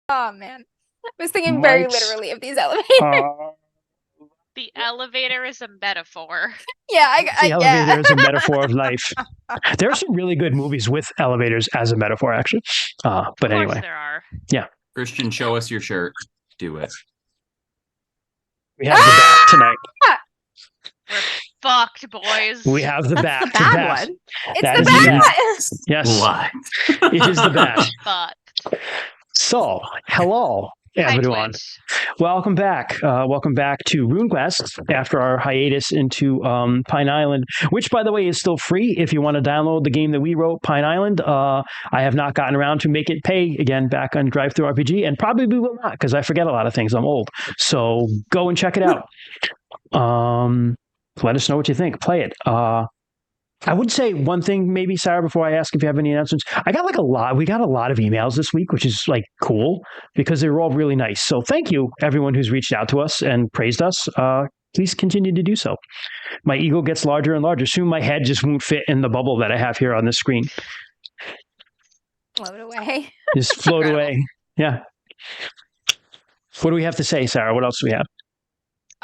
Oh man. I was thinking very Mike's. literally of these elevators. Uh, The elevator is a metaphor. Yeah, the elevator yeah. is a metaphor of life. There are some really good movies with elevators as a metaphor, actually. But Of course anyway, there are. yeah, Christian, show us your shirt. Do it. we have the bat tonight. We're fucked, boys. We have the That's bat. the bad bat. one. It's That the is the bat. Yes, What? it is the bat. Fucked. So, hello, Hi, everyone. Twitch. Welcome back. Welcome back to RuneQuest after our hiatus into Pine Island, which, by the way, is still free if you want to download the game that we wrote, Pine Island. I have not gotten around to make it pay again back on Drive Through RPG, and probably will not because I forget a lot of things. I'm old. So go and check it out. Let us know what you think. Play it. I would say one thing, maybe, Sarah, before I ask if you have any announcements. We got a lot of emails this week, which is like cool because they were all really nice. So thank you, everyone who's reached out to us and praised us. Please continue to do so. My ego gets larger and larger. Soon my head just won't fit in the bubble that I have here on the screen. Float away. Just float away. Yeah. What do we have to say, Sarah? What else do we have?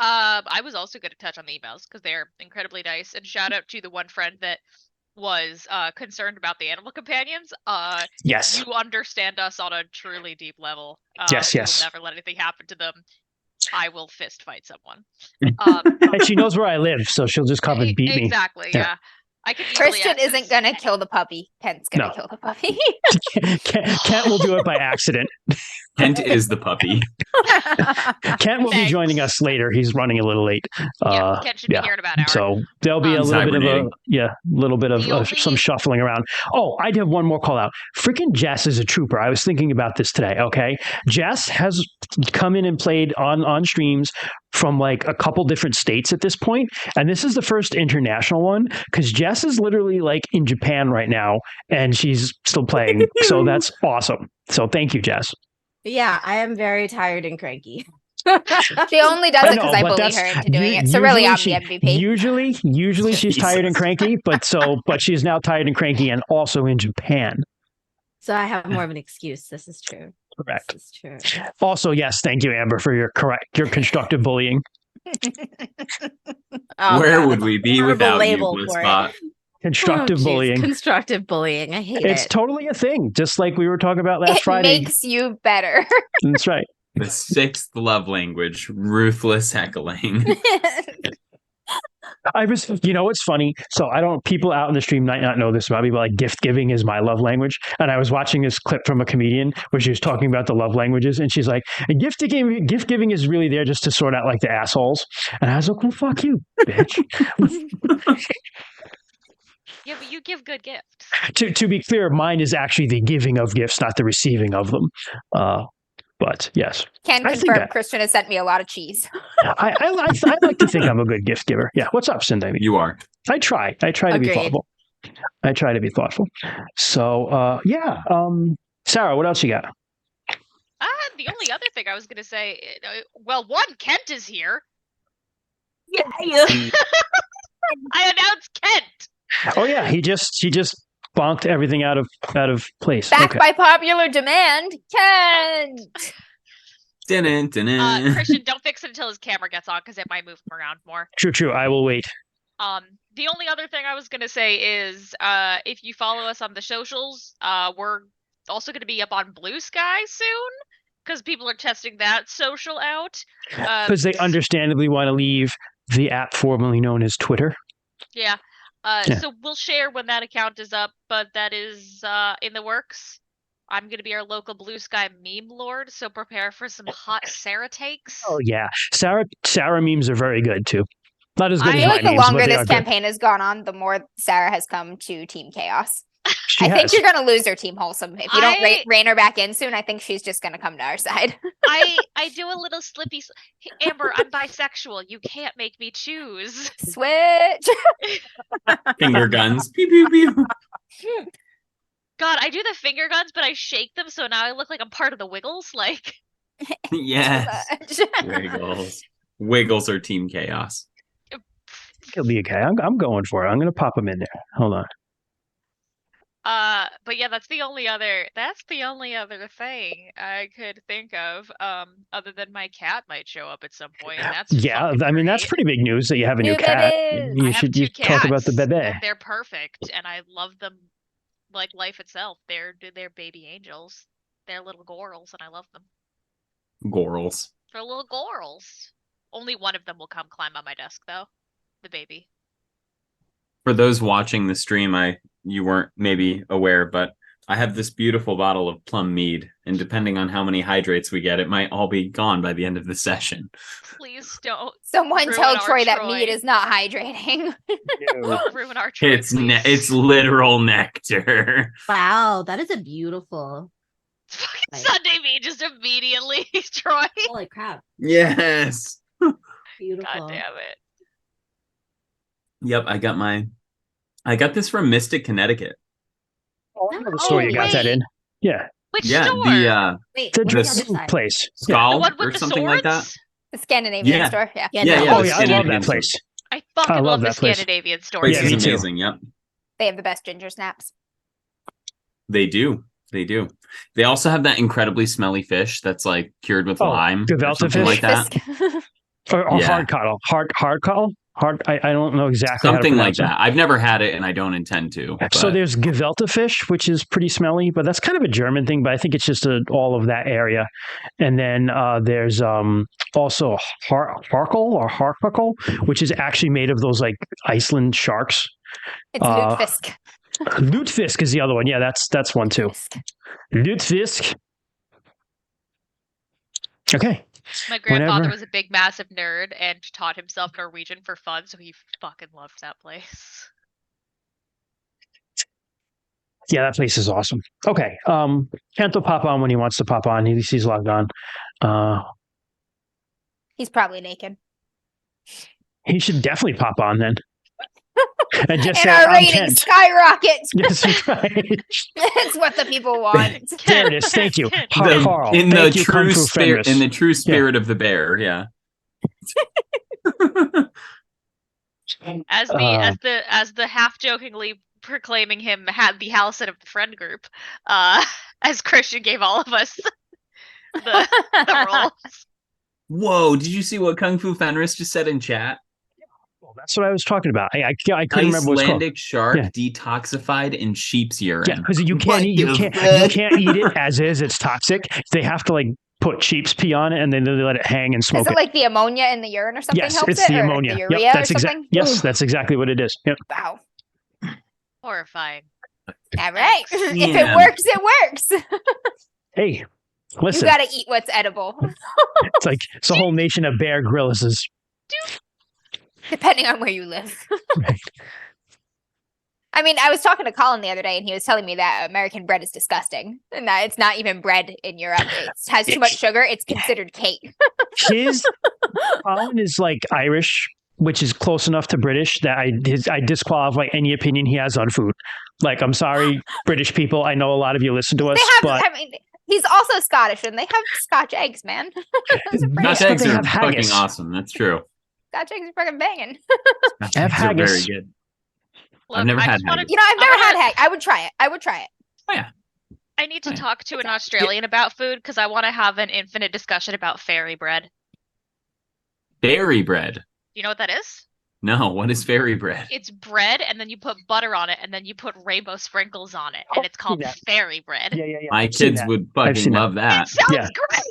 I was also going to touch on the emails because they're incredibly nice. And shout out to the one friend that was concerned about the animal companions. Yes. You understand us on a truly deep level. Yes. We will never let anything happen to them. I will fist fight someone. And she knows where I live, so she'll just come and beat me. Exactly, yeah. I can Christian isn't gonna kill the puppy. Kent's gonna kill the puppy. Kent will do it by accident. Kent is the puppy. Kent will be joining us later. He's running a little late. Kent should be here in about an hour. So there'll be a little bit of some shuffling around. Oh, I have one more call out. Freaking Jess is a trooper. I was thinking about this today. Okay, Jess has come in and played on streams from like a couple different states at this point, and this is the first international one because Jess is literally like in Japan right now, and she's still playing. So that's awesome. So thank you, Jess. Yeah, I am very tired and cranky. She only does it because I bully her into doing it. So really, I'm the MVP. Usually she's tired and cranky, but she's now tired and cranky and also in Japan. So I have more of an excuse. This is true. Correct. This is true. Also, yes, thank you, Amber, for your constructive bullying. Where would we be without you, Blizzbot? Constructive bullying. Constructive bullying. I hate it. It's totally a thing, just like we were talking about last Friday. It makes you better. That's right. The sixth love language, ruthless heckling. It's funny. So people out in the stream might not know this about me, but like gift giving is my love language. And I was watching this clip from a comedian where she was talking about the love languages. And she's like, gift giving is really there just to sort out like the assholes. And I was like, well, fuck you, bitch. Yeah, but you give good gifts. To be clear, mine is actually the giving of gifts, not the receiving of them. But yes. Can confirm Christian has sent me a lot of cheese. I like to think I'm a good gift giver. Yeah. What's up, Cindy? You are. I try to be thoughtful. I try to be thoughtful. So, yeah. Sarah, what else you got? The only other thing I was going to say, Kent is here. Yeah. I announced Kent. Oh yeah, he just bonked everything out of place. Back by popular demand, Kent. Christian, don't fix it until his camera gets on because it might move him around more. True. I will wait. The only other thing I was gonna say is, if you follow us on the socials, we're also gonna be up on Blue Sky soon because people are testing that social out. Because they understandably want to leave the app formerly known as Twitter. Yeah. So we'll share when that account is up, but that is in the works. I'm going to be our local Blue Sky meme lord, so prepare for some hot Sarah takes. Oh, yeah. Sarah memes are very good, too. Not as good as I feel like the memes, longer this campaign has gone on, the more Sarah has come to Team Chaos. I think you're going to lose her Team Wholesome. If you don't rein her back in soon, I think she's just going to come to our side. I do a little slippy. Amber, I'm bisexual. You can't make me choose. Switch. Finger guns. Pew, pew, pew. God, I do the finger guns, but I shake them, so now I look like I'm part of the Wiggles. Like, yes. Wiggles are Team Chaos. He'll be okay. I'm going for it. I'm going to pop him in there. Hold on. But yeah, that's the only other thing I could think of. Other than my cat might show up at some point, and that's fucking I mean, that's great. pretty big news that you have a new New cat. babies. I You have should 2 talk about the cats, bebe. and they're perfect, and I love them like life itself. They're baby angels. They're little gorals, and I love them. Gorals. They're little gorals. Only one of them will come climb on my desk, though. The baby. For those watching the stream, you weren't maybe aware, but I have this beautiful bottle of plum mead, and depending on how many hydrates we get, it might all be gone by the end of the session. Please don't. Someone ruin tell our Troy that Troy. mead is not hydrating. Don't ruin our Troy, please. It's literal nectar. Wow, that is a beautiful. Fucking Like- Sunday me just immediately, Troy. Holy crap! Yes. Beautiful. God damn it. Yep, I got this from Mystic, Connecticut. Oh, I know the store you got that in. Yeah, Which Yeah, store? the Wait, the what's dress the other side? place. The Skull one with or the something swords? like that. The Scandinavian Yeah. store. Yeah. Yeah, Yeah, no. yeah. Oh the yeah, I love Scandinavian that store. place. I fucking I love love the that place. Scandinavian store. Place Yeah, is me too. amazing. Yep, They have the best ginger snaps. they do. They do. They also have that incredibly smelly fish that's like cured with Oh, lime or Gevelta something fish? like that. Or Yeah. hard coddle. Hard coddle? I don't know exactly Something how to like pronounce that. I've never had it, and I don't intend to. it. So but- there's Gevelta fish, which is pretty smelly, but that's kind of a German thing, but I think it's just all of that area. And then there's also Harkle, which is actually made of those like Iceland sharks. It's Uh, lutefisk. Lutefisk is the other one. Yeah, that's one too. Fisk. Lutefisk. Okay. My grandfather Whenever- was a big, massive nerd and taught himself Norwegian for fun, so he fucking loved that place. Yeah, that place is awesome. Okay. Kent will pop on when he wants to pop on. He's logged on. He's probably naked. He should definitely pop on then. And just And say, our I'm rating Kent. skyrockets. Yes, right. That's what the people want. There it is. Thank you. Kent. Carl. in the Thank you, Kung true Fu spirit, Fenris. in the true spirit of the bear. Yeah. As the half jokingly proclaiming him had the Halcyon of the friend group, as Christian gave all of us the roles. Whoa! Did you see what Kung Fu Fenris just said in chat? Well, that's what I was talking about. I couldn't remember what it's called. Icelandic shark Yeah. detoxified in sheep's urine. Yeah, because you What can't the eat it as is. It's toxic. They have to like put sheep's pee on it and then they let it hang and smoke Is it like the ammonia in the urine or something Yes, helps it's it? the Or ammonia. the Yep, urea that's or something? Yes, Ugh. that's exactly what it is. Yep. Wow. Horrifying. All right. If it Yeah. works, it works. Hey, listen, You got to eat what's edible, it's like it's a whole nation of Bear Grylls. depending on where you live. Right. I mean, I was talking to Colin the other day, and he was telling me that American bread is disgusting, and that it's not even bread in Europe. It has too much sugar. It's considered cake. Colin is like Irish, which is close enough to British that I disqualify any opinion he has on food. Like, I'm sorry, British people. I know a lot of you listen to us, They have. but I mean, he's also Scottish, and they have Scotch eggs, man. Those are pretty Yes, Scotch but good. eggs they are have fucking haggis. awesome. That's true. Scotch eggs are fucking banging. Scotch Have eggs are very haggis. good. Look, I've never I had just wanna- haggis. You know, I've I never wanna- had hag. I would try it. I would try it. I need to Yeah. talk to an Australian about food because I want to have an infinite discussion about fairy bread. Fairy bread. You know what that is? No, what is fairy bread? It's bread, and then you put butter on it, and then you put rainbow sprinkles on it, Oh, and it's called yeah. fairy bread. yeah. My I've seen kids that. would I've fucking seen that. love that. It sounds Yeah. great.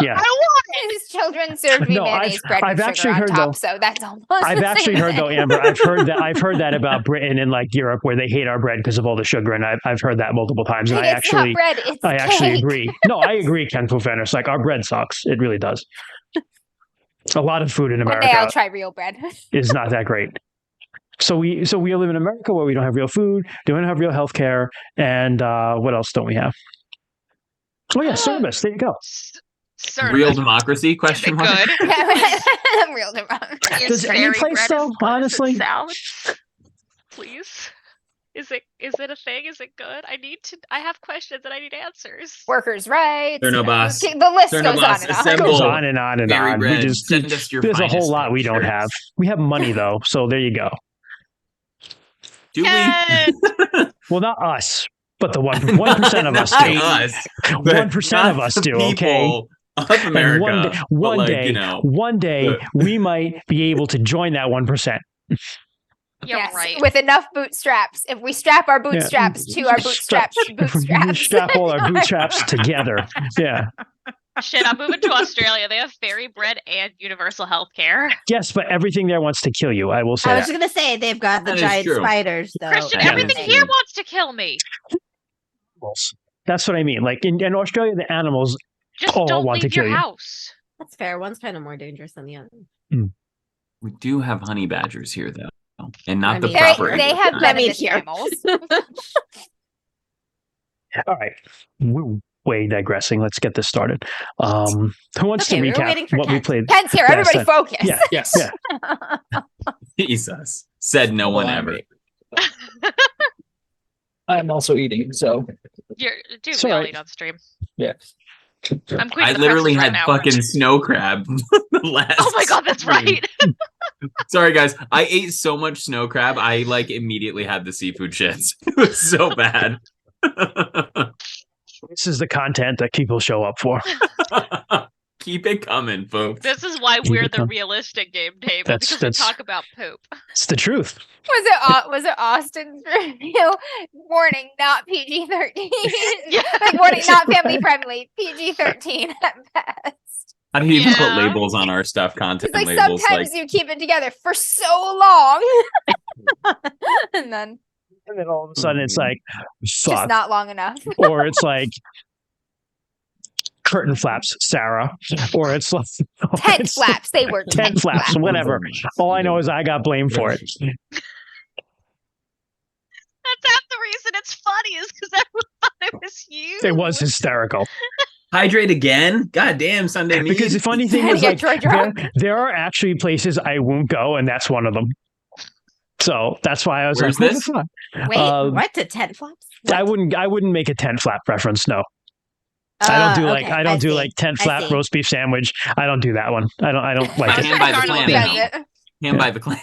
Yeah. I want it. His children served me No, mayonnaise bread I've with actually sugar on heard, top, though- so that's almost. I've the actually same heard though, thing. Amber. I've heard that about Britain and like Europe, where they hate our bread because of all the sugar, and I've heard that multiple times. And Like, it's not bread. It's I actually cake. agree. No, I agree, Ken Fenris. Like, our bread sucks. It really does. A lot of food in One day I'll America try real bread. is not that great. So we live in America where we don't have real food, don't have real health care, and what else don't we have? Oh yeah, service. There you go. Sir, Real democracy? is it Question mark. good? real democracy. Does any fairy place, bread though, as good as it honestly? sounds? Please. Is it a thing? Is it good? I have questions and I need answers. Workers' rights. They're no boss. The list They're no goes boss. on and on. It Assemble. goes on and on and Fairy on. bread. Send us your There's a whole finest lot we don't shirts. have. We have money though, so there you go. Do Ken! we? Well, not us, but the 1% of us Not do. us. 1% of us the do. Okay. people of America. And the- one day, we might be able to join that 1%. Yeah, right. With enough bootstraps. If we strap our bootstraps to our bootstraps, bootstraps. Strap all our bootstraps together. Yeah. Shit, I'm moving to Australia. They have fairy bread and universal health care. Yes, but everything there wants to kill you. I will say I that. was just gonna say they've got the That is giant true. spiders though. Christian, Yeah, everything that's here true. wants to kill me. That's what I mean. Like in Australia, the animals Just all don't want to leave your kill you. house. That's fair. One's kind of more dangerous than the other. We do have honey badgers here, though, and not I the mean, proper. They English have kind. venomous here. mammals. All right. We're way digressing. Let's get this started. Who wants Okay, to we were recap waiting for what we Kent. played? Ken's here. Yeah, Everybody so- focus. Yeah. Yes. Yeah. Jesus, said no one Well, ever. I'm also eating, so Dude, It's we all alright. eat on stream. yeah. I'm queen I of the literally pretzels had right now. fucking snow crab last. Oh my god, that's stream. right. Sorry, guys. I ate so much snow crab. I like immediately had the seafood shits. It was so bad. This is the content that people show up for. Keep it coming, folks. This is why Keep we're it the coming. realistic game table, That's- because that's- we talk about poop. It's the truth. Was it Austin's review? Warning, not PG-13. Yeah. Like warning, not family friendly. PG-13 at best. How do you even put Yeah. labels on our stuff? Content It's like labels. sometimes you keep it together for so long, and then And then all of a sudden it's like, just fuck. not long enough. Or it's like curtain flaps, Sarah. Or it's like Tent it's flaps. They were tent flaps, whatever. All I know is I got blamed for it. That's half the reason it's funny is because everyone thought it was you. It was hysterical. Hydrate again? God damn, Sunday meat. Because the funny thing Had to is, get like, Troy drunk. there are actually places I won't go, and that's one of them. So that's why I was Where's like, this? "What the fuck?" Wait, what? To tent flaps? I What? wouldn't make a tent flap reference. No, I don't do Okay, I don't do see. like tent I flap see. roast beef sandwich. I don't do that one. I don't like I it. can't buy the Arnold clam does now. it. Hand by the clam.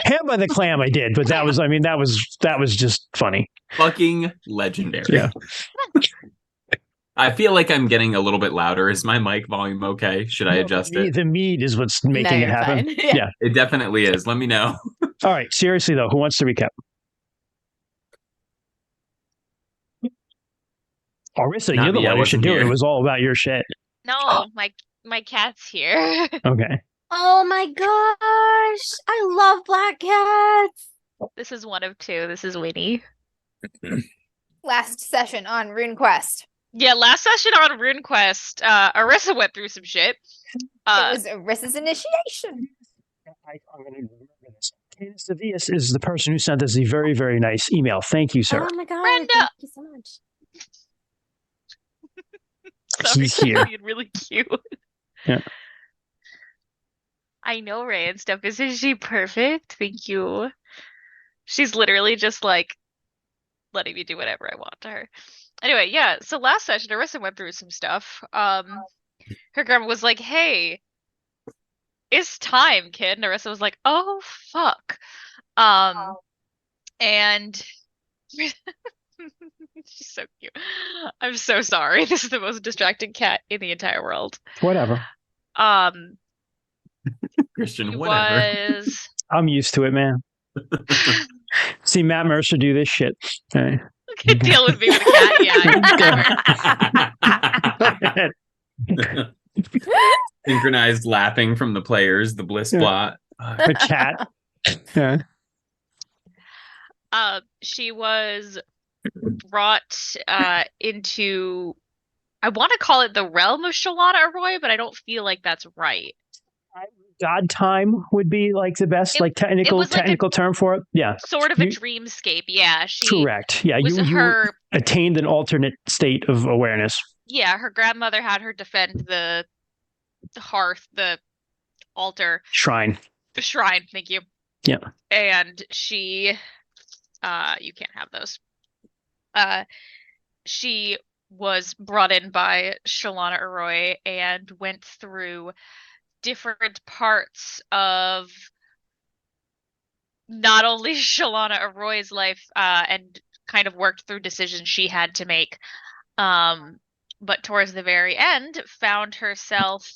Ham by the clam, I did, but that was just funny. Fucking legendary. Yeah. I feel like I'm getting a little bit louder. Is my mic volume okay? Should I adjust it? The mead is what's making No, it you're happen. fine. Yeah. It definitely is. Let me know. All right. Seriously though, who wants to recap? Arissa, Not you're the me, I one who should wasn't do it. here. It was all about your shit. No, my cat's here. Okay. Oh my gosh. I love black cats. This is one of two. This is Winnie. Last session on RuneQuest. Yeah, last session on RuneQuest, Arissa went through some shit. It was Arissa's initiation. I'm going to remember this. Cadence Devius is the person who sent us a very, very nice email. Thank you, sir. Oh my god. Brenda. Thank you so much. Sorry, He's here. being really cute. Yeah. I know Ray and stuff. Isn't she perfect? Thank you. She's literally just like letting me do whatever I want to her. Anyway, yeah. So last session, Arissa went through some stuff. Her grandma was like, "Hey, it's time, kid." And Arissa was like, "Oh fuck," and she's so cute. I'm so sorry. This is the most distracting cat in the entire world. Whatever. Christian, He whatever. was I'm used to it, man. See Matt Mercer do this shit. Okay. deal with me with a cat. Yeah, Synchronized laughing from the players, the bliss Yeah. plot. A cat. Yeah. she was brought into, I want to call it the realm of Shalana Arroy, but I don't feel like that's right. God time would be like the best, It- like technical was like a- technical term for it. Yeah. Sort of a You- dreamscape. Yeah, she Correct. Yeah. was You her. attained an alternate state of awareness. Yeah, her grandmother had her defend the hearth, the altar, Shrine. the shrine. Thank you. Yeah. And she, you can't have those. She was brought in by Shalana Arroy and went through different parts of not only Shalana Arroy's life and kind of worked through decisions she had to make. But towards the very end, found herself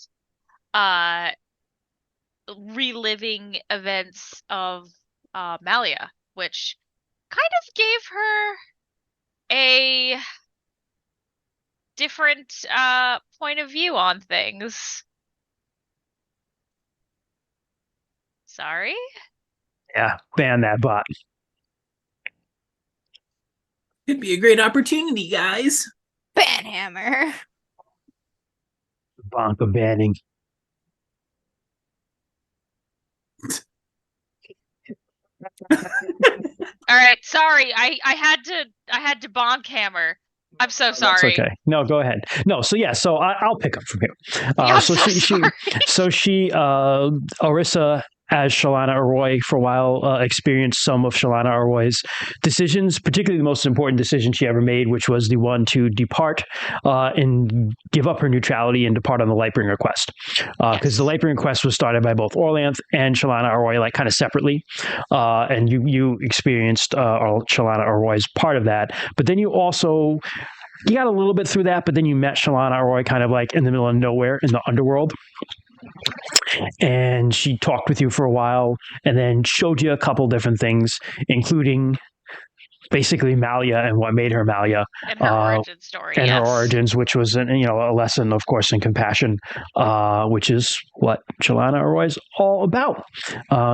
reliving events of Malia, which kind of gave her a different point of view on things. Sorry? Yeah, ban that bot. Could be a great opportunity, guys. Banhammer. Bonka banning. All right, sorry. I had to bonk hammer. I'm so sorry. That's okay. No, go ahead. No, so yeah, so I'll pick up from here. I'm so so she Orisa as Shalana Arroy for a while experienced some of Shalana Arroy's decisions, particularly the most important decision she ever made, which was the one to depart and give up her neutrality and depart on the Lightbringer quest. Because the Lightbringer quest was started by both Orlanth and Shalana Arroy, like kind of separately. And you experienced Shalana Arroy's part of that. But then you got a little bit through that, but then you met Shalana Arroy kind of like in the middle of nowhere in the underworld. And she talked with you for a while and then showed you a couple different things, including basically Malia and what made her Malia. And her origin story. And her origins, which was a lesson, of course, in compassion, which is what Shalana Arroy is all about.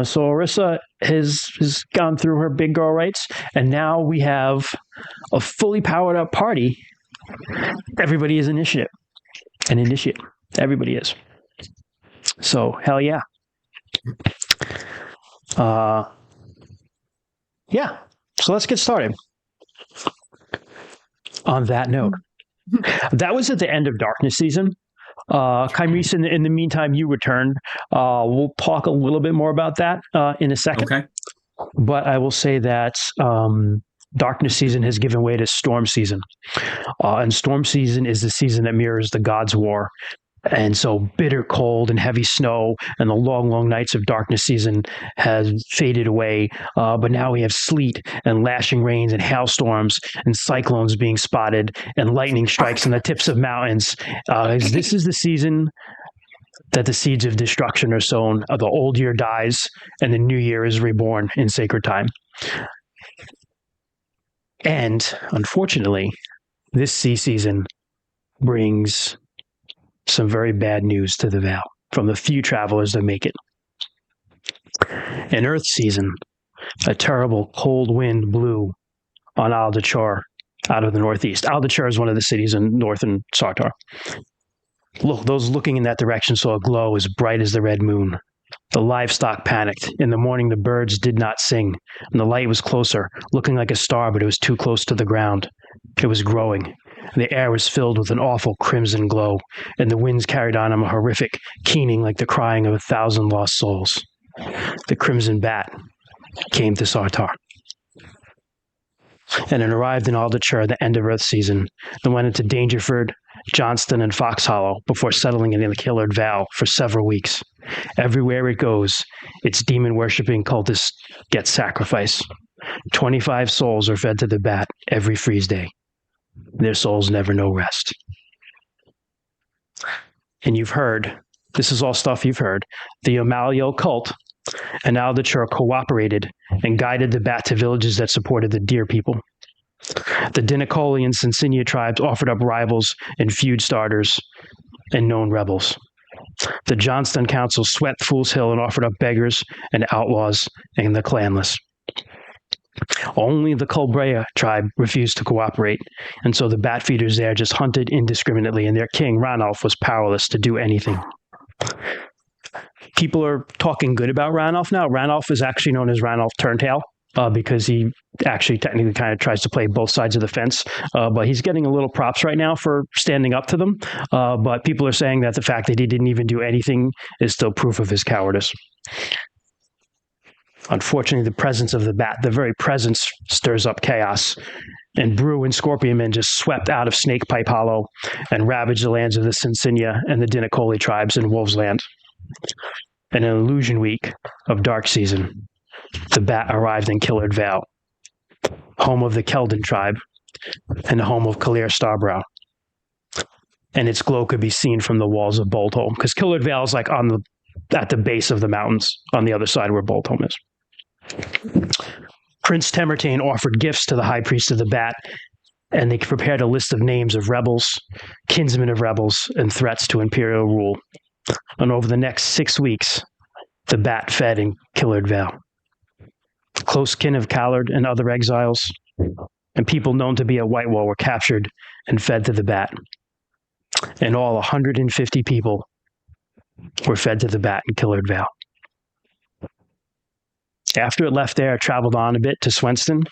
So Orisa has gone through her big girl rights, and now we have a fully powered up party. Everybody is an initiate. Everybody is. So, hell yeah. Yeah. So let's get started. On that note, that was at the end of Darkness season. Kymese, in the meantime, you returned. We'll talk a little bit more about that in a second. Okay. But I will say that Darkness season has given way to Storm season. And Storm season is the season that mirrors the Gods' War. And so bitter cold and heavy snow and the long, long nights of Darkness season has faded away. But now we have sleet and lashing rains and hailstorms and cyclones being spotted and lightning strikes on the tips of mountains. This is the season that the seeds of destruction are sown. The old year dies and the new year is reborn in sacred time. And unfortunately, this sea season brings some very bad news to the Vale from the few travelers that make it. In Earth season, a terrible cold wind blew on Aldachar out of the northeast. Aldachar is one of the cities in northern Sartar. Look, those looking in that direction saw a glow as bright as the red moon. The livestock panicked. In the morning, the birds did not sing, and the light was closer, looking like a star, but it was too close to the ground. It was growing. The air was filled with an awful crimson glow, and the winds carried on a horrific keening like the crying of 1,000 lost souls. The crimson bat came to Sartar. And it arrived in Aldachar at the end of Earth season, then went into Dangerford, Johnston, and Fox Hollow before settling in the Killard Vale for several weeks. Everywhere it goes, its demon-worshipping cultists get sacrifice. 25 souls are fed to the bat every freeze day. Their souls never know rest. And you've heard, this is all stuff you've heard, the Amalio cult and Aldachar cooperated and guided the bat to villages that supported the deer people. The Dinacoli and Sensinia tribes offered up rivals and feud starters and known rebels. The Johnston Council swept Fool's Hill and offered up beggars and outlaws and the clanless. Only the Culbrea tribe refused to cooperate, and so the bat feeders there just hunted indiscriminately, and their king, Ranulf, was powerless to do anything. People are talking good about Ranulf now. Ranulf is actually known as Ranulf Turntail because he actually technically kind of tries to play both sides of the fence, but he's getting a little props right now for standing up to them. But people are saying that the fact that he didn't even do anything is still proof of his cowardice. Unfortunately, the presence of the bat, the very presence, stirs up chaos. And Brew and Scorpion Men just swept out of Snakepipe Hollow and ravaged the lands of the Sensinia and the Dinacoli tribes in Wolves Land. In an illusion week of Dark Season, the bat arrived in Killard Vale. home of the Keldon tribe, and the home of Kalir Starbrow. And its glow could be seen from the walls of Boldholm, because Killard Vale is like at the base of the mountains on the other side where Boldholm is. Prince Temertane offered gifts to the High Priest of the Bat, and they prepared a list of names of rebels, kinsmen of rebels, and threats to imperial rule. And over the next 6 weeks, the Bat fed in Killard Vale. Close kin of Callard and other exiles, and people known to be at Whitewall were captured and fed to the Bat. And all 150 people were fed to the Bat in Killard Vale. After it left there, it traveled on a bit to Swenston,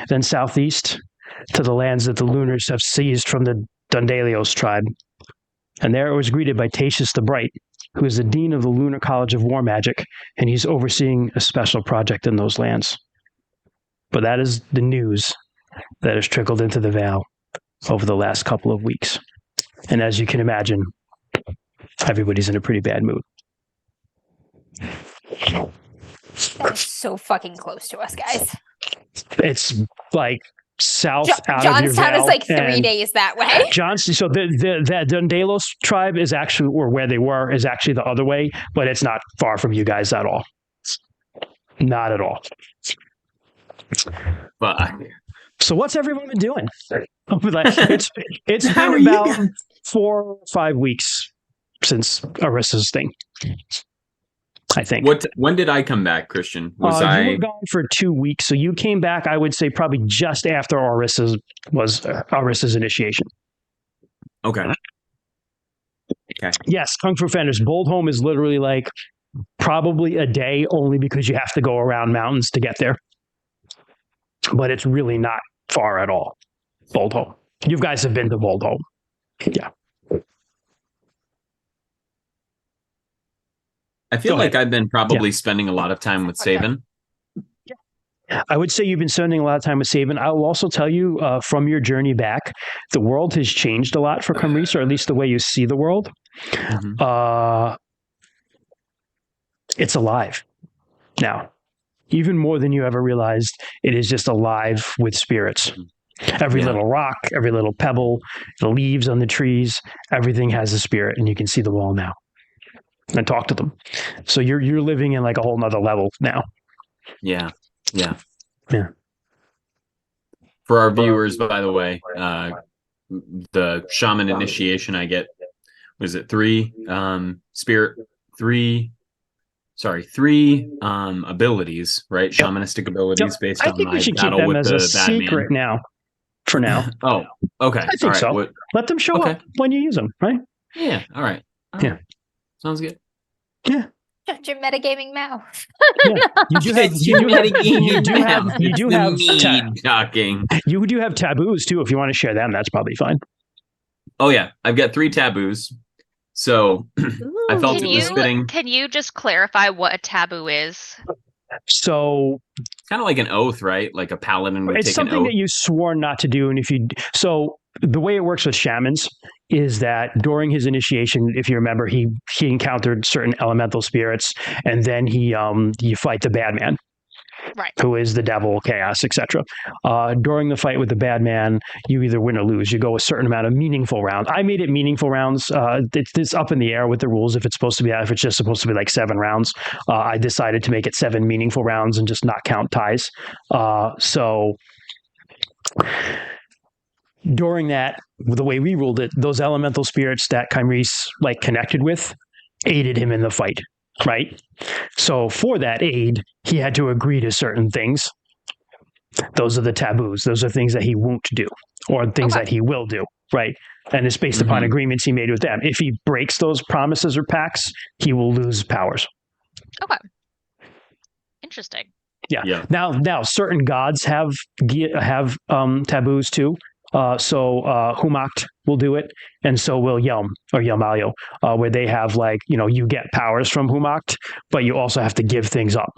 then southeast to the lands that the Lunars have seized from the Dundalios tribe. And there it was greeted by Tatius the Bright, who is the dean of the Lunar College of War Magic, and he's overseeing a special project in those lands. But that is the news that has trickled into the Vale over the last couple of weeks. And as you can imagine, everybody's in a pretty bad mood. That is so fucking close to us, guys. It's like south out of your Johnstown Vale, is like 3 and days that way. Johnson. So that Dundalos tribe is actually, or where they were, is actually the other way, but it's not far from you guys at all. Not at all. But So what's everyone been doing? It's How are been you about guys? 4 or 5 weeks since Arissa's thing, I think. When did I come back, Christian? Was You I were gone for 2 weeks, so you came back, I would say, probably just after Arissa's initiation. okay? Yes, Kung Fu Fenders. Boldholm is literally like probably a day, only because you have to go around mountains to get there. But it's really not far at all. Boldholm. You guys have been to Boldholm. Yeah. I feel Go like ahead. I've been probably spending a lot of time with Saban. I would say you've been spending a lot of time with Saban. I will also tell you, from your journey back, the world has changed a lot for Cumreese, or at least the way you see the world. Mhm. It's alive now. Even more than you ever realized, it is just alive with spirits. Every Yeah. little rock, every little pebble, the leaves on the trees, everything has a spirit, and you can see them all now and talk to them. So you're living in like a whole nother level now. Yeah. Yeah. For our viewers, by the way, the shaman initiation I get, was it 3 abilities, right? Shamanistic abilities based I on think my we should keep battle them with as the a bad secret man. now. For now, Oh, okay. I think All right. so. Let them show Okay. up when you use them, right? Yeah. All right. Yeah. Sounds good. Shut your metagaming mouth. Yeah. You do have talking. You do have taboos too. If you want to share them, that's probably fine. Oh yeah, I've got 3 taboos. So I felt Can it was fitting. can you just clarify what a taboo is? So It's kind of like an oath, right? Like a paladin would it's take an something oath. that you swore not to do, and so the way it works with shamans is that during his initiation, if you remember, he encountered certain elemental spirits, and then you fight the bad man, Right. who is the devil, chaos, etc. During the fight with the bad man, you either win or lose. You go a certain amount of meaningful rounds. I made it meaningful rounds. It's up in the air with the rules if it's just supposed to be like 7 rounds. I decided to make it 7 meaningful rounds and just not count ties. So during that, the way we ruled it, those elemental spirits that Cymrese connected with aided him in the fight, right? So for that aid, he had to agree to certain things. Those are the taboos. Those are things that he won't do, or things that he will do, right? And it's based upon agreements he made with them. If he breaks those promises or pacts, he will lose powers. Okay. Interesting. Yeah. Now, certain gods have taboos too. So Humakt will do it, and so will Yelm or Yelmayo, where they have you get powers from Humakt, but you also have to give things up.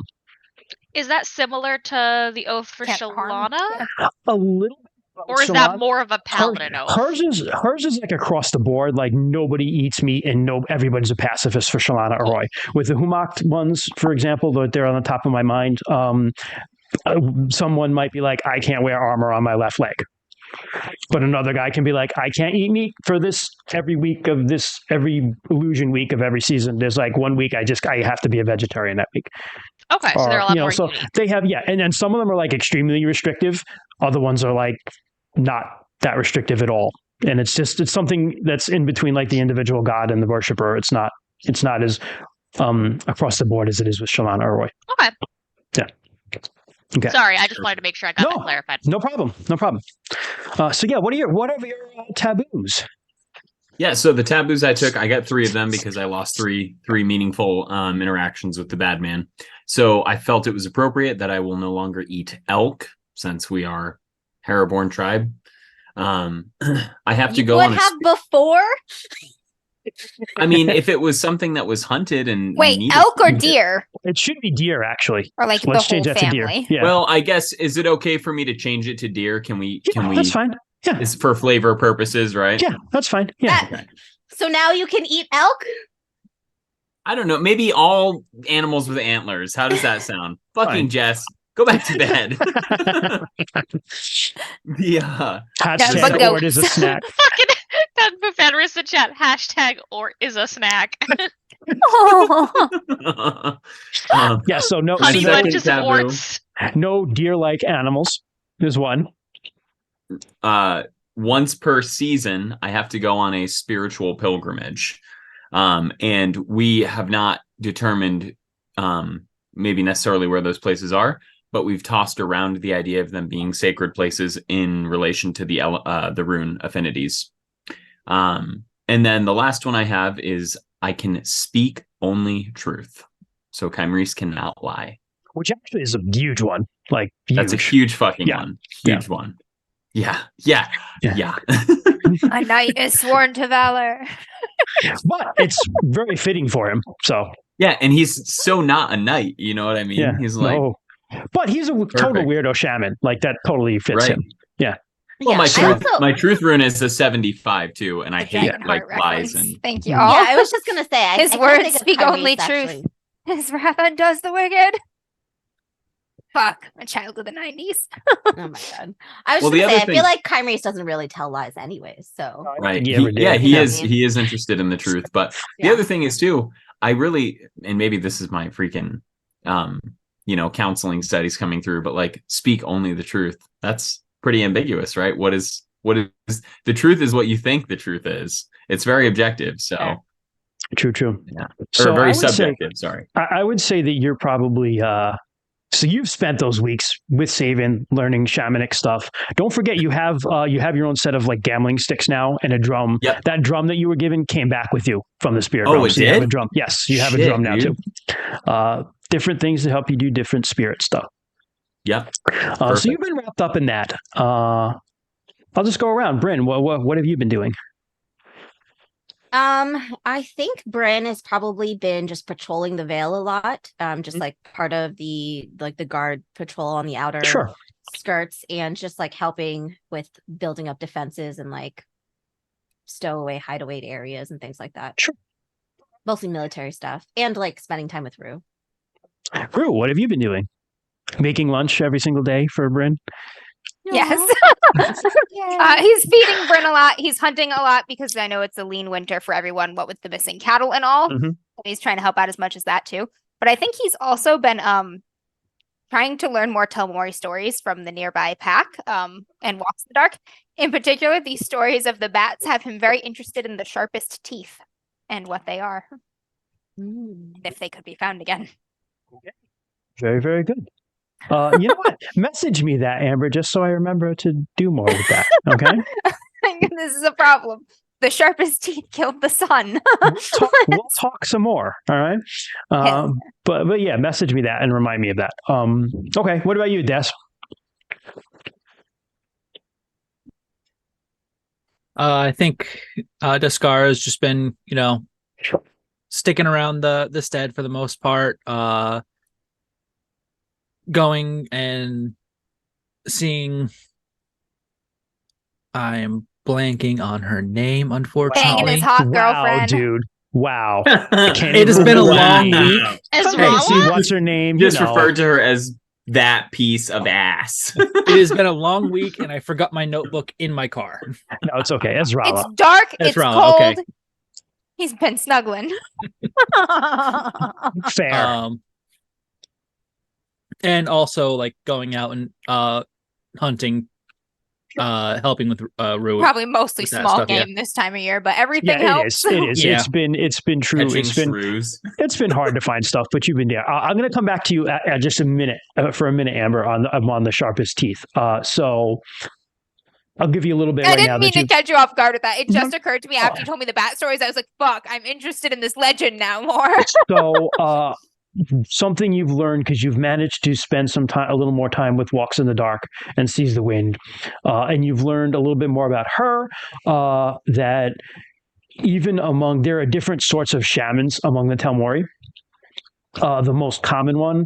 Is that similar to the oath for Can't harm. Shalana? A little bit. Or is that more of a paladin oath? Hers is like across the board. Like nobody eats meat, and everybody's a pacifist for Shalana Arroy. With the Humakt ones, for example, they're on the top of my mind. someone might be like, I can't wear armor on my left leg. But another guy can be like, I can't eat meat for this every illusion week of every season. There's like 1 week I have to be a vegetarian that week. Okay, so they're a lot more so unique. they have, and then some of them are like extremely restrictive. Other ones are like not that restrictive at all. And it's something that's in between like the individual god and the worshiper. It's not as across the board as it is with Shalana or Roy. Okay. Yeah. Okay. Sorry, I just wanted to make sure I got that clarified. No problem. So yeah, what are your taboos? Yeah, so the taboos I took, I got 3 of them because I lost three meaningful interactions with the bad man. So I felt it was appropriate that I will no longer eat elk since we are Heraborn tribe. I have to go on. Would have before. I mean, if it was something that was hunted and wait, elk or deer? It should be deer, actually. Or like let's the change whole that family. to deer. Yeah. Well, I guess is it okay for me to change it to deer? Can we? That's fine. Yeah, it's for flavor purposes, right? Yeah, that's fine. Yeah. Okay. So now you can eat elk? I don't know. Maybe all animals with antlers. How does that sound? Fucking Fine. Jess, go back to bed. Hashtag or it is a snack. Fucking Fenris in chat. Hashtag or is a snack. Yeah, so no Honey second bunches of taboo. orts. no deer-like animals is one. Once per season, I have to go on a spiritual pilgrimage. And we have not determined maybe necessarily where those places are, but we've tossed around the idea of them being sacred places in relation to the rune affinities. And then the last one I have is I can speak only truth. So Chimeris cannot lie. Which actually is a huge one. Like huge. That's a huge fucking one. Huge Yeah. one. Yeah. A knight is sworn to valor. But it's very fitting for him. So Yeah, and he's so not a knight, you know what I mean? yeah, He's like, but he's a total weirdo shaman. Like that totally fits right. him. Yeah. Well, Yeah, my truth rune is a 75 too, and I hate Dragonheart like lies reference. and Thank you. Yeah, all. I was just gonna say His I can't words think of speak Chimeris, only truth. actually. His wrath undoes the wicked. Fuck, a child of the 90s. Oh my god! I was Well, just the gonna say, other I thing- feel like Chimeris doesn't really tell lies, anyways. So right. He ever did. He Yeah. is interested in the truth. But the Yeah. other thing is too, I really, and maybe this is my freaking counseling studies coming through, but like speak only the truth. That's pretty ambiguous, right? What is the truth is what you think the truth is. It's very objective. So True. yeah. So Or very I would say- subjective, sorry. I would say that you're probably so you've spent those weeks with Savan learning shamanic stuff. Don't forget you have your own set of like gambling sticks now and a drum. Yep. That drum that you were given came back with you from the spirit Oh, realm. it So you have did? a drum. Yes, you have a Shit, drum now dude. too. Different things to help you do different spirit stuff. Yep. So you've been wrapped up in that. I'll just go around. Bryn, what have you been doing? I think Bryn has probably been just patrolling the Vale a lot. Just like part of the guard patrol on the outer Sure. skirts, and just like helping with building up defenses and like stowaway, hideaway areas and things like that. Sure. Mostly military stuff, and like spending time with Rue. Rue, what have you been doing? Making lunch every single day for Bryn? Yes. Yeah. He's feeding Bryn a lot. He's hunting a lot because I know it's a lean winter for everyone, what with the missing cattle and all. Mhm. And he's trying to help out as much as that too. But I think he's also been trying to learn more Telmori stories from the nearby pack and Walks in the Dark. In particular, these stories of the bats have him very interested in the sharpest teeth and what they are, Mm. if they could be found again. Very, very good. You know what? Message me that, Amber, just so I remember to do more with that. Okay. This is a problem. The sharpest teeth killed the sun. We'll talk some more. All right. But yeah, message me that and remind me of that. Okay. What about you, Des? I think Daskar has just been, sticking around the stead for the most part. Going and seeing. I am blanking on her name, Banging unfortunately. his hot Wow, girlfriend. dude. Wow. It has been a long week. As Hey, see, Rala? what's her name? Just referred to her as that piece of ass. It has been a long week, and I forgot my notebook in my car. No, it's okay. It's Rala. It's dark. It's Rala, cold. okay. He's been snuggling. Fair. And also like going out and hunting, helping with Rue. Probably mostly with that small stuff, game this time of year, but everything Yeah, helps. it is. Yeah. It's been true. Catching It's been shrews. It's been hard to find stuff, but you've been there. I'm going to come back to you at just a minute for a minute, Amber. I'm on the sharpest teeth. So I'll give you a little bit I right didn't now. mean to catch you off guard with that. It just occurred to me after Oh. you told me the bat stories. I was like, fuck, I'm interested in this legend now more. So something you've learned because you've managed to spend a little more time with Walks in the Dark and Sees the Wind, and you've learned a little bit more about her. That even there are different sorts of shamans among the Telmori. The most common one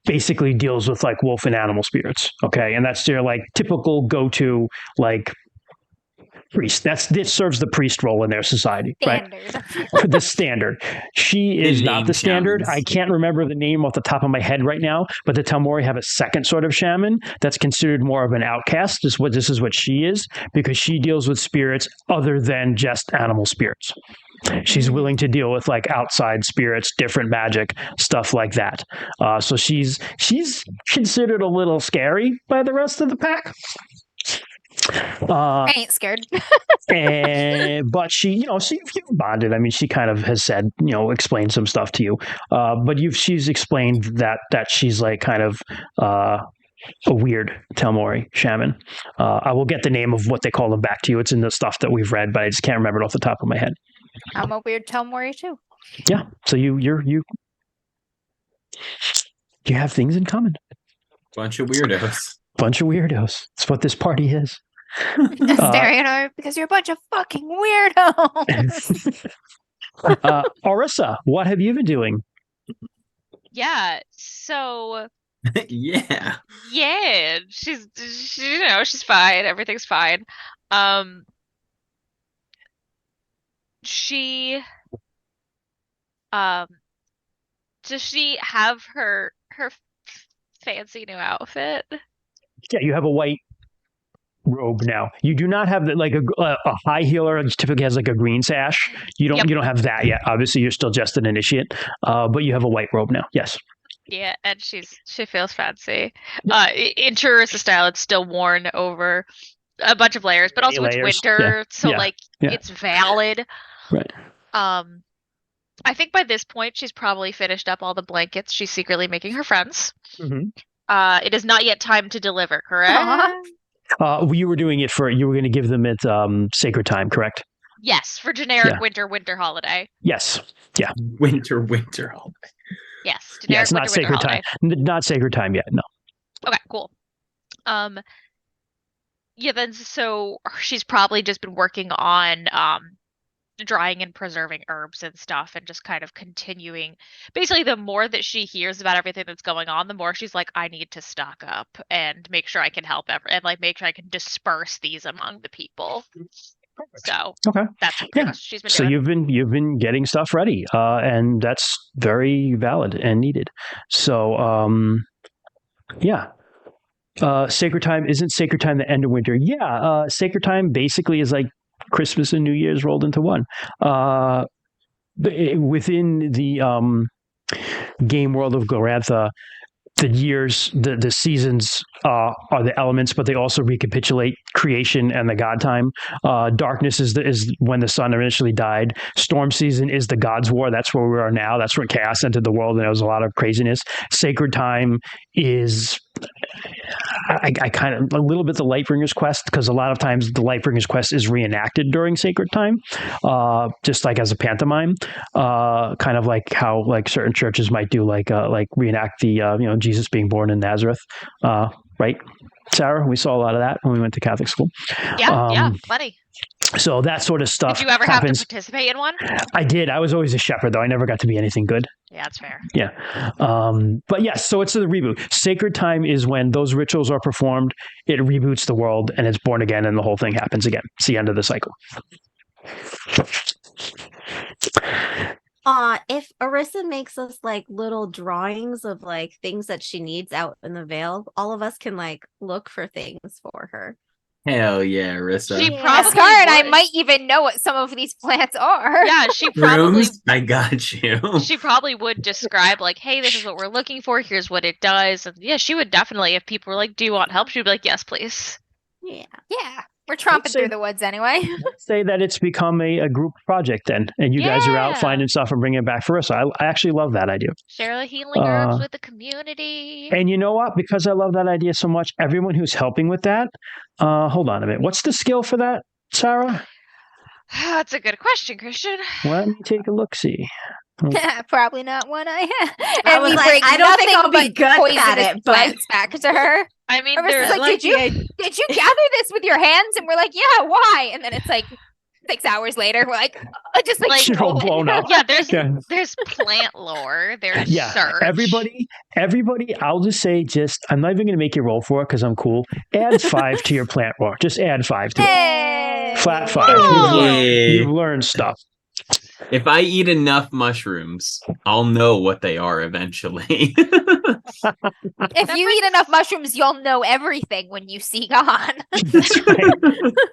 basically deals with like wolf and animal spirits. Okay. And that's their like typical go-to like priest. This serves the priest role in their society, Standard. right? The standard. She is not the standard. Shamans. I can't remember the name off the top of my head right now, but the Telmori have a second sort of shaman that's considered more of an outcast. This is what she is, because she deals with spirits other than just animal spirits. She's willing to deal with like outside spirits, different magic, stuff like that. So she's considered a little scary by the rest of the pack. I ain't scared. But she bonded. I mean, she kind of has said, explained some stuff to you. But she's explained that she's like kind of a weird Telmori shaman. I will get the name of what they call them back to you. It's in the stuff that we've read, but I just can't remember it off the top of my head. I'm a weird Telmori too. Yeah. So you have things in common. Bunch of weirdos. Bunch of weirdos. That's what this party is. Stereotype because you're a bunch of fucking weirdos. Orissa, what have you been doing? Yeah. So Yeah. yeah, she's she's fine. Everything's fine. She does she have her fancy new outfit? Yeah, you have a white robe now. You do not have like a high healer, which typically has like a green sash. You don't have that yet. Obviously, you're still just an initiate, but you have a white robe now. Yes. Yeah, and she feels fancy. In Tourist style, it's still worn over a bunch of layers, but also it's winter, so like it's valid. Right. I think by this point she's probably finished up all the blankets she's secretly making her friends. Mm-hmm. It is not yet time to deliver, correct? You were doing it you were going to give them it sacred time, correct? Yes, for generic winter holiday. Yes. Yeah. Winter holiday. Yes, generic it's not winter sacred holiday. time. Not sacred time yet. No. Okay, cool. Yeah, then so she's probably just been working on drying and preserving herbs and stuff and just kind of continuing. Basically, the more that she hears about everything that's going on, the more she's like, I need to stock up and make sure I can help and like make sure I can disperse these among the people. So okay, that's pretty much what she's been so doing. you've been getting stuff ready, and that's very valid and needed. So sacred time isn't sacred time the end of winter. Sacred time basically is like Christmas and New Year's rolled into one. Within the game world of Glorantha, the years, the seasons are the elements, but they also recapitulate creation and the god time. Darkness is when the sun initially died. Storm season is the gods' war. That's where we are now. That's where chaos entered the world, and there was a lot of craziness. Sacred time is I kind of a little bit the Lightbringer's quest, because a lot of times the Lightbringer's quest is reenacted during sacred time, just like as a pantomime, kind of like how like certain churches might do like reenact the Jesus being born in Nazareth, right? Sarah, we saw a lot of that when we went to Catholic school. Yeah, plenty. So that sort of stuff. Did you ever happens. have to participate in one? I did. I was always a shepherd, though. I never got to be anything good. Yeah, that's fair. Yeah. But yes, so it's the reboot. Sacred time is when those rituals are performed, it reboots the world, and it's born again, and the whole thing happens again. It's the end of the cycle. If Arissa makes us like little drawings of like things that she needs out in the Vale, all of us can like look for things for her. Hell yeah, Rissa. She Yeah. probably Scar and I would. might even know what some of these plants are. Yeah, she probably Rooms, I got you. she probably would describe like, hey, this is what we're looking for, here's what it does. And yeah, she would definitely, if people were like, do you want help, she'd be like, yes, please. Yeah. Yeah, we're tromping say- through the woods anyway. Let's say that it's become a group project then, and you guys are out Yeah. finding stuff and bringing it back for us. I actually love that idea. Share the healing herbs Uh, with the community. And you know what? Because I love that idea so much, everyone who's helping with that, hold on a minute. What's the skill for that, Sarah? That's a good question, Christian. Let me take a look-see. Probably not one I have. I And was we like, bring I don't think nothing I'll be but good at poisonous it, but- plants back to her. I mean, Arissa's there's like, did you gather this with your hands? And we're like, yeah, why? And then it's like 6 hours later, we're like, just like, Like- You're all blown up. yeah, there's Yeah. there's plant lore, there's Yeah, search. everybody, I'll just say, I'm not even going to make you roll for it because I'm cool. Add 5 to your plant roll. Just add 5 to it. hey. Flat 5. Oh. You've learned stuff. If I eat enough mushrooms, I'll know what they are eventually. If you eat enough mushrooms, you'll know everything when you see gone. That's right.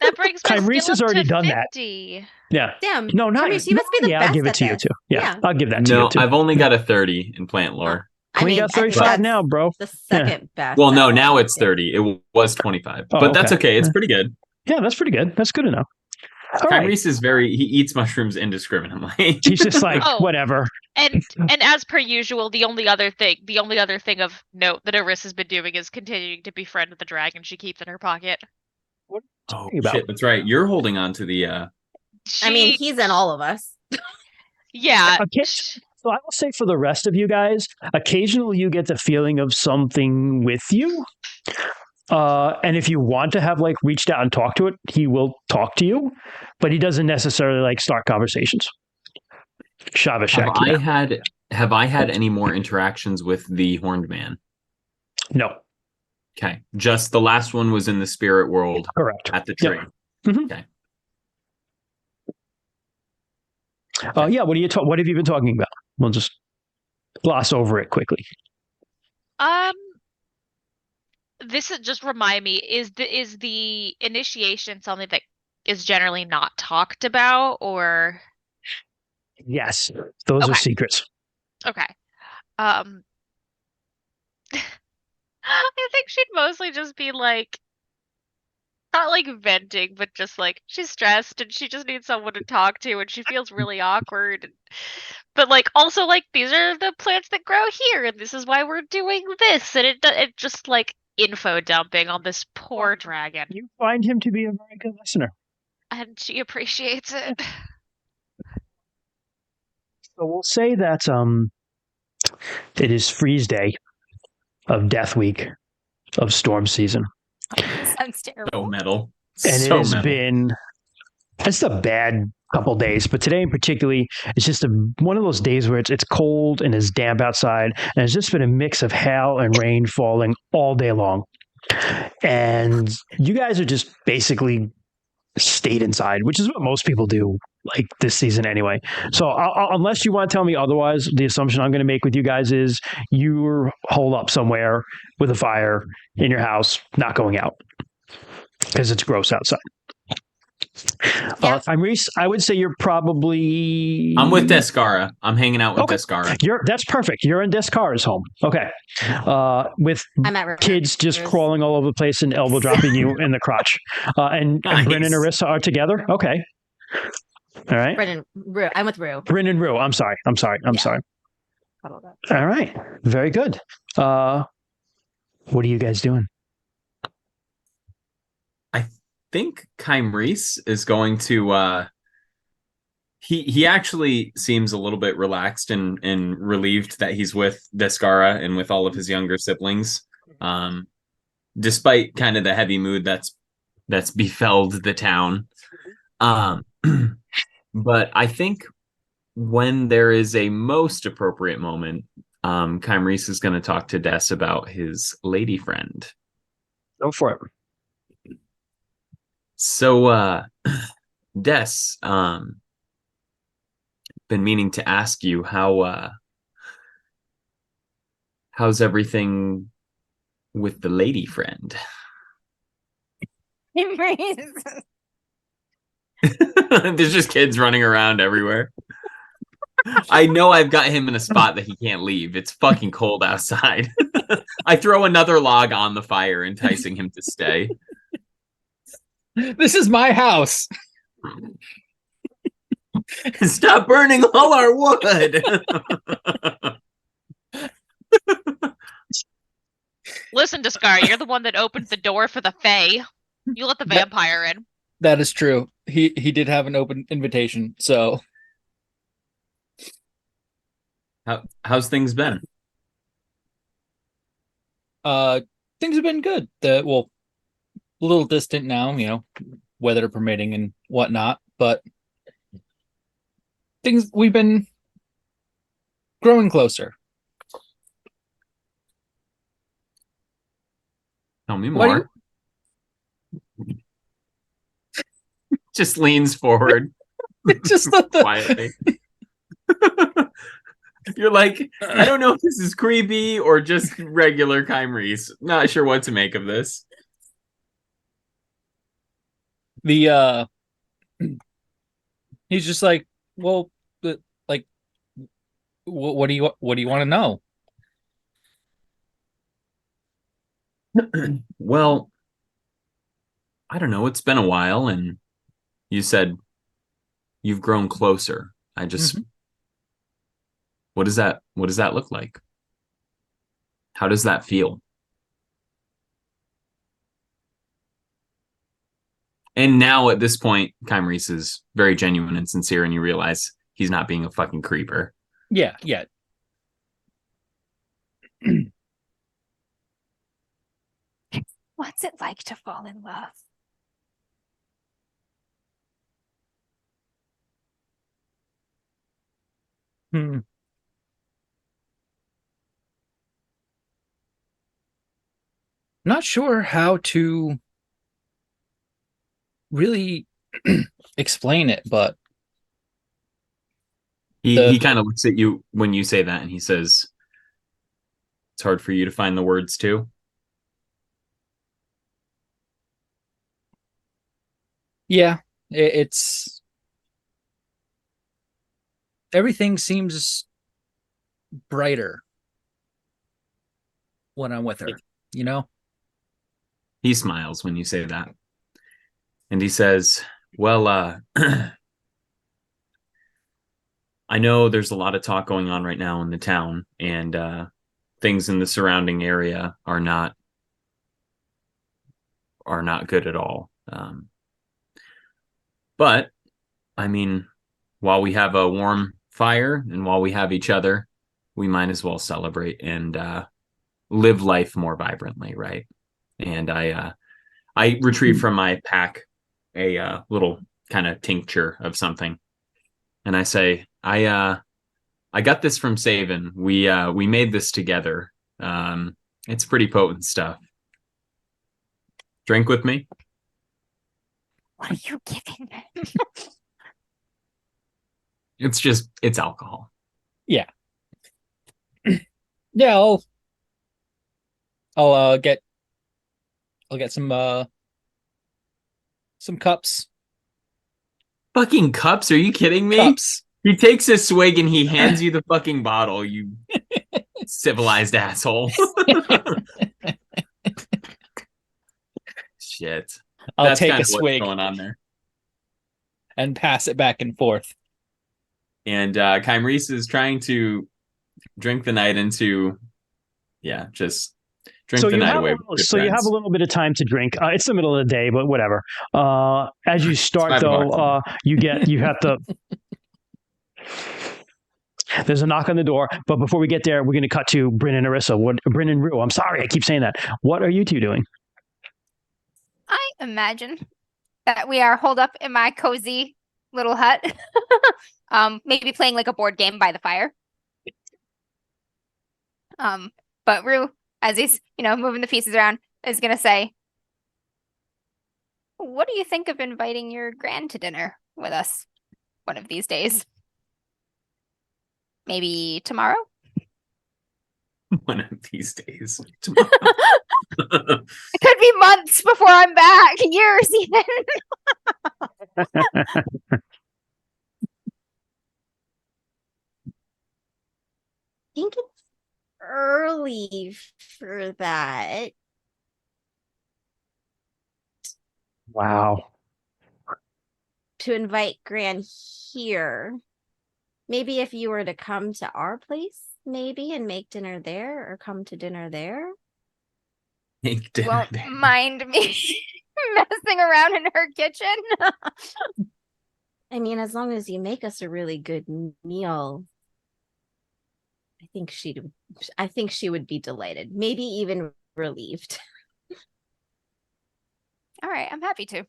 That brings my Tyrese skill has up already to done that. 50. Yeah. Damn. No, not Tyrese, you must be the yeah, best I'll give it at to you this. too. Yeah, Yeah. I'll give that to No, you too. I've only got a 30 in plant lore. We got I think 35 that's now, bro. The second best. Well, at no, all now of it's it. 30. It was 25. Oh, But that's okay. okay. It's pretty good. Yeah, that's pretty good. That's good enough. All right. Tyrese is he eats mushrooms indiscriminately. He's just like, Oh. whatever. And as per usual, the only other thing of note that Arissa's been doing is continuing to befriend the dragon she keeps in her pocket. Oh, talking about? shit. That's right. You're holding on to the. I mean, She- he's in all of us. yeah. Okay. So I will say for the rest of you guys, occasionally you get the feeling of something with you. And if you want to have like reached out and talked to it, he will talk to you, but he doesn't necessarily like start conversations. Shavashak. Have I had any more interactions with the horned man? No, Okay. Just the last one was in the spirit world correct. at the Yep. tree. Mhm. Okay. Yeah. What have you been talking about? We'll just gloss over it quickly. This is just remind me, is the initiation something that is generally not talked about, or Yes, those are Okay. secrets. okay. I think she'd mostly just be like, not like venting, but just like she's stressed and she just needs someone to talk to and she feels really awkward. But like also like these are the plants that grow here and this is why we're doing this, and it just like info dumping on this poor dragon, You find him to be a very good listener. and she appreciates it. So we'll say that it is freeze day of Death Week of storm season. Sounds terrible. So metal. And So it has metal. been it's a bad couple days, but today in particularly, it's just one of those days where it's cold and it's damp outside, and it's just been a mix of hail and rain falling all day long. And you guys are just basically stayed inside, which is what most people do like this season anyway. So unless you want to tell me otherwise, the assumption I'm going to make with you guys is you're holed up somewhere with a fire in your house, not going out because it's gross outside. Yeah. I'm Reese. I would say you're probably. I'm with Descara. I'm hanging out with Okay. Descara. That's perfect. You're in Descara's home. Okay. With I'm at kids just Rivers. crawling all over the place and elbow dropping you in the crotch. And Nice. Bryn and Arissa are together. Okay. All right. Brennan, Rue. I'm with Rue. Bryn and Rue. I'm sorry. Yeah. Sorry. Cuddled up. All right. Very good. What are you guys doing? I think Kymreese is going to he actually seems a little bit relaxed and relieved that he's with Descara and with all of his younger siblings. Despite kind of the heavy mood that's befelled the town. But I think when there is a most appropriate moment, Kymreese is going to talk to Des about his lady friend. Go for it. So, Des, been meaning to ask you how's everything with the lady friend? There's just kids running around everywhere. I know I've got him in a spot that he can't leave. It's fucking cold outside. I throw another log on the fire, enticing him to stay. This is my house. Stop burning all our wood. Listen, Discar, you're the one that opened the door for the Fae. You let the vampire in. That is true. He did have an open invitation, so How's things been? Things have been good. A little distant now, weather permitting and whatnot, but we've been growing closer. Tell me more. Just leans forward. Just quietly. You're like, I don't know if this is creepy or just regular Kymries. Not sure what to make of this. He's just like, well, like, what do you want to know? Well, I don't know. It's been a while, and you said you've grown closer. I just, what does that look like? How does that feel? And now at this point, Kymries is very genuine and sincere, and you realize he's not being a fucking creeper. Yeah. What's it like to fall in love? Not sure how to really explain it, but he kind of looks at you when you say that, and he says, "It's hard for you to find the words too." Yeah, it's everything seems brighter when I'm with her, He smiles when you say that. And he says, well, I know there's a lot of talk going on right now in the town, and things in the surrounding area are not good at all. But I mean, while we have a warm fire and while we have each other, we might as well celebrate and live life more vibrantly, right? And I retrieve from my pack a little kind of tincture of something, and I say, I got this from Saven. We made this together. It's pretty potent stuff. Drink with me. What are you giving him? It's alcohol. Yeah. Yeah, I'll get some cups. Fucking cups? Are you kidding me? Cups. He takes a swig and he hands you the fucking bottle, you civilized asshole. Shit. I'll take a what's swig going on there. and pass it back and forth. And Kymries is trying to drink the night into, just drink the night away. So you have a little bit of time to drink. It's the middle of the day, but whatever. As you start, though, you have to. There's a knock on the door, but before we get there, we're going to cut to Bryn and Arissa. Bryn and Rue. I'm sorry, I keep saying that. What are you two doing? I imagine that we are holed up in my cozy little hut. Maybe playing like a board game by the fire. But Rue, as he's, moving the pieces around, is gonna say, what do you think of inviting your gran to dinner with us one of these days? Maybe tomorrow? One of these days. Tomorrow. It could be months before I'm back. Years even. I think it's early for that. Wow. To invite Gran here. Maybe if you were to come to our place, maybe, and make dinner there, or come to dinner there. Make dinner Won't there. mind me messing around in her kitchen. I mean, as long as you make us a really good meal, I think she would be delighted, maybe even relieved. All right, I'm happy to.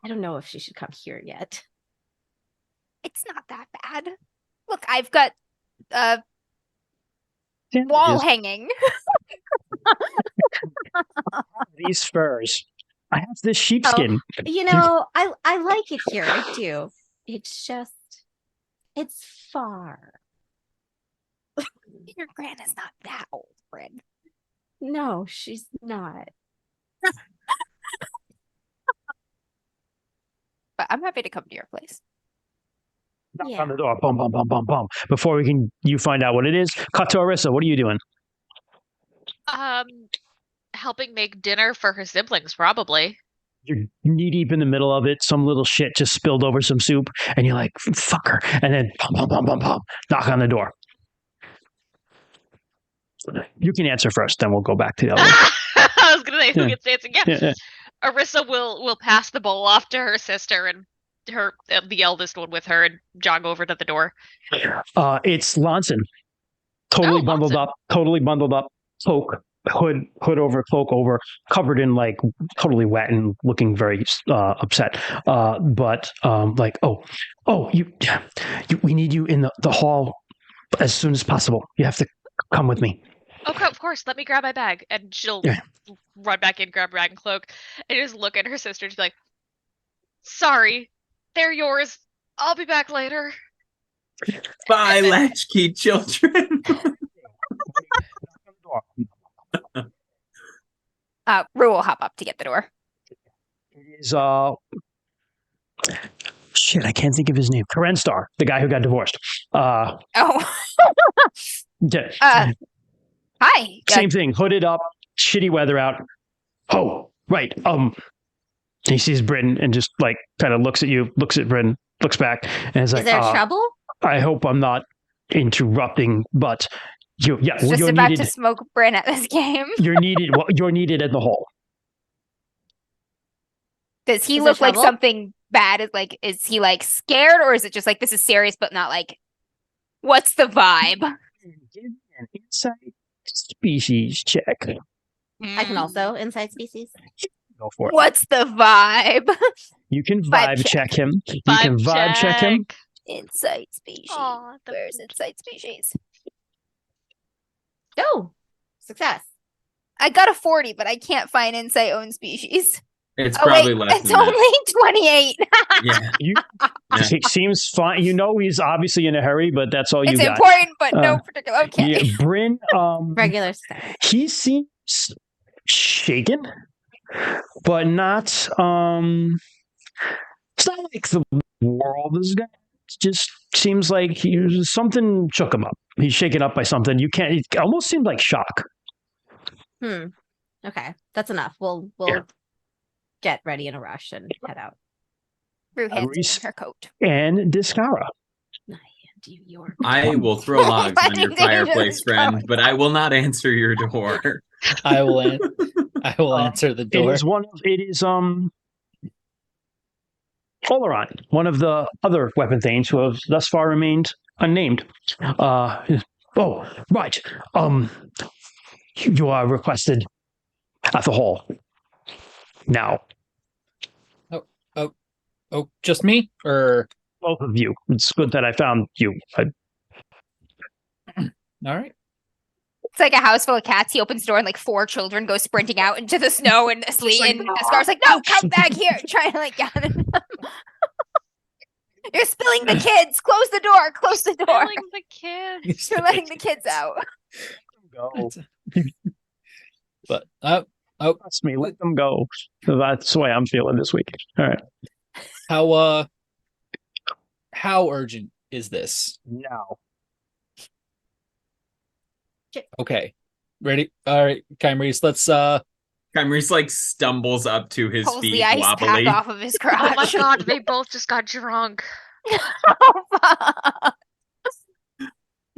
I don't know if she should come here yet. It's not that bad. Look, I've got wall hanging. These furs. I have this sheepskin. You know, I like it here. I do. It's just, it's far. Your gran is not that old, Bryn. No, she's not. But I'm happy to come to your place. Knock on the door. Boom, boom, boom, boom, boom. Before you find out what it is, cut to Arissa. What are you doing? Helping make dinner for her siblings, probably. You're knee deep in the middle of it. Some little shit just spilled over some soup, and you're like, fucker. And then, pum, pum, pum, pum, pum. Knock on the door. You can answer first, then we'll go back to the other one. I was gonna say who Yeah. gets dancing. Yeah. Yeah. Arissa will pass the bowl off to her sister and the eldest one with her and jog over to the door. It's Lonson. Totally bundled Lonson. up. Totally bundled up. Cloak. Hood over, cloak over, covered in like totally wet and looking very upset. We need you in the hall as soon as possible. You have to come with me. Okay, of course. Let me grab my bag. And she'll run back in, grab bag and cloak, and just look at her sister and be like, sorry, they're yours. I'll be back later. Bye, latchkey children. Rue will hop up to get the door. It is shit, I can't think of his name. Karenstar, the guy who got divorced. Oh. Yeah. Hi. Same thing. Hooded up, shitty weather out. Oh, right. He sees Bryn and just like kind of looks at you, looks at Bryn, looks back, and is like, Is there trouble? I hope I'm not interrupting, but you're just about to smoke Bryn at this game. You're needed. You're needed at the hall. Does he look like something bad? Is he like scared, or is it just like this is serious but not like? What's the vibe? Give me an insight species check. I can also insight species. Go for it. What's the vibe? You can vibe check him. You can vibe check him. Insight species. Where's insight species? Oh, success. I got a 40, but I can't find insight own species. It's probably less it's than only 28. Yeah. He seems fine. You know he's obviously in a hurry, but that's all you got. It's important, but no particular. Okay. Yeah, Bryn. Regular stuff. He seems shaken, but not. It's not like the world is gone. It just seems like something shook him up. He's shaken up by something. You can't. It almost seemed like shock. Okay, that's enough. We'll get ready in a rush and head out. Rue hands her coat. And Discara. I will throw logs on your fireplace, friend, but I will not answer your door. I will answer the door. It is Oleron, one of the other weapon thanes who have thus far remained unnamed. Oh, right. You are requested at the hall. Now. Oh, just me? Or both of you. It's good that I found you. All right. It's like a house full of cats. He opens the door and like 4 children go sprinting out into the snow and asleep. And the Scar's like, no, come back here. Trying to like gather them. You're spilling the kids. Close the door. Close the door. Spilling the kids. You're letting the kids out. Go. But Trust me, let them go. That's the way I'm feeling this week. All right. how urgent is this? Now. Okay. Ready? All right, Kymries, let's Kymries like stumbles up to his Pulls feet the ice wobbly. pack off of his Oh my crotch. god, they both just got drunk. Oh, fuck.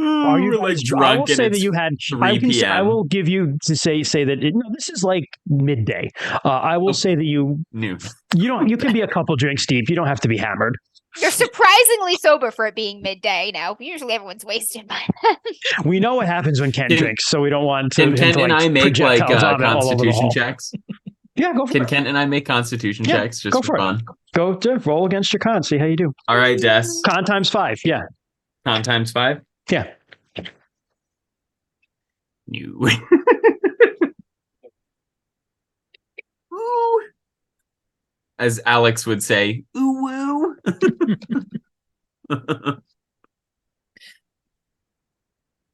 Are you We're like guys drunk I will and say that it's you had. 3 I p.m. will give you to say that no, this is like midday. I will say that you Noon. You can be a couple drinks deep. You don't have to be hammered. You're surprisingly sober for it being midday now. Usually everyone's wasted by then. We know what happens when Kent Can- drinks, so we don't want to. Can Kent and I make like projectile vomit all over the constitution hall. checks? Yeah, go for Can it. Kent and I make constitution Yeah, checks just go for for it. fun? Go to roll against your con. See how you do. All right, Des. Con times 5. Yeah. Con times 5. Yeah. You. Ooh. As Alex would say, ooh woo.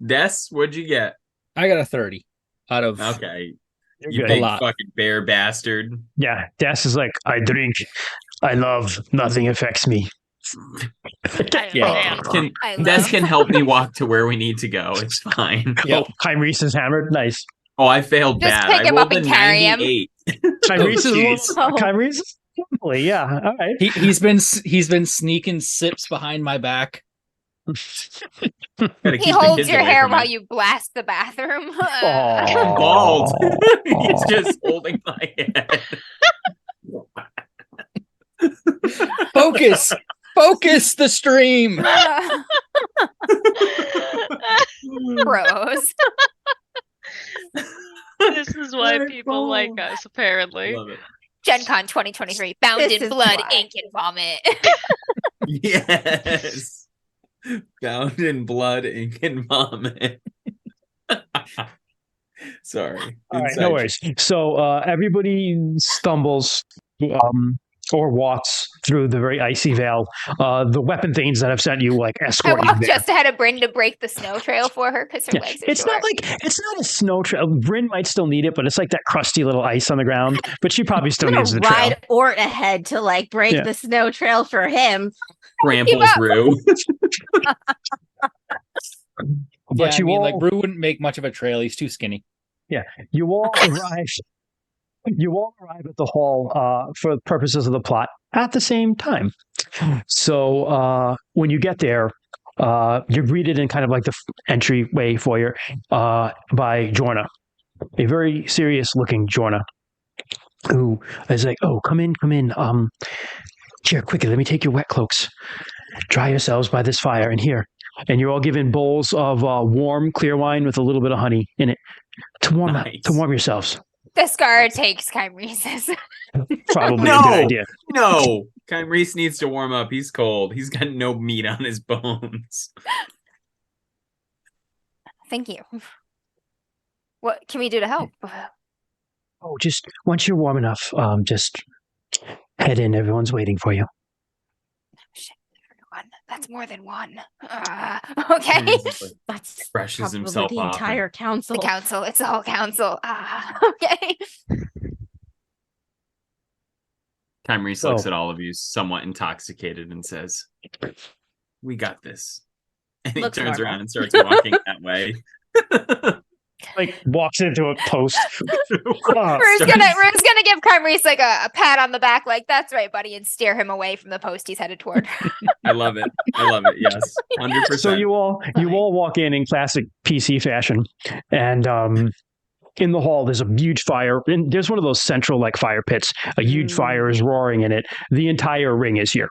Des, what'd you get? I got a 30 out of Okay. You're You good. big A lot. fucking bear bastard. Yeah. Des is like, I drink. I love. Nothing affects me. Yeah. Can, I Des love- can help me walk to where we need to go. It's fine. Yep. Oh, Kymries is hammered. Nice. Oh, I failed Just bad. pick I him rolled up a and carry him. 98. Kymries is jeez. Kymries is lovely. Yeah. All right. he's been sneaking sips behind my back. Gotta keep He the holds kids your away hair from while it. you blast the bathroom. Aw. Bald. He's just holding my head. Focus the stream. Bros. This is why My people like phone. us, apparently. Love it. Gen Con 2023. Bound This in is blood, why. ink, and vomit. Yes. Bound in blood, ink, and vomit. Sorry. All right, Inside no worries. So everybody stumbles or walks through the very icy vale. The weapon things that I've sent you like I escort you walked there. just ahead of Bryn to break the snow trail for her because her Yeah, legs are it's short. it's not a snow trail. Bryn might still need it, but it's like that crusty little ice on the ground. But she probably still I'm needs gonna the trail. ride Ort ahead to like break Yeah. the snow trail for him. Trample up. through. But Yeah, you all like Brew wouldn't make much of a trail. He's too skinny. you all arrive. You all arrive at the hall for purposes of the plot at the same time. So when you get there, you're greeted in kind of like the entryway foyer by Jorna, a very serious-looking Jorna, who is like, "Oh, come in. Here, quickly, let me take your wet cloaks. Dry yourselves by this fire, and here." And you're all given bowls of warm, clear wine with a little bit of honey in it to warm Nice. to warm yourselves. The scar takes Kymries. Probably a No. good idea. No. Kymries needs to warm up. He's cold. He's got no meat on his bones. Thank you. What can we do to help? Oh, just once you're warm enough, just head in. Everyone's waiting for you. Shit, everyone. That's more than one. Okay. That's Brushes probably himself the off. entire council. The council. It's all council. Okay. Kymries So- looks at all of you somewhat intoxicated and says, "We got this." And he Looks turns normal. around and starts walking that way. Like walks into a post. Rue's Starts- gonna give Kymries like a pat on the back, like "That's right, buddy," and steer him away from the post he's headed toward. I love it. Yes, 100%. So you all walk in classic PC fashion, and in the hall there's a huge fire. And there's one of those central like fire pits. A huge fire is roaring in it. The entire ring is here.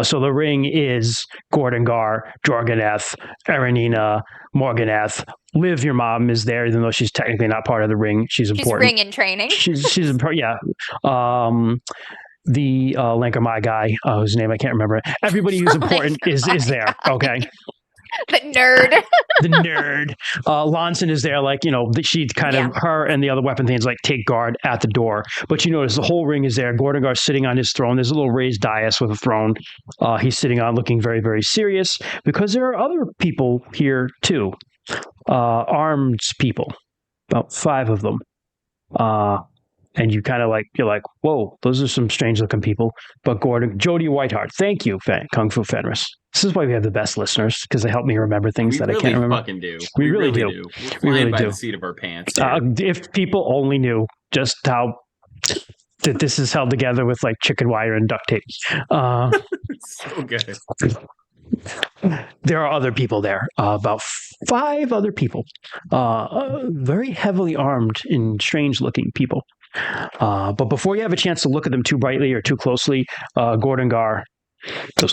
So the ring is Gordengar, Jorganeth, Erenina, Morganeth. Liv, your mom, is there, even though she's technically not part of the ring. She's She's important. ring in training. She's important. Yeah. The Lankamai guy, whose name I can't remember. Everybody who's important is there. Okay. The nerd. The nerd. Lonson is there, like, she kind of, her and the other weapon things, like, take guard at the door. But you notice the whole ring is there. Gordengar's sitting on his throne. There's a little raised dais with a throne he's sitting on, looking very, very serious, because there are other people here, too. Armed people. About 5 of them. And you kind of you're like, whoa, those are some strange looking people. But Jody Whiteheart, thank you, Kung Fu Fenris. This is why we have the best listeners, because they help me remember things I can't remember. We fucking do. We really do. We're flying by the seat of our pants. If people only knew just how that this is held together with like chicken wire and duct tape. So good. There are other people there, about 5 other people, very heavily armed and strange-looking people. But before you have a chance to look at them too brightly or too closely, Gordengar goes,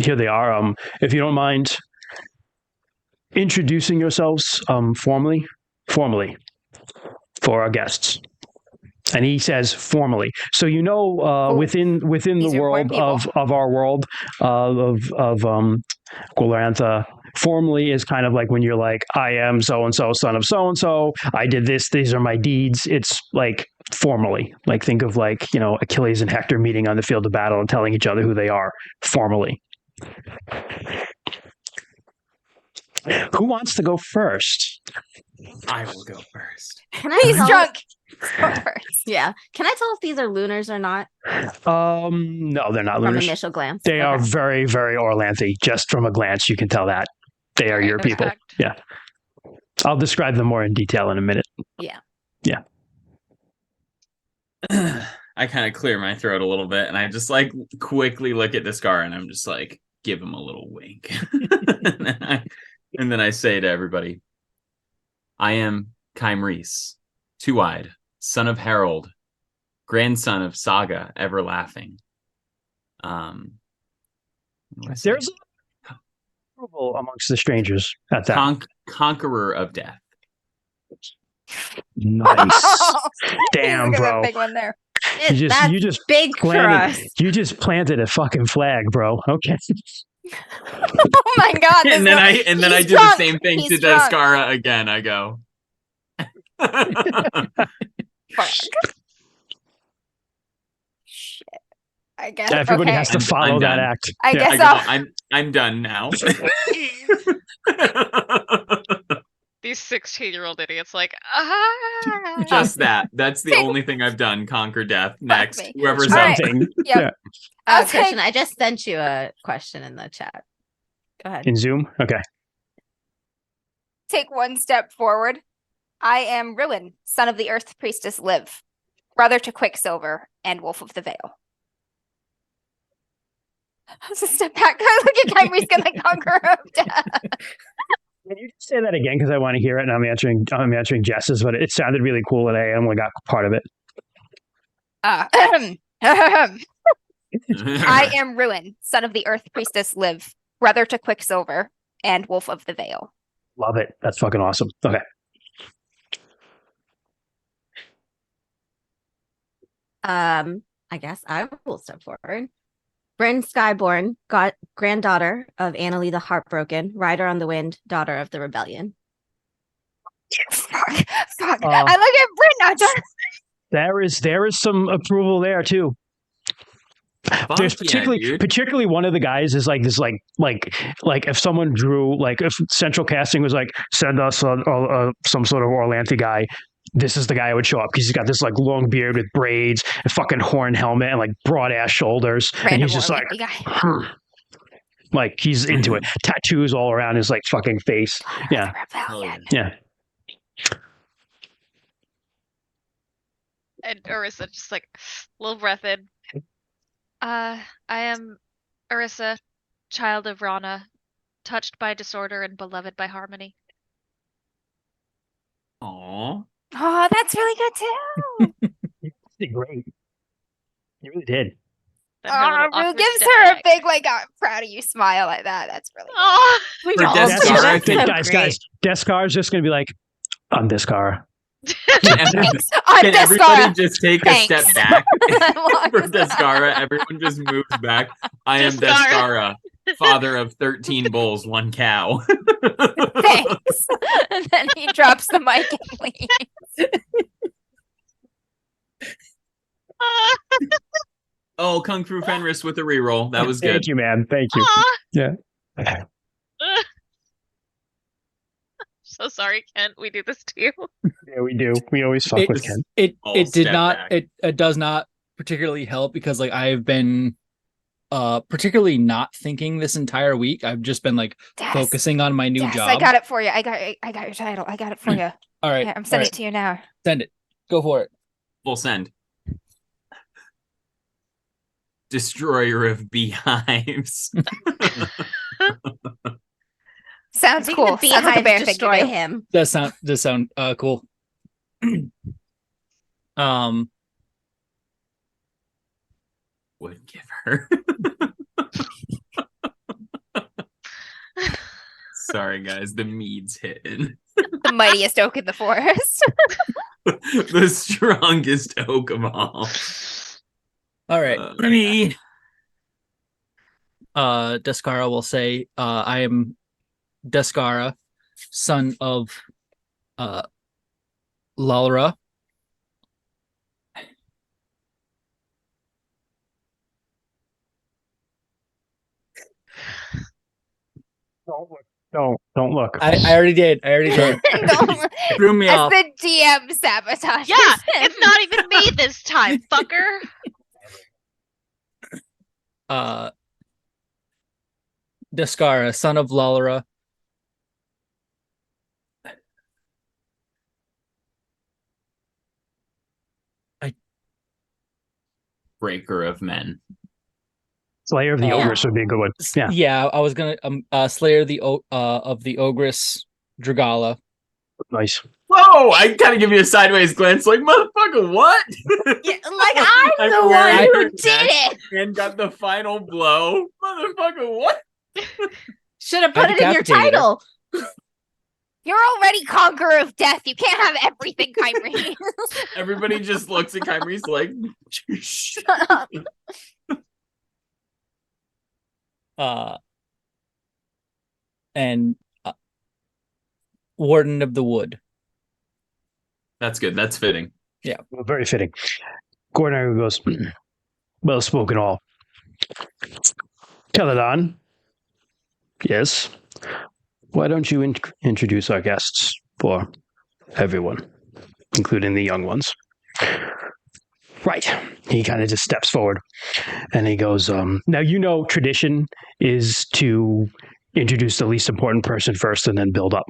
here they are. If you don't mind introducing yourselves formally for our guests. And he says formally. So within the world of our world of Golorantha, formally is kind of like when you're like, I am so-and-so, son of so-and-so, I did this, these are my deeds. It's like formally. Like think of like, Achilles and Hector meeting on the field of battle and telling each other who they are formally. Who wants to go first? I will go first. He's drunk. Go first. Yeah. Can I tell if these are lunars or not? No, they're not From lunars. initial glance. They are very, very Orlanthy. Just from a glance, you can tell that they are your people. Yeah. I'll describe them more in detail in a minute. Yeah. Yeah. I kind of clear my throat a little bit, and I just like quickly look at Discar, and I'm just like, give him a little wink. and then I say to everybody, I am Kymreese, Two-Eyed, son of Harold, grandson of Saga, ever laughing. There's approval amongst the strangers at that. Conqueror of death. Nice. Damn, Look at bro. that big one there. You just big for us. You just planted a fucking flag, bro. Okay. Oh my god. And then I do drunk. the same thing He's to drunk. Descara again. I go. Fuck. Shit. I guess everybody has to follow I'm that done. act. I guess I go, I'm done now. These 16-year-old idiots, like, Just that. That's the only thing I've done. Conquer death. Next. me. Whoever's All right. Something. Yep. Yeah. I'll Christian, take- I just sent you a question in the chat. Go ahead. In Zoom? Okay. Take one step forward. I am Rilin, son of the Earth Priestess Liv, brother to Quicksilver and Wolf of the Vale. I'll just step back. Look at Kymreese gonna conquer of death. Can you just say that again? Because I want to hear it, and I'm answering Jess's, but it sounded really cool, and I only got part of it. I am Ruin, son of the Earth Priestess Liv, brother to Quicksilver and Wolf of the Vale. Love it. That's fucking awesome. Okay. I guess I will step forward. Bryn Skyborn, granddaughter of Annalie the Heartbroken, rider on the wind, daughter of the rebellion. Fuck. I look at Bryn now. There is some approval there too. There's particularly one of the guys is like this like if someone drew like if Central Casting was like send us some sort of Orlanthy guy, this is the guy who would show up because he's got this like long beard with braids, a fucking horn helmet, and like broad ass shoulders, and he's just like, like he's into it. Tattoos all around his like fucking face. Yeah. And Orisa just like a little breath in. I am Orisa, child of Rana, touched by disorder and beloved by harmony. Aww. Oh, that's really good too. You did great. You really did. Then her little Rue awkward gives step her a back. big like proud of you smile like that. That's really good. Aw. We For all Descar, do. I That's think- so guys, great. Descar is just gonna be like, I'm Descar. Thanks. I'm Can everybody Descara. just take Thanks. a step back Long for step Descara? Everyone just moves back. I am Descara. Descara. Father of 13 bulls, 1 cow. Thanks. And then he drops the mic and leaves. Oh, Kung Fu Fenris with a reroll. That was good. Thank you, man. Thank you. Yeah. So sorry, Kent. We do this to you. Yeah, we do. We always fuck with Ken. It I'll did step not back. it does not particularly help because like I've been particularly not thinking this entire week. I've just been like Des, focusing on my new Des, job. I got it for you. I got your title. I got it for you. All right. Yeah, I'm sending it to you now. Send it. Go for it. Full send. Destroyer of beehives. Sounds I think cool. the Sounds like a beehives bear thing to destroy do. him. Does sound cool. Would give her. Sorry, guys. The mead's hitting. The mightiest oak in the forest. The strongest oak of all. All right. Mead. Descara will say, I am Descara, son of Lalra. Don't look. I already did. Don't- Threw me As off. the DM sabotage. Yeah, it's not even me this time, fucker. Descara, son of Lalra. Breaker of men. Slayer of the Ogress would be a good one. Yeah. Yeah, I was gonna Slayer of the Ogress Dragala. Nice. Whoa! I kind of give you a sideways glance, like, motherfucker, what? Yeah, like I'm the one wearing who her did vest it. and got the final blow. Motherfucker, what? Should have put I it in your decapitated her. title. You're already conqueror of death. You can't have everything, Kyrie. Everybody just looks at Kyrie's like, And Warden of the Wood. that's good. That's fitting. Yeah, well, very fitting. Gordon goes, well spoken all. Teledon. Yes. Why don't you introduce our guests for everyone, including the young ones? Right. He kind of just steps forward and he goes, now, you know, tradition is to introduce the least important person first and then build up.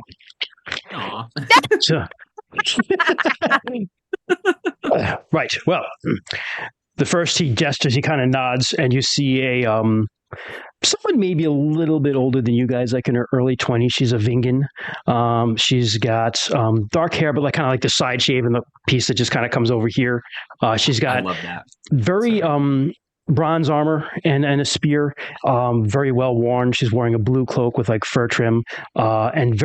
Aw. So, right. Well, the first he gestures, he kind of nods, and you see a someone maybe a little bit older than you guys, like in her early 20s. She's a Vingan. She's got dark hair, but like kind of like the side shave and the piece that just kind of comes over here. She's I got love that. very bronze armor and a spear, very well worn. She's wearing a blue cloak with like fur trim, and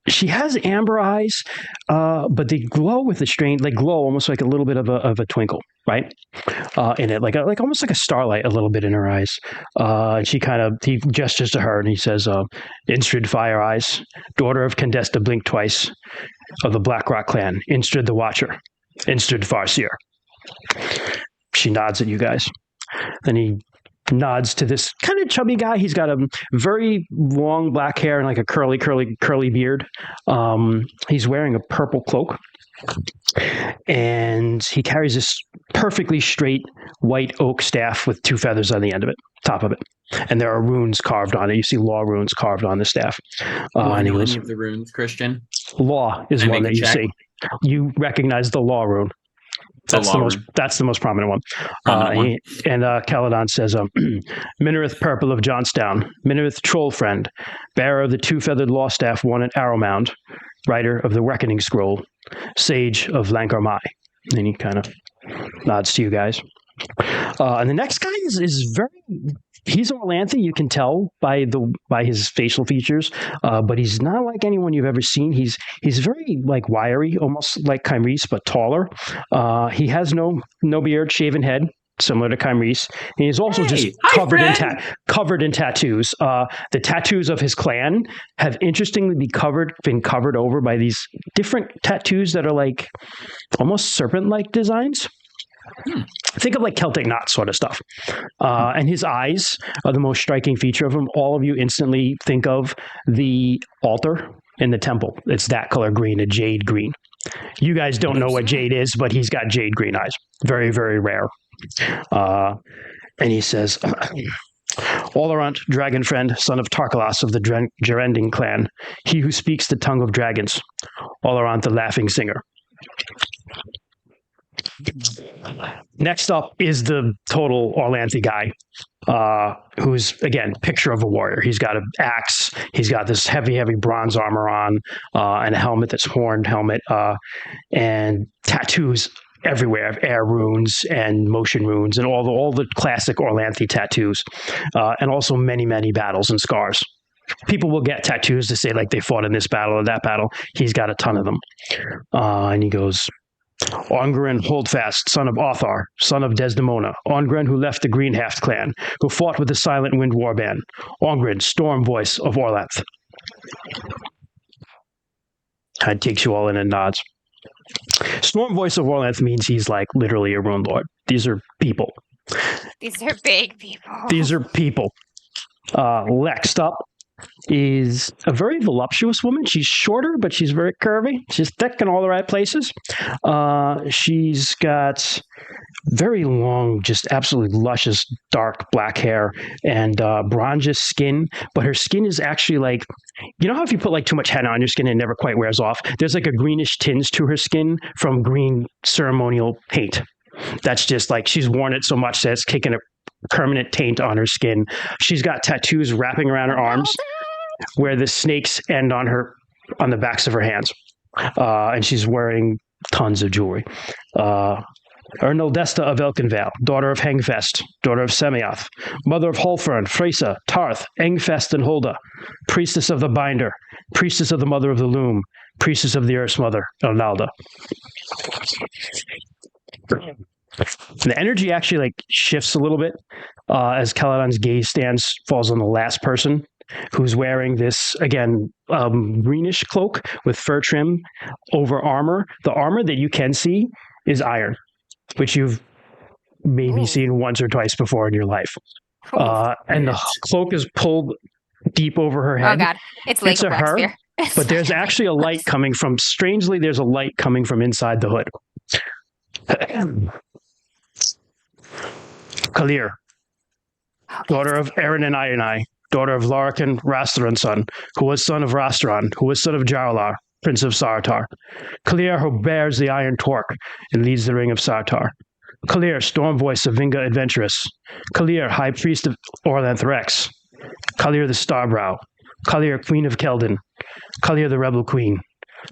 she has amber eyes, but they glow with a strange, they glow almost like a little bit of a twinkle, right? In it, like almost like a starlight, a little bit in her eyes. And he gestures to her and he says, Instrid Fire Eyes, daughter of Condesta Blink Twice of the Blackrock clan, Instrid the Watcher, Instrid Farseer. She nods at you guys. Then he nods to this kind of chubby guy. He's got a very long black hair and like a curly beard. He's wearing a purple cloak, and he carries this perfectly straight white oak staff with 2 feathers on the end of it, top of it. And there are runes carved on it. You see law runes carved on the staff. I And he know goes, any of the runes, Christian? law is Can I one make that a you check? see. You recognize the law rune. That's the most prominent one. And Caledon says, Minareth Purple of Johnstown, Minareth Troll Friend, bearer of the 2-feathered law staff won at Arrowmound, writer of the Reckoning Scroll, sage of Lankarmai. And he kind of nods to you guys. And the next guy is he's Orlanthe, you can tell by his facial features, but he's not like anyone you've ever seen. He's very like wiry, almost like Kyrie's, but taller. He has no beard, shaven head, similar to Kymrese. And he's also just Hi, covered in tattoos. The tattoos of his clan have interestingly been covered over by these different tattoos that are like almost serpent-like designs. Think of like Celtic knot sort of stuff. And his eyes are the most striking feature of him. All of you instantly think of the altar in the temple. It's that color green, a jade green. You guys don't know what jade is, but he's got jade green eyes. Very, very rare. And he says, Olorant, dragon friend, son of Tarkalas of the Gerending clan, he who speaks the tongue of dragons. Olorant, the laughing singer. Next up is the total Orlanthi guy, who's, again, picture of a warrior. He's got an axe. He's got this heavy, heavy bronze armor on, and a helmet that's horned helmet, and tattoos everywhere of air runes and motion runes and all the classic Orlanthi tattoos, and also many, many battles and scars. People will get tattoos to say like they fought in this battle or that battle. He's got a ton of them. And he goes, Ongren Holdfast, son of Othar, son of Desdemona. Ongren, who left the Greenhaft clan, who fought with the Silent Wind Warband. Ongren, storm voice of Orlanth. Kind of takes you all in and nods. Storm voice of Orlanth means he's like literally a rune lord. These are people. These are big people. These are people. Next up is a very voluptuous woman. She's shorter, but she's very curvy. She's thick in all the right places. She's got very long, just absolutely luscious, dark black hair and bronzish skin. But her skin is actually like, you know how if you put like too much henna on your skin, it never quite wears off? There's like a greenish tinge to her skin from green ceremonial paint. That's just like she's worn it so much that it's taken a permanent taint on her skin. She's got tattoos wrapping around her arms where the snakes end on the backs of her hands. And she's wearing tons of jewelry. Ernaldesta of Elkenvale, daughter of Hengfest, daughter of Semioth, mother of Holfern, Freysa, Tarth, Engfest, and Hulda, priestess of the Binder, priestess of the Mother of the Loom, priestess of the Earth's Mother, Elnalda. The energy actually like shifts a little bit as Caladon's gaze falls on the last person, who's wearing this, again, greenish cloak with fur trim over armor. The armor that you can see is iron, which you've maybe seen once or twice before in your life. And the cloak is pulled deep over her head. Oh, God. It's like a her, Blackspear. but there's actually a light coming from, strangely, there's a light coming from inside the hood. Kalir, daughter of Aaron and Ionai, daughter of Larakan, Rastaran's son, who was son of Rastaran, who was son of Jarlar, prince of Sartar. Kalir, who bears the iron torque and leads the ring of Sartar. Kalir, storm voice of Vinga Adventurous. Kalir, high priest of Orlanth Rex. Kalir, the Starbrow. Kalir, queen of Keldon. Kalir, the rebel queen.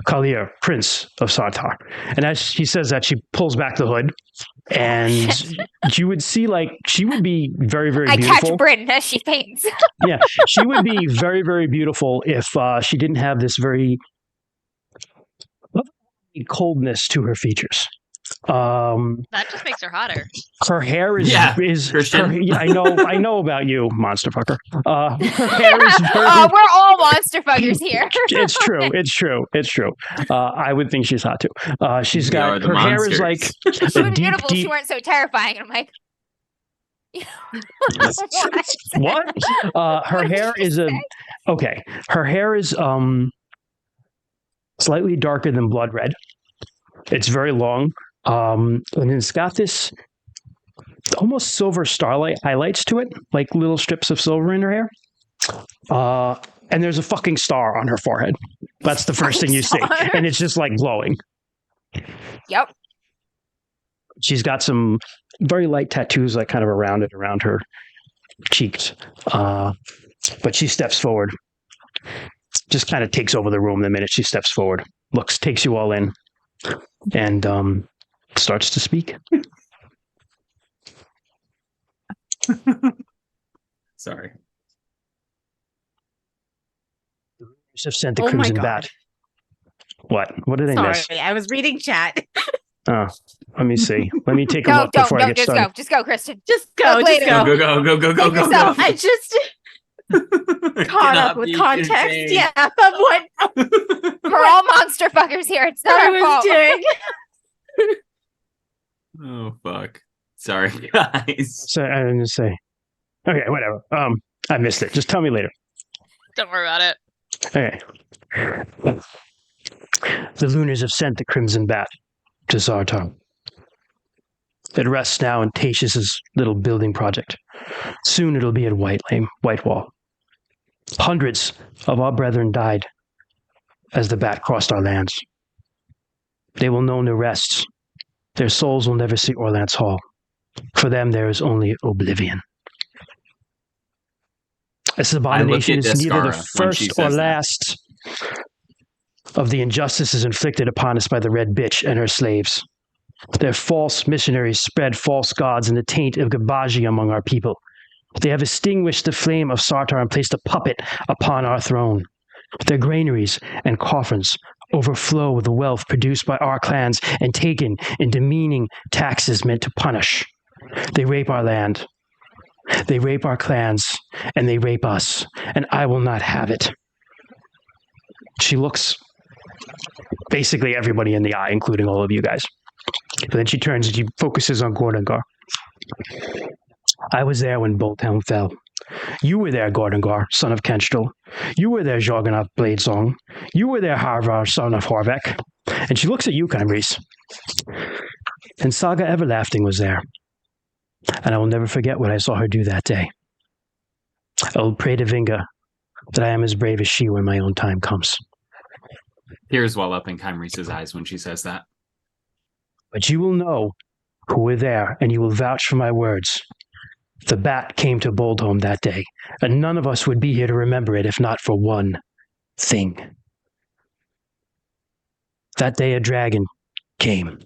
Kalir, prince of Sartar. And as she says that, she pulls back the hood, and you would see, like, she would be very, very beautiful. I catch Bryn as she paints. Yeah, she would be very, very beautiful if she didn't have this very coldness to her features. That just makes her hotter. Her hair is Christian. I know about you, monster fucker. Her hair is very, we're all monster fuckers here. It's true. I would think she's hot too. She's got her hair is like She was beautiful. She weren't so terrifying. And I'm like, what? Her hair is okay. Her hair is slightly darker than blood red. It's very long. And it's got this almost silver starlight highlights to it, like little strips of silver in her hair. And there's a fucking star on her forehead. That's the first thing you see. And it's just like glowing. Yep. She's got some very light tattoos, like kind of around her cheeks. But she steps forward. Just kind of takes over the room the minute she steps forward. Takes you all in. And starts to speak. Sorry. Have sent the cruising bat. What? What did I miss? Sorry, I was reading chat. Oh, Let me see. Let me take a No, look before I don't. get Just started. go. Just go, Kristen. Just go, Look just later. go. Go. Take yourself. I just caught up Cannot with be context, contained. yeah, of what We're all monster fuckers here. It's not I our was fault. doing. Oh fuck. Sorry, guys. So I didn't say. Okay, whatever. I missed it. Just tell me later. Don't worry about it. Okay. The Lunars have sent the Crimson Bat to Sartar. It rests now in Tatius's little building project. Soon it'll be at Whitewall. Hundreds of our brethren died as the bat crossed our lands. They will know no rest. Their souls will never see Orlance Hall. For them, there is only oblivion. This abomination is neither the Descara when she first or says that. last of the injustices inflicted upon us by the Red Bitch and her slaves. Their false missionaries spread false gods and the taint of Gabaji among our people. They have extinguished the flame of Sartar and placed a puppet upon our throne. Their granaries and coffins overflow with the wealth produced by our clans and taken in demeaning taxes meant to punish. They rape our land. They rape our clans, and they rape us, and I will not have it. She looks basically everybody in the eye, including all of you guys. But then she turns and she focuses on Gordangar. I was there when Bolthelm fell. You were there, Gordangar, son of Kenstrel. You were there, Jorganoth Bladesong. You were there, Harvar, son of Horvek. And she looks at you, Kymris. And Saga Everlasting was there. And I will never forget what I saw her do that day. I will pray to Vinga that I am as brave as she when my own time comes. Tears well up in Kymri's eyes when she says that. But you will know who were there, and you will vouch for my words. The bat came to Boldholm that day, and none of us would be here to remember it if not for one thing. That day a dragon came,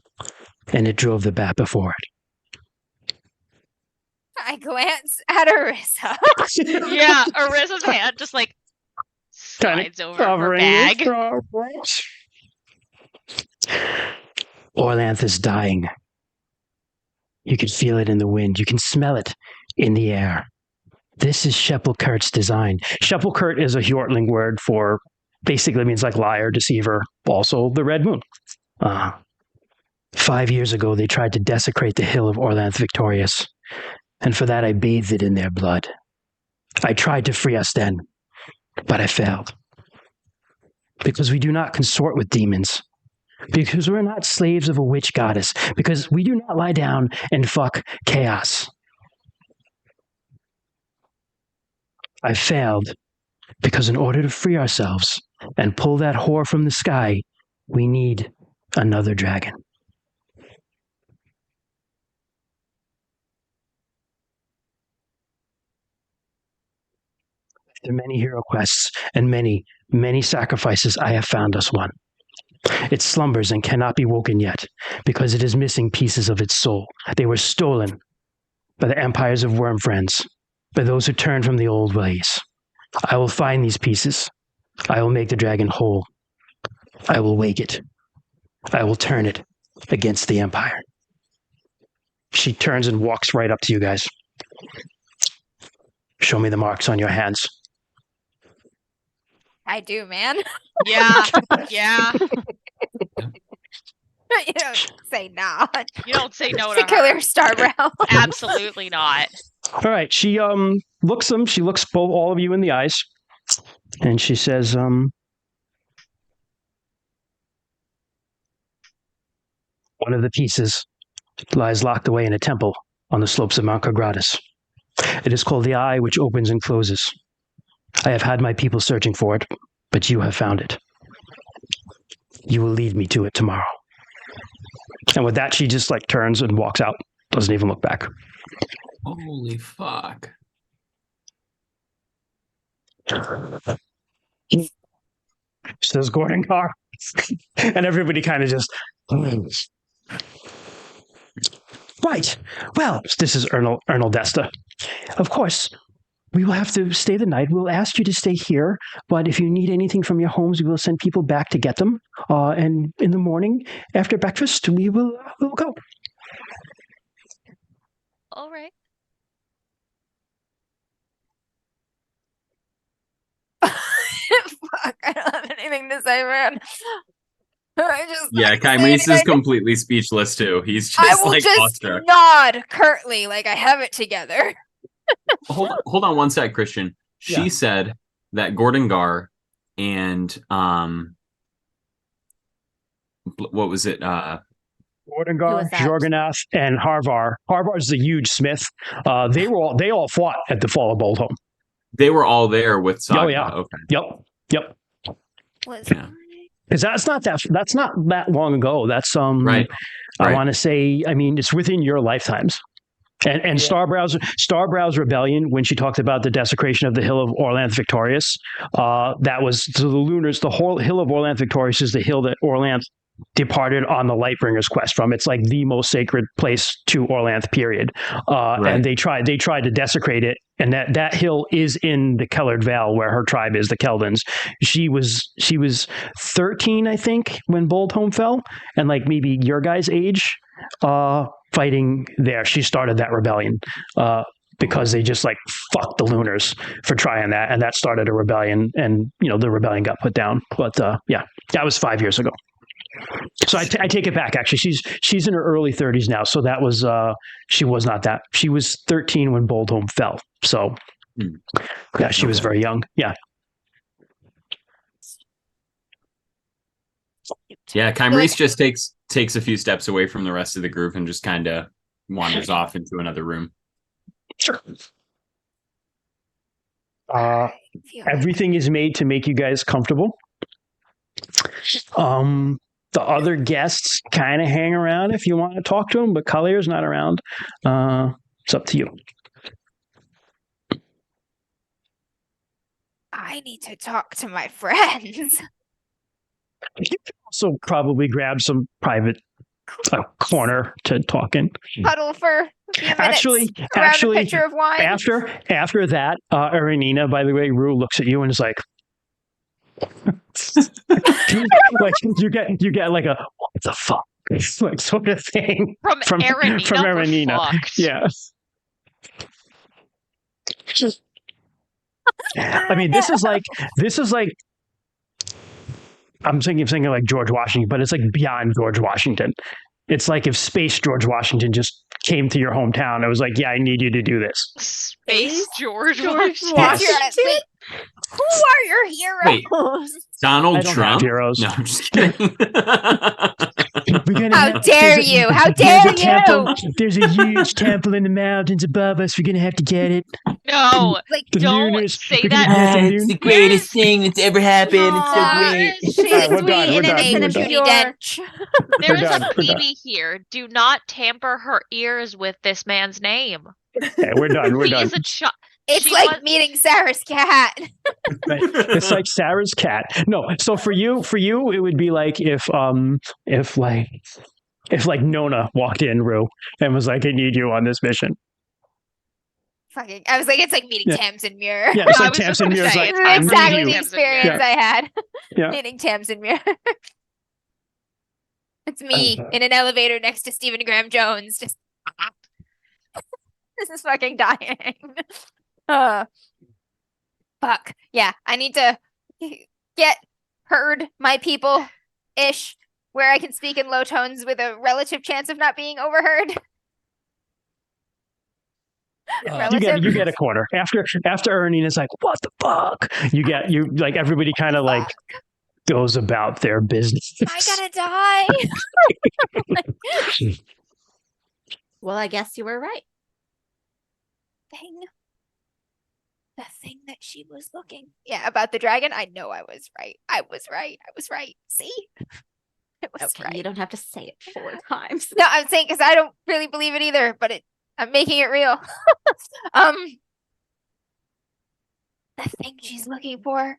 and it drove the bat before it. I glance at Arissa. Yeah, Arissa's hand just like slides over her bag. Orlanth is dying. You can feel it in the wind. You can smell it in the air. This is Shepelkurt's design. Shepelkurt is a Hjortling word for, basically means like liar, deceiver, also the Red Moon. 5 years ago, they tried to desecrate the hill of Orlanth Victorious, and for that I bathed it in their blood. I tried to free us then, but I failed. Because we do not consort with demons. Because we're not slaves of a witch goddess. Because we do not lie down and fuck chaos. I failed because in order to free ourselves and pull that whore from the sky, we need another dragon. After many hero quests and many, many sacrifices, I have found us one. It slumbers and cannot be woken yet, because it is missing pieces of its soul. They were stolen by the empires of worm friends, by those who turned from the old ways. I will find these pieces. I will make the dragon whole. I will wake it. I will turn it against the empire. She turns and walks right up to you guys. Show me the marks on your hands. I do, man. Yeah, yeah. You don't say nah. You don't say no to Particular her. Starbrow. Absolutely not. All right, she looks them. She looks both all of you in the eyes, and she says, "One of the pieces lies locked away in a temple on the slopes of Mount Cargratis. It is called the Eye which opens and closes. I have had my people searching for it, but you have found it. You will lead me to it tomorrow." And with that, she just like turns and walks out. Doesn't even look back. Holy fuck. Says Gordon Carr. And everybody kind of just... Right. Well, this is Ernal Desta. Of course, we will have to stay the night. We'll ask you to stay here, but if you need anything from your homes, we will send people back to get them. And in the morning, after breakfast, we'll go. all right. Fuck, I don't have anything to say, man. I just Yeah, not gonna say Kymreese is anything. completely speechless too. He's I just will like just awestruck. nod curtly, like I have it together. Hold on one sec, Christian. She Yeah. said that Gordon Gar and what was it? Ordengar, was that? Jorganath, and Harvar. Harvar is the huge smith. They all fought at the fall of Boldholm. They were all there with Saga. Oh yeah. Okay. Yep. Was Yeah. Because that's not that long ago. That's Right. I want to say. I mean, it's within your lifetimes. And Starbrow's rebellion, when she talked about the desecration of the Hill of Orlanth Victorious, that was to the Lunars. The whole Hill of Orlanth Victorious is the hill that Orlanth departed on the Lightbringer's quest from. It's like the most sacred place to Orlanth, period. And they tried to desecrate it, and that hill is in the Kellard Vale, where her tribe is, the Keldons. She was 13, I think, when Boldholm fell, and like maybe your guys' age. Fighting there, she started that rebellion because they just like fucked the Lunars for trying that, and that started a rebellion, and the rebellion got put down. But yeah, that was 5 years ago. So I take it back. Actually, she's in her early 30s now, so that was she was not that. She was 13 when Boldholm fell. So yeah, she was very young. Yeah. Yeah, Kymreese just takes a few steps away from the rest of the group and just kind of wanders off into another room. Sure. Everything is made to make you guys comfortable. The other guests kind of hang around if you want to talk to them, but Collier's not around. It's up to you. I need to talk to my friends. You can also probably grab some private corner to talk in. Huddle for a few minutes around a pitcher of wine. After that, Erenina, by the way, Rue looks at you and is like, like you get like a what the fuck like sort of thing from Erenina. From Erenina. Yeah. I mean, this is like I'm thinking like George Washington, but it's like beyond George Washington. It's like if Space George Washington just came to your hometown. It was like, yeah, I need you to do this. Space George Washington. Yes. Wait, who are your heroes? Wait, Donald Trump? Heroes. No, I'm just kidding. How dare you? How dare you? There's a huge temple in the mountains above us. We're going to have to get it. No, like don't Lunars, say that. It's the greatest thing that's ever happened. It's so great. She's We're sweet done, and we're done, innocent we're and done. pure. There is done, a we're done. baby here. Do not tamper her ears with this man's name. Yeah, we're done. We're He done. is a child. it's She like was- meeting Sarah's cat. It's like Sarah's cat. No, so for you, it would be like if Nona walked in, Rue, and was like, "I need you on this mission." Fucking, I was like, it's like meeting Yeah. Tamsin Muir. Yeah, it's I like was just Tamsin gonna Muir's say, like, it's "I need Exactly you." the Tamsin experience Muir. I had Yeah. meeting Tamsin Muir. It's me in an elevator next to Stephen Graham Jones. Just this is fucking dying. Fuck. Yeah, I need to get herd my people ish where I can speak in low tones with a relative chance of not being overheard. You get a corner after Erenina's like, "What the fuck?" You like everybody kind of like goes about their business. I gotta die. Well, I guess you were right. The thing that she was looking. Yeah, about the dragon. I know I was right. I was right. See? It was Okay, right. you don't have to say it 4 times. No, I'm saying because I don't really believe it either, but I'm making it real. The thing she's looking for.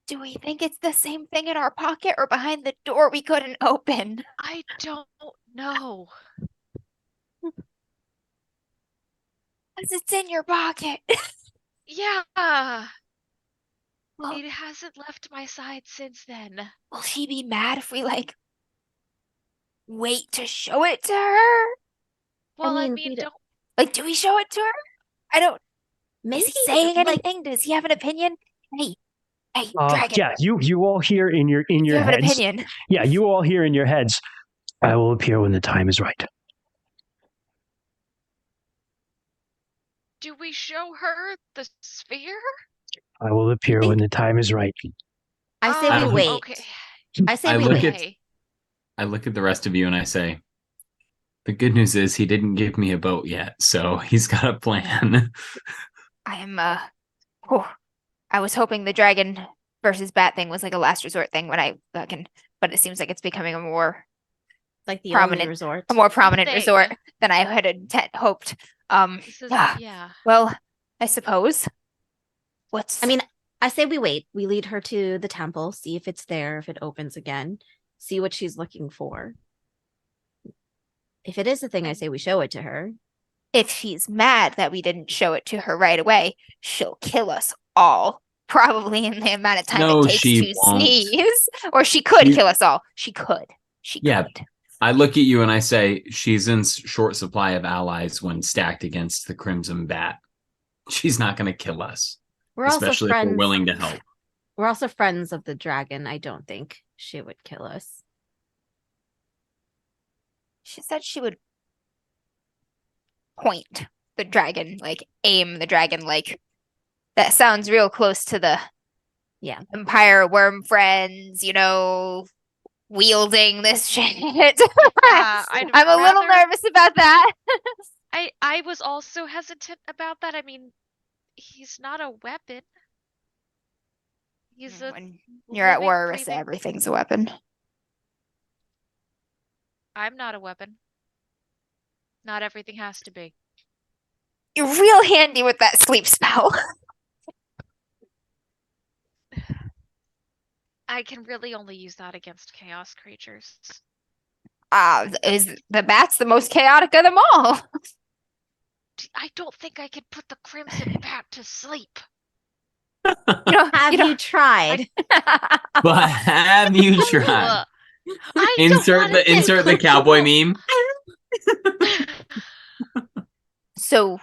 Do we think it's the same thing in our pocket or behind the door we couldn't open? I don't know. Because it's in your pocket. Yeah. Well, It hasn't left my side since then. will she be mad if we wait to show it to her? Well, I mean, mean, we don't- Like, do we show it to her? I don't. Maybe Is he saying like anything? Does he have an opinion? Hey, dragon. Yeah, you all hear in your You have an heads. opinion. Yeah, you all hear in your heads. I will appear when the time is right. Do we show her the sphere? I will appear when the time is right. I say we wait. Okay. I say I we look wait. at- Okay. I look at the rest of you and I say, the good news is he didn't give me a boat yet, so he's got a plan. I am. I was hoping the dragon versus bat thing was like a last resort thing when I fucking. But it seems like it's becoming a more Like the prominent only resort. prominent Thing. resort than I had hoped. This is, Yeah. yeah. Well, I suppose. I mean, I say we wait. We lead her to the temple, see if it's there, if it opens again, see what she's looking for. If it is the thing, I say we show it to her. If she's mad that we didn't show it to her right away, she'll kill us all. Probably in the amount of time No, it takes she to won't. sneeze. Or she could kill us all. She could. She Yeah. could. I look at you and I say, she's in short supply of allies when stacked against the Crimson Bat. She's not going to kill us, We're also especially if friends. we're willing to help. We're also friends of the dragon. I don't think she would kill us. She said she would point the dragon, like aim the dragon, like that sounds real close to the Empire worm friends, wielding this shit. I'm a little nervous about that. I was also hesitant about that. I mean, he's not a weapon. He's a When you're at living, war, breathing- everything's a weapon. I'm not a weapon. Not everything has to be. You're real handy with that sleep spell. I can really only use that against chaos creatures. Is the bat's the most chaotic of them all? I don't think I could put the Crimson Bat to sleep. Have you tried? But have you tried? Ugh. I don't wanna get Insert the cowboy meme. So,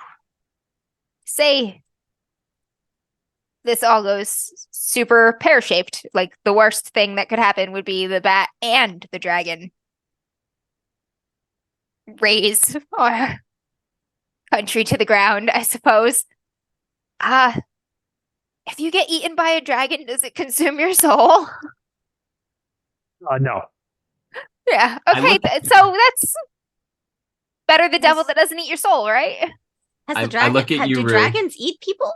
say this all goes super pear-shaped. Like the worst thing that could happen would be the bat and the dragon raise our country to the ground, I suppose. If you get eaten by a dragon, does it consume your soul? No. Yeah. I Okay. look- So that's better the devil that doesn't eat your soul, right? Has I the dragon? look at you, do Rue. dragons eat people?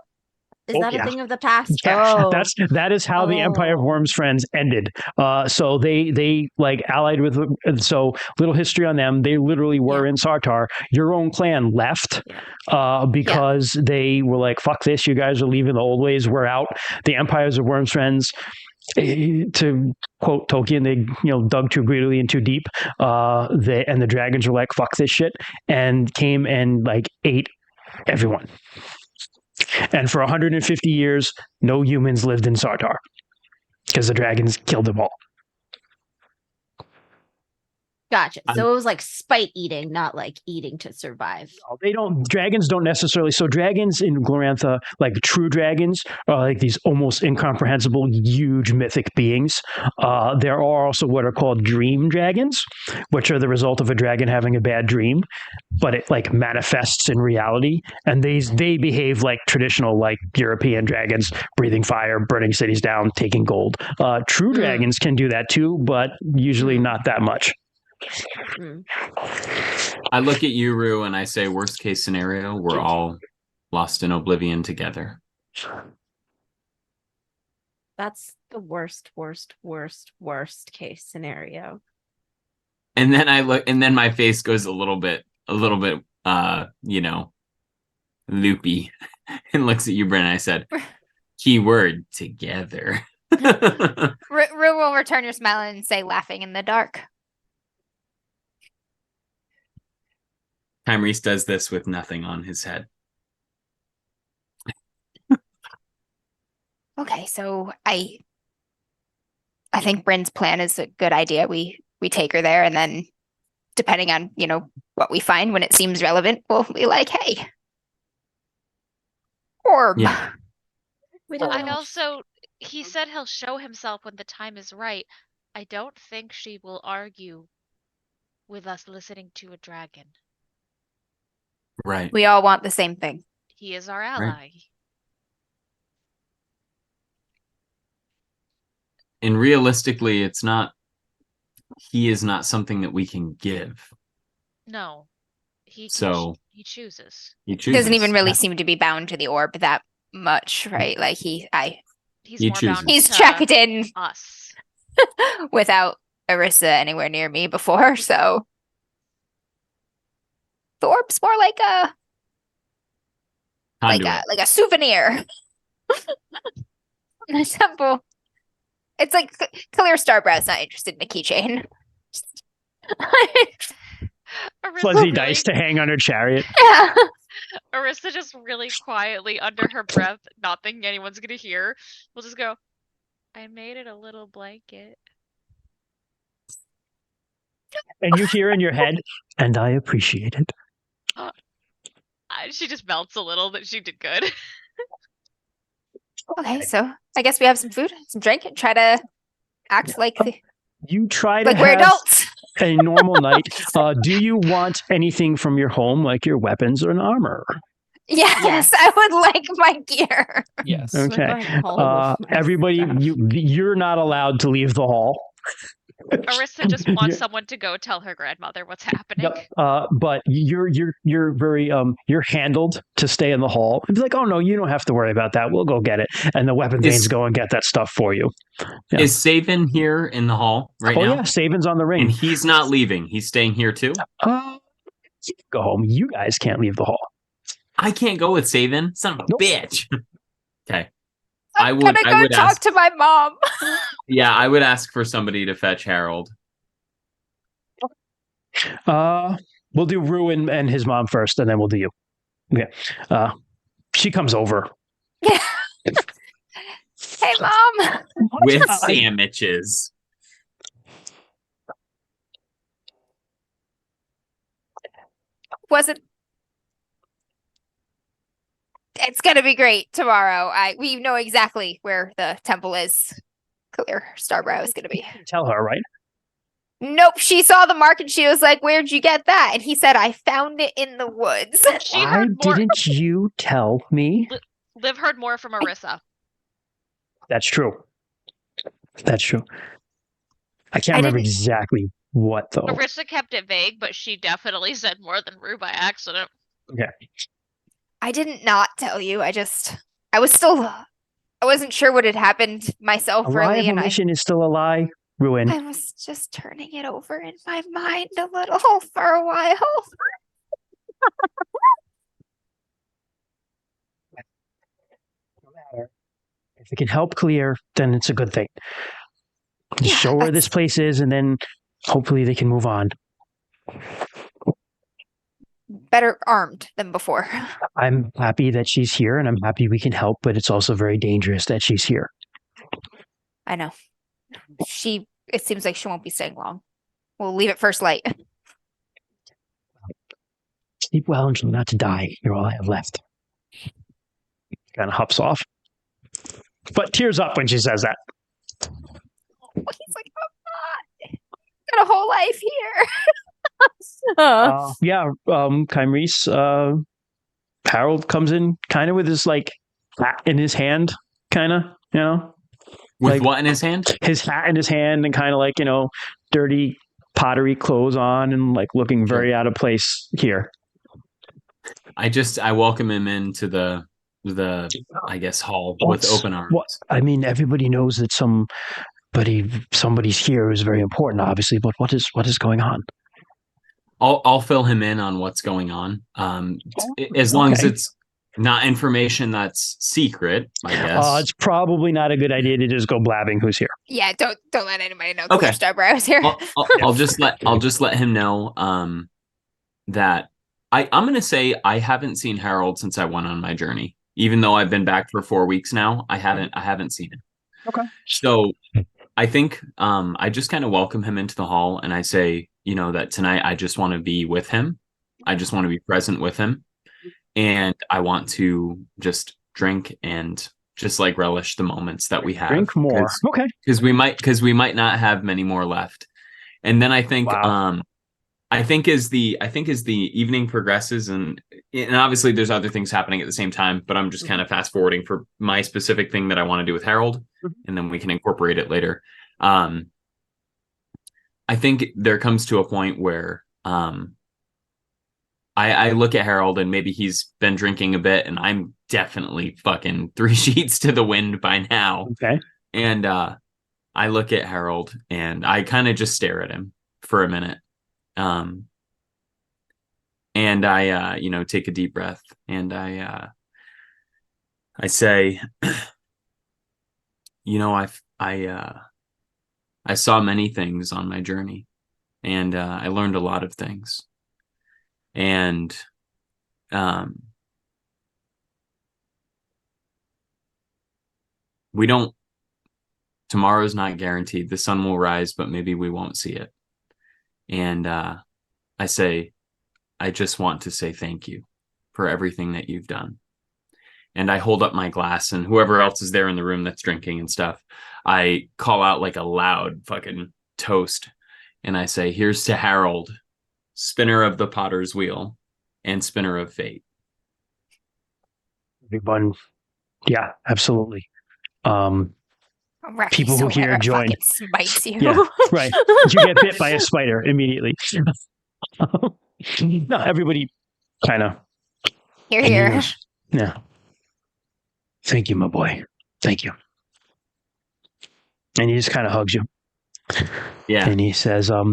Is Oh, that yeah. a thing of the past? Yeah, Oh, that is how the Empire of Worms friends ended. So they like allied with. So little history on them. They literally were in Sartar. Your own clan left because they were like, "Fuck this! You guys are leaving the old ways. We're out." The Empires of Worms friends. To quote Tolkien, they dug too greedily and too deep. The dragons were like, "Fuck this shit," and came and like ate everyone. And for 150 years, no humans lived in Sartar because the dragons killed them all. gotcha. So it was like spite eating, not like eating to survive. Dragons don't necessarily. So dragons in Glorantha, like true dragons, are like these almost incomprehensible, huge mythic beings. There are also what are called dream dragons, which are the result of a dragon having a bad dream, but it like manifests in reality. And they behave like traditional, like European dragons, breathing fire, burning cities down, taking gold. True dragons can do that too, but usually not that much. I look at you, Rue, and I say, worst case scenario, we're all lost in oblivion together. That's the worst case scenario. And then I look, and then my face goes a little bit, loopy, and looks at you, Brennan. I said, keyword together. Rue will return your smile and say, laughing in the dark. Tyrese does this with nothing on his head. Okay, so I think Bryn's plan is a good idea. We take her there and then depending on, what we find when it seems relevant, we'll be like, hey, orb. Yeah. And also, he said he'll show himself when the time is right. I don't think she will argue with us listening to a dragon. Right. We all want the same thing. He is our ally. And realistically, he is not something that we can give. No. He chooses. He He doesn't even really seem to be bound to the orb that much, right? Like He's He more chooses. bound he's to checked in us. without Arissa anywhere near me before, so the orb's more like a souvenir. In a temple. It's like clear Starbrow's not interested in a keychain. Fuzzy dice to hang on her chariot. Yeah. Arissa just really quietly under her breath, not thinking anyone's gonna hear, will just go, I made it a little blanket. And you hear in your head, and I appreciate it. She just melts a little, but she did good. Okay, so I guess we have some food, some drink, and try to act like You try to we're have adults. a normal night. Do you want anything from your home, like your weapons or an armor? Yes, I would like my gear. Yes. Okay. Everybody, you're not allowed to leave the hall. Arissa just wants someone to go tell her grandmother what's happening. But you're very you're handled to stay in the hall. It's like, oh no, you don't have to worry about that. We'll go get it, and the weapon veins go and get that stuff for you. Yeah. Is Saban here in the hall right now? Oh yeah, Saban's on the ring, and he's not leaving. He's staying here too. You can go home. You guys can't leave the hall. I can't go with Saban. Son of a bitch. Okay. I'm gonna go talk to my mom. Yeah, I would ask for somebody to fetch Harold. We'll do Ruin and his mom first, and then we'll do you. Okay. She comes over. Yeah. Hey, Mom. With sandwiches. It's gonna be great tomorrow. We know exactly where the temple is. Clear Starbrow is gonna be. Tell her, right? Nope, she saw the mark and she was like, "Where'd you get that?" And he said, "I found it in the woods." Why didn't you tell me? Liv heard more from Arissa. That's true. That's true. I can't remember exactly what though. Arissa kept it vague, but she definitely said more than Rue by accident. Okay. I didn't not tell you. I wasn't sure what had happened myself really, and mission is still a lie, Ruin. I was just turning it over in my mind a little for a while. No matter. If it can help clear, then it's a good thing. Just show her where this place is, and then hopefully they can move on. Better armed than before. I'm happy that she's here, and I'm happy we can help, but it's also very dangerous that she's here. I know. It seems like she won't be staying long. We'll leave at first light. Sleep well and try not to die. You're all I have left. Kind of hops off. But tears up when she says that. He's like, I'm not. Got a whole life here. Kymrese, Harold comes in kind of with his hat in his hand, kind of, With what in his hand? His hat in his hand and kind of dirty pottery clothes on and looking very out of place here. I welcome him into the I guess hall with open arms. I mean, everybody knows that somebody's here who's very important, obviously, but what is going on? I'll fill him in on what's going on. As long as it's not information that's secret, I guess. It's probably not a good idea to just go blabbing who's here. Yeah, don't let anybody know. Okay, Starbrow is here. I'll just let him know that I'm going to say I haven't seen Harold since I went on my journey. Even though I've been back for 4 weeks now, I haven't seen him. Okay. So I think I just kind of welcome him into the hall and I say, that tonight I just want to be with him. I just want to be present with him. And I want to just drink and just like relish the moments that we have. Drink more. Okay. Because we might not have many more left. And then I think I think as the evening progresses, and obviously there's other things happening at the same time, but I'm just kind of fast forwarding for my specific thing that I want to do with Harold, and then we can incorporate it later. I think there comes to a point where I look at Harold, and maybe he's been drinking a bit, and I'm definitely fucking 3 sheets to the wind by now. Okay. And I look at Harold, and I kind of just stare at him for a minute. And I, take a deep breath, and I say, I saw many things on my journey, and I learned a lot of things, and tomorrow's not guaranteed. The sun will rise, but maybe we won't see it. And I say, I just want to say thank you for everything that you've done. And I hold up my glass, and whoever else is there in the room that's drinking and stuff, I call out like a loud fucking toast. And I say, here's to Harold, spinner of the potter's wheel and spinner of fate. Everyone. Yeah, absolutely. People who hear join. Bites you. Yeah, right. You get bit by a spider immediately. No, everybody kind of. Here. Yeah. Thank you, my boy. Thank you. And he just kind of hugs you. Yeah. And he says, you're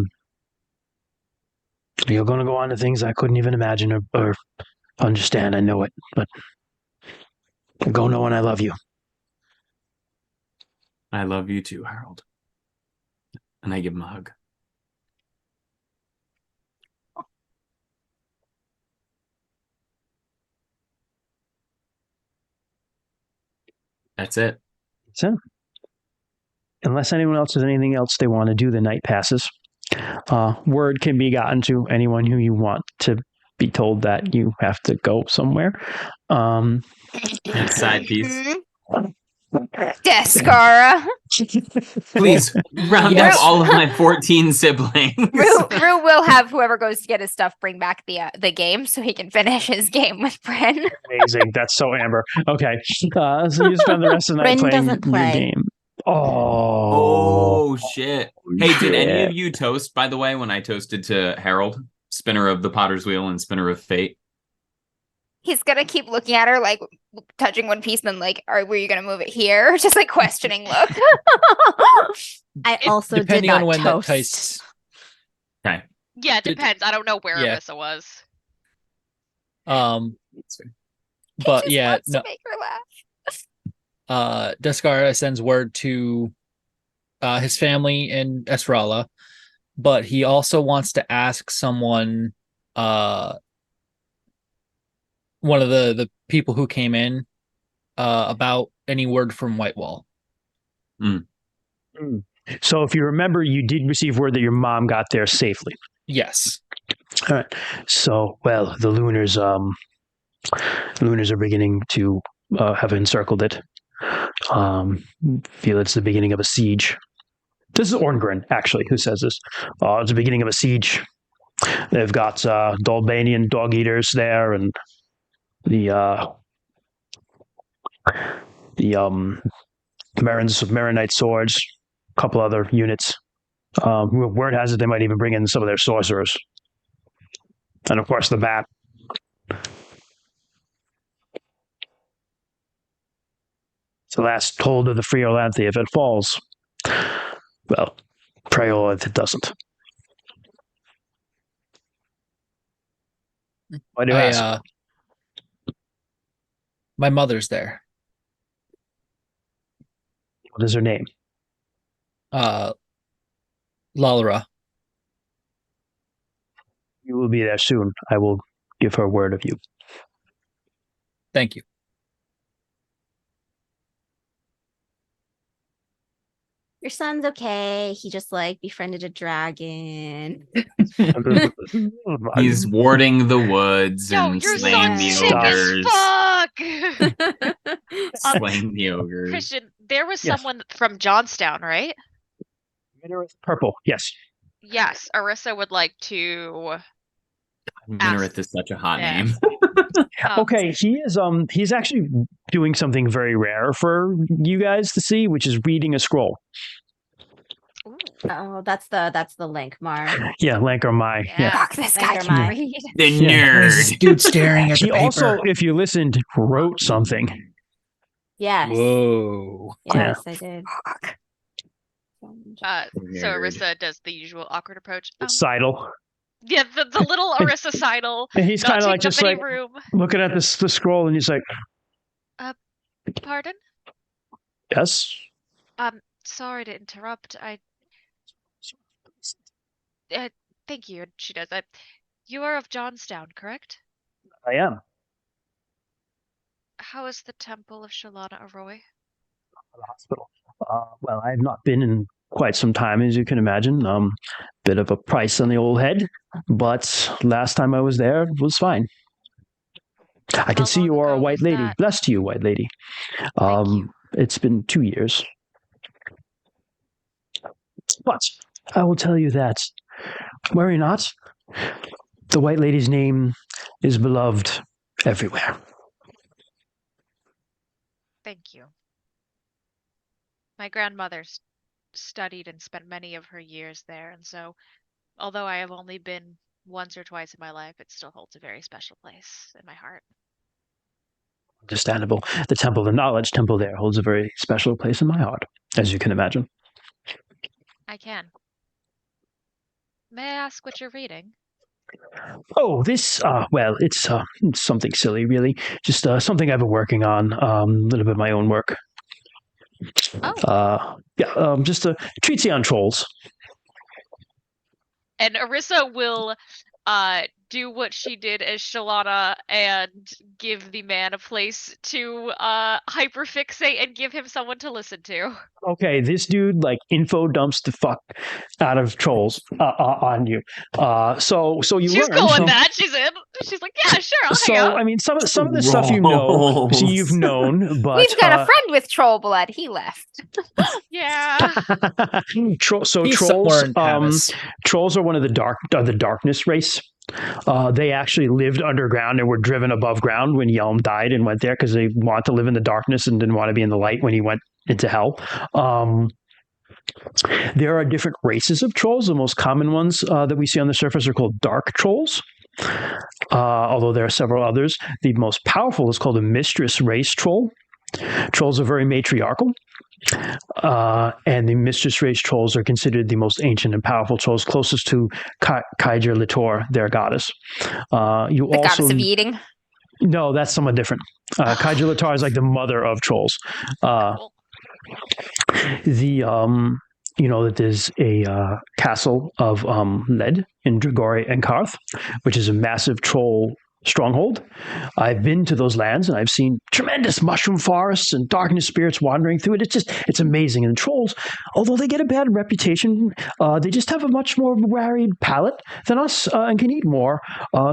going to go on to things I couldn't even imagine or understand. I know it, but go knowing I love you. I love you too, Harold. And I give him a hug. That's it. That's it. Unless anyone else has anything else they want to do, the night passes. Word can be gotten to anyone who you want to be told that you have to go somewhere. Side piece. Descara. Please round up all of my 14 siblings. Rue will have whoever goes to get his stuff bring back the game so he can finish his game with Bren. Amazing. That's so Amber. Okay. So you spend the rest of the night Bren playing doesn't your play. game. Oh, shit. Hey, did any shit. of you toast, by the way, when I toasted to Harold, spinner of the potter's wheel and spinner of fate? He's gonna keep looking at her, like touching one piece, and then like, were you gonna move it here? Just like questioning look. I also did Depending not on when toast. that tastes. Okay. Yeah, it depends. I don't know where Yeah. Alyssa was. But He just yeah, wants no. to make her laugh. Descara sends word to his family in Esrala, but he also wants to ask someone, one of the people who came in, about any word from Whitewall. So if you remember, you did receive word that your mom got there safely. Yes. All right. So, well, the Lunars are beginning to have encircled it. Feel it's the beginning of a siege. This is Orngren, actually, who says this. It's the beginning of a siege. They've got Dolbanian dog eaters there, and the Maronite swords, a couple other units. Word has it they might even bring in some of their sorcerers. And of course the bat. It's the last hold of the Friolanthe. If it falls, well, pray all if it doesn't. Why do you ask? My mother's there. What is her name? Lalara. You will be there soon. I will give her word of you. Thank you. Your son's okay. He just like befriended a dragon. He's warding the woods Yo, and your slaying son's the sick ogres. as fuck. Slaying the ogres. Christian, there was Yes. someone from Johnstown, right? Purple, yes. Yes, Arissa would like to. Minareth is such a hot Yeah. name. Okay, he's actually doing something very rare for you guys to see, which is reading a scroll. Ooh, Oh, that's the Lankmar. Yeah, Lankar Mai. Yeah. Fuck, this guy Lankar can Mai. read. The Yeah. nerd. This dude staring at He the paper. also, if you listened, wrote something. Yes. Whoa. Yes, I did. Fuck. so Nerd. Arissa does the usual awkward approach. Seidel. Yeah, the little Arissa sidle. And he's Not kind of like taking just up any like room. looking at the scroll, and he's like, Pardon? yes. Sorry to interrupt. Thank you. And she does. You are of Johnstown, correct? I am. How is the Temple of Shalana Arroy? The hospital. Well, I have not been in quite some time, as you can imagine. Bit of a price on the old head, but last time I was there was fine. I How can see long you are a ago white was lady. that? Blessed to you, white lady. Thank you. It's been 2 years. But I will tell you that, worry not, the white lady's name is beloved everywhere. Thank you. My grandmother studied and spent many of her years there, and so, although I have only been once or twice in my life, it still holds a very special place in my heart. Understandable. The Temple, the Knowledge Temple there, holds a very special place in my heart, as you can imagine. I can. May I ask what you're reading? Oh, this, well, it's something silly, really. Just something I've been working on, a little bit of my own work. Oh. Just a treatise on trolls. And Arissa will do what she did as Shalana and give the man a place to hyperfixate and give him someone to listen to. Okay, this dude like info dumps the fuck out of trolls on you. So you She's learn. going that. She's in. She's like, yeah, sure, I'll hang out. I mean, some of the stuff you know, so you've Rolls. known, but We've got a friend with troll blood. He left. Yeah. He's trolls. somewhere in Paris. Trolls are one of the darkness race. They actually lived underground and were driven above ground when Yelm died and went there because they want to live in the darkness and didn't want to be in the light when he went into hell. There are different races of trolls. The most common ones that we see on the surface are called dark trolls. Although there are several others. The most powerful is called a mistress race troll. Trolls are very matriarchal. And the mistress race trolls are considered the most ancient and powerful trolls, closest to Kaija Litor, their goddess. The goddess of eating. No, that's someone different. Kaija Litor is like the mother of trolls. You know that there's a castle of lead in Dragori and Karth, which is a massive troll stronghold. I've been to those lands and I've seen tremendous mushroom forests and darkness spirits wandering through it. It's amazing. And trolls, although they get a bad reputation, they just have a much more varied palate than us and can eat more.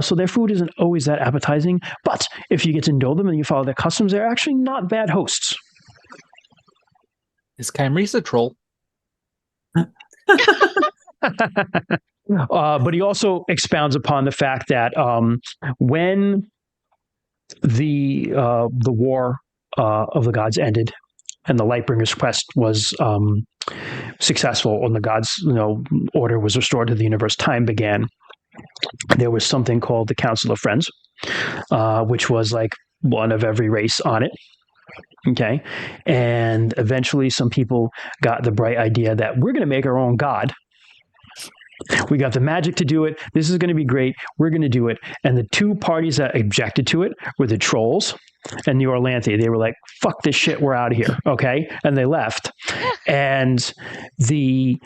So their food isn't always that appetizing. But if you get to know them and you follow their customs, they're actually not bad hosts. Is Kymrese a troll? But he also expounds upon the fact that when the war of the gods ended and the Lightbringer's quest was successful and the gods' order was restored to the universe, time began. There was something called the Council of Friends, which was like one of every race on it. Okay. And eventually some people got the bright idea that we're going to make our own god. We got the magic to do it. This is going to be great. We're going to do it. And the two parties that objected to it were the trolls and the Orlanthi. They were like, fuck this shit. We're out of here. Okay. And they left. And the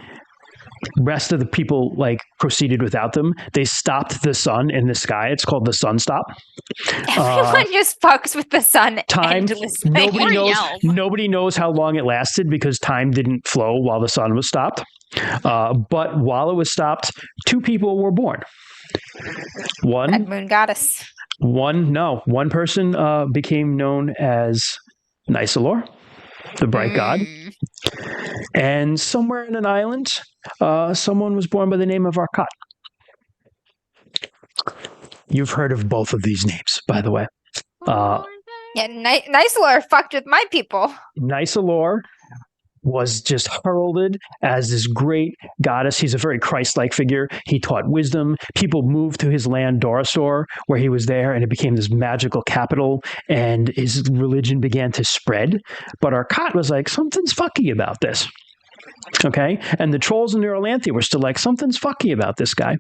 rest of the people like proceeded without them. They stopped the sun in the sky. It's called the sun stop. Everyone just fucks with the sun Time. endlessly. Nobody knows how long it lasted because time didn't flow while the sun was stopped. But while it was stopped, 2 people were born. Red Moon Goddess. One person became known as Nicelor, the bright god. And somewhere in an island, someone was born by the name of Arcot. You've heard of both of these names, by the way. Yeah, Nicelor fucked with my people. Nicelor was just heralded as this great goddess. He's a very Christ-like figure. He taught wisdom. People moved to his land, Dorisor, where he was there, and it became this magical capital, and his religion began to spread. But Arcot was like, something's fucky about this. Okay? And the trolls in Neuralanthe were still like, something's fucky about this guy.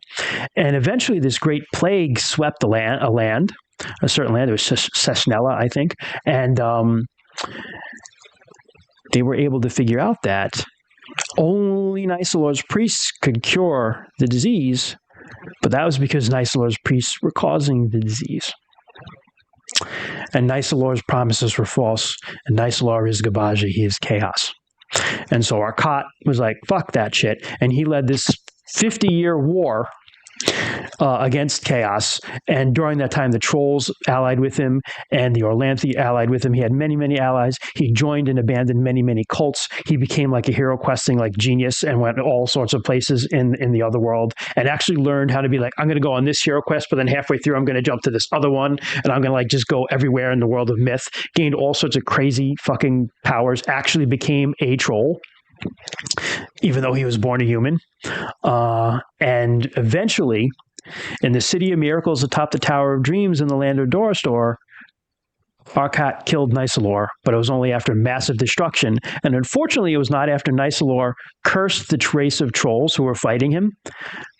And eventually this great plague swept a certain land. It was Sesnella, I think. And they were able to figure out that only Nicelor's priests could cure the disease, but that was because Nicelor's priests were causing the disease. And Nicelor's promises were false, and Nicelor is Gabaja, he is chaos. And so Arcot was like, fuck that shit, and he led this 50-year war against chaos. And during that time, the trolls allied with him and the Orlanthe allied with him. He had many, many allies. He joined and abandoned many, many cults. He became like a hero questing like genius and went all sorts of places in the other world and actually learned how to be like, I'm going to go on this hero quest, but then halfway through, I'm going to jump to this other one. And I'm going to like just go everywhere in the world of myth. Gained all sorts of crazy fucking powers. Actually became a troll, even though he was born a human. And eventually, in the City of Miracles atop the Tower of Dreams in the land of Doristor, Arcot killed Nicelor, but it was only after massive destruction. And unfortunately, it was not after Nicelor cursed the race of trolls who were fighting him,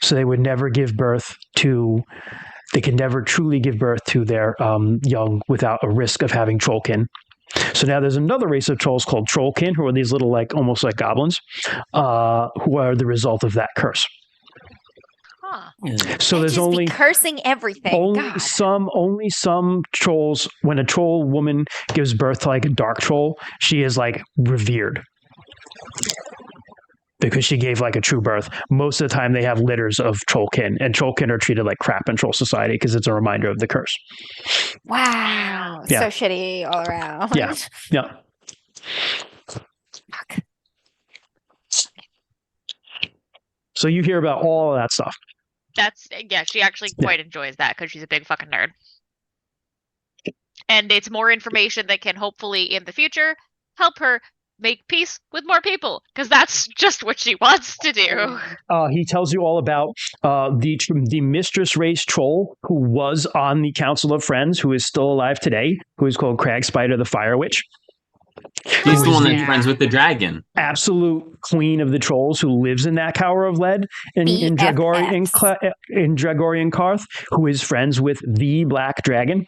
so they would never give birth to... They could never truly give birth to their young without a risk of having trollkin. So now there's another race of trolls called trollkin, who are these little, like, almost like goblins, who are the result of that curse. Huh. So there's only cursing everything. Only some trolls. When a troll woman gives birth to like a dark troll, she is like revered because she gave like a true birth. Most of the time, they have litters of trollkin, and trollkin are treated like crap in troll society because it's a reminder of the curse. Wow, Yeah. so shitty all around. Yeah. Fuck. So you hear about all of that stuff. She actually quite enjoys that because she's a big fucking nerd. And it's more information that can hopefully in the future help her make peace with more people, because that's just what she wants to do. He tells you all about the mistress race troll who was on the Council of Friends, who is still alive today, who is called Crag Spider the Fire Witch. He's the one that's friends with the dragon. Absolute queen of the trolls who lives in that Tower of Lead in Dragorian Karth, who is friends with the Black Dragon.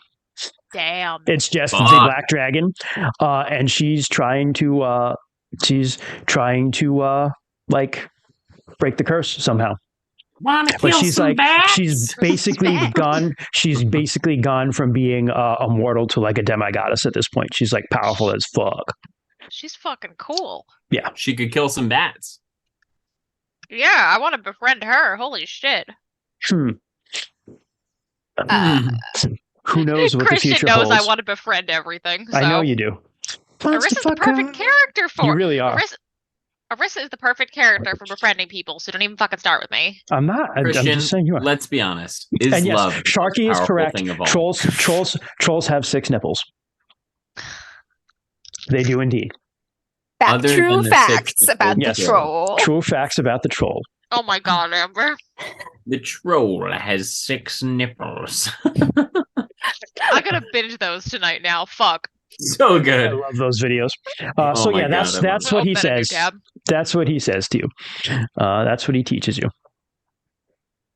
Damn. It's just the Black Dragon. And she's trying to like break the curse somehow. But she's like bats? she's basically gone from being a mortal to like a demigoddess at this point. She's like powerful as fuck. She's fucking cool. Yeah. She could kill some bats. Yeah, I want to befriend her. Holy shit. Who knows what Christian the future knows holds? I want to befriend everything. So. I know you do. Arissa's the perfect character for You really are. Arissa is the perfect character for befriending people, so don't even fucking start with me. I'm not. Christian, I'm just saying you are. Let's be honest. Is And yes, love Sharky is correct. Trolls have 6 nipples. They do indeed. True facts about Yes. the troll. True facts about the troll. Oh my god, Amber. The troll has 6 nipples. I'm gonna binge those tonight now. Fuck. So I good. love those videos. Oh my God, That's what he says. That's what he says to you. That's what he teaches you.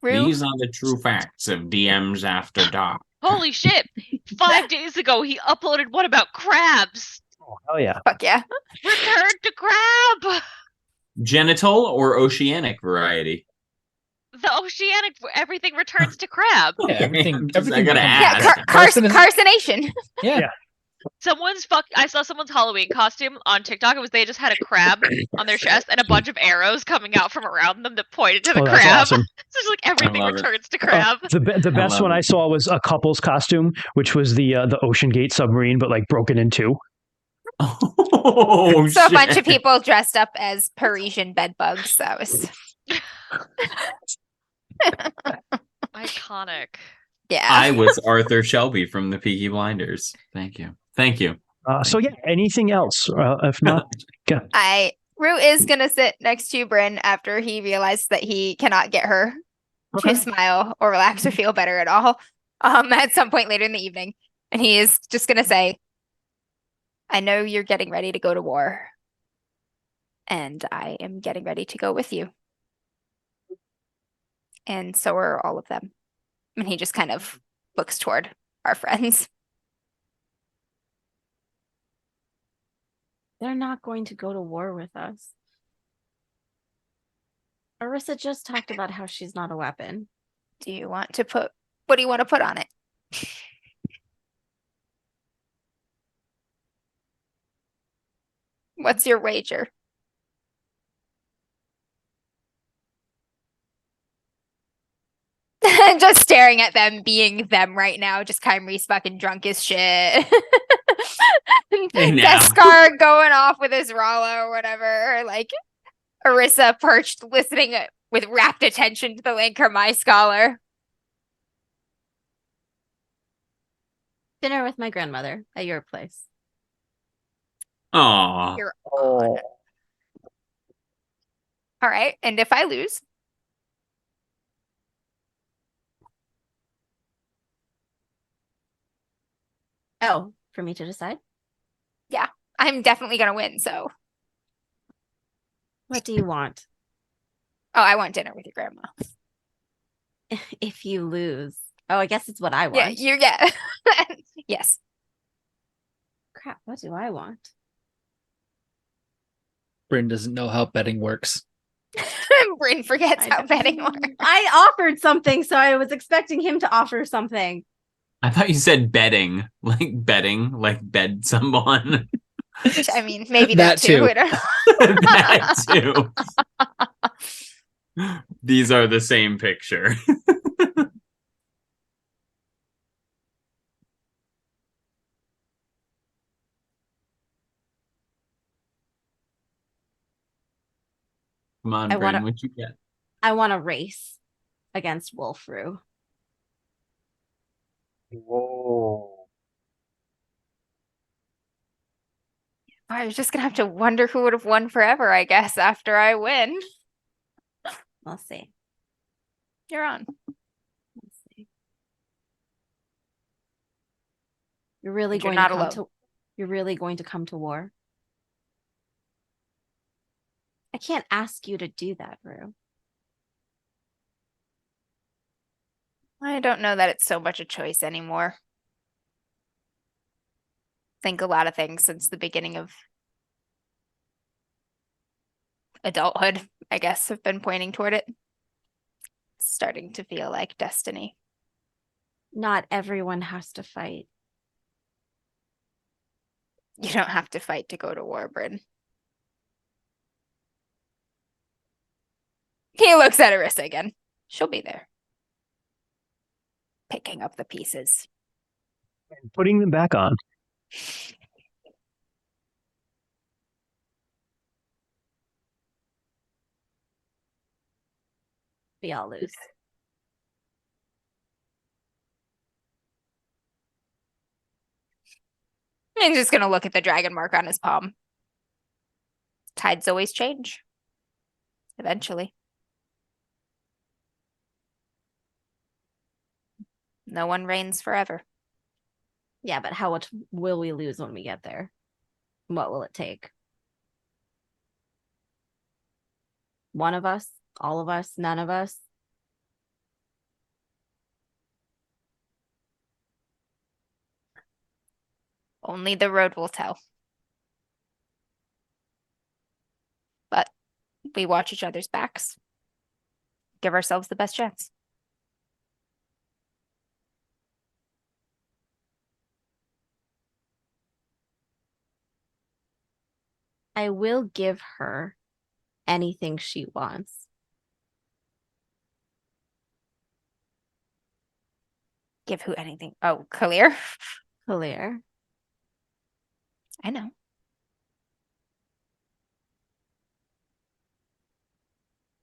True. These are the true facts of DMs After Dark. Holy shit! 5 days ago, he uploaded one about crabs. Oh, hell yeah. Fuck yeah. Return to crab. Genital or oceanic variety? The oceanic, everything returns to crab. Yeah, everything. I Everything gotta becomes Yeah, ask. carcination. Yeah. I saw someone's Halloween costume on TikTok. It was they just had a crab on their chest and a bunch of arrows coming out from around them that pointed to the Oh, that's crab. awesome. So it's like everything love it. returns to crab. The best love one it. I saw was a couple's costume, which was the Ocean Gate submarine, but like broken in two. Oh, So a bunch of shit. people dressed up as Parisian bed bugs. That was Iconic. yeah. I was Arthur Shelby from the Peaky Blinders. Thank you. Thank you. So yeah, anything else? If not, yeah. Rue is gonna sit next to Bryn after he realized that he cannot get her Okay. to smile or relax or feel better at all. At some point later in the evening, and he is just gonna say, "I know you're getting ready to go to war, and I am getting ready to go with you, and so are all of them." And he just kind of looks toward our friends. They're not going to go to war with us. Arissa just talked about how she's not a weapon. Do you want to put? What do you want to put on it? What's your wager? Just staring at them being them right now. Just Kymri's fucking drunk as shit. Hey, now. Deskar going off with his Rala or whatever. Like Arissa perched listening with rapt attention to the Linker My Scholar. Dinner with my grandmother at your place. Aw. You're on. All right. And if I lose, Oh, for me to decide? I'm definitely gonna win. So, What do you want? oh, I want dinner with your grandma. If you lose. Oh, I guess it's what I Yeah, want. you get. Yes. Crap, what do I want? Bryn doesn't know how betting works. Bryn forgets how betting works. I offered something, so I was expecting him to offer something. I thought you said bedding, like bed someone. Which, I mean, maybe That that, too. too. We don't- That too. These are the same picture. Come on, I Bryn, wanna- what you get? I want to race against Wolfru. Whoa. I was just gonna have to wonder who would have won forever, I guess, after I win. We'll see. You're on. We'll see. You're really But you're going not to come alone. to You're really going to come to war? I can't ask you to do that, Rue. I don't know that it's so much a choice anymore. Think a lot of things since the beginning of adulthood, I guess, have been pointing toward it. It's starting to feel like destiny. Not everyone has to fight. You don't have to fight to go to war, Bryn. He looks at Arissa again. She'll be there. Picking up the pieces. And putting them back on. We all lose. And just gonna look at the dragon mark on his palm. Tides always change. Eventually. No one reigns forever. Yeah, but how much will we lose when we get there? What will it take? One of us? All of us? None of us? Only the road will tell. But We watch each other's backs. Give ourselves the best chance. I will give her anything she wants. Give who anything? Oh, Kalir? Clear. I know.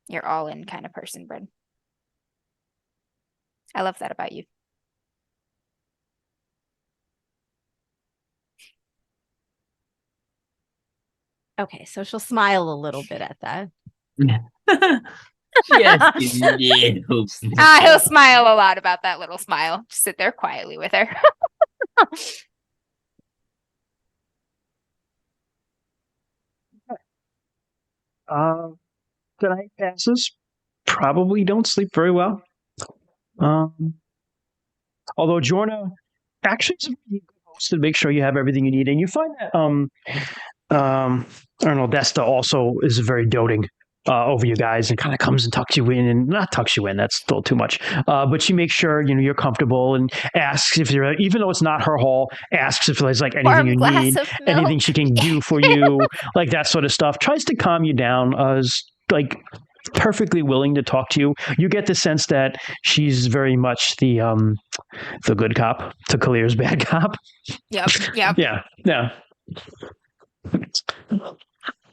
You're all in kind of person, Bryn. I love that about you. Okay, so she'll smile a little bit at that. Just He'll smile a lot about that little smile. Just sit there quietly with her. Tonight passes. Probably don't sleep very well. Although Jorna actually is a pretty good host to make sure you have everything you need, and you find that Arnold Desta also is very doting over you guys and kind of comes and tucks you in, and not tucks you in, that's still too much. But she makes sure you're comfortable and asks if you're, even though it's not her hall, asks if there's like anything Warm you glass need, of anything milk. she can do for you, like that sort of stuff. Tries to calm you down. Is like perfectly willing to talk to you. You get the sense that she's very much the good cop to Kalir's bad cop. Yep. Yeah.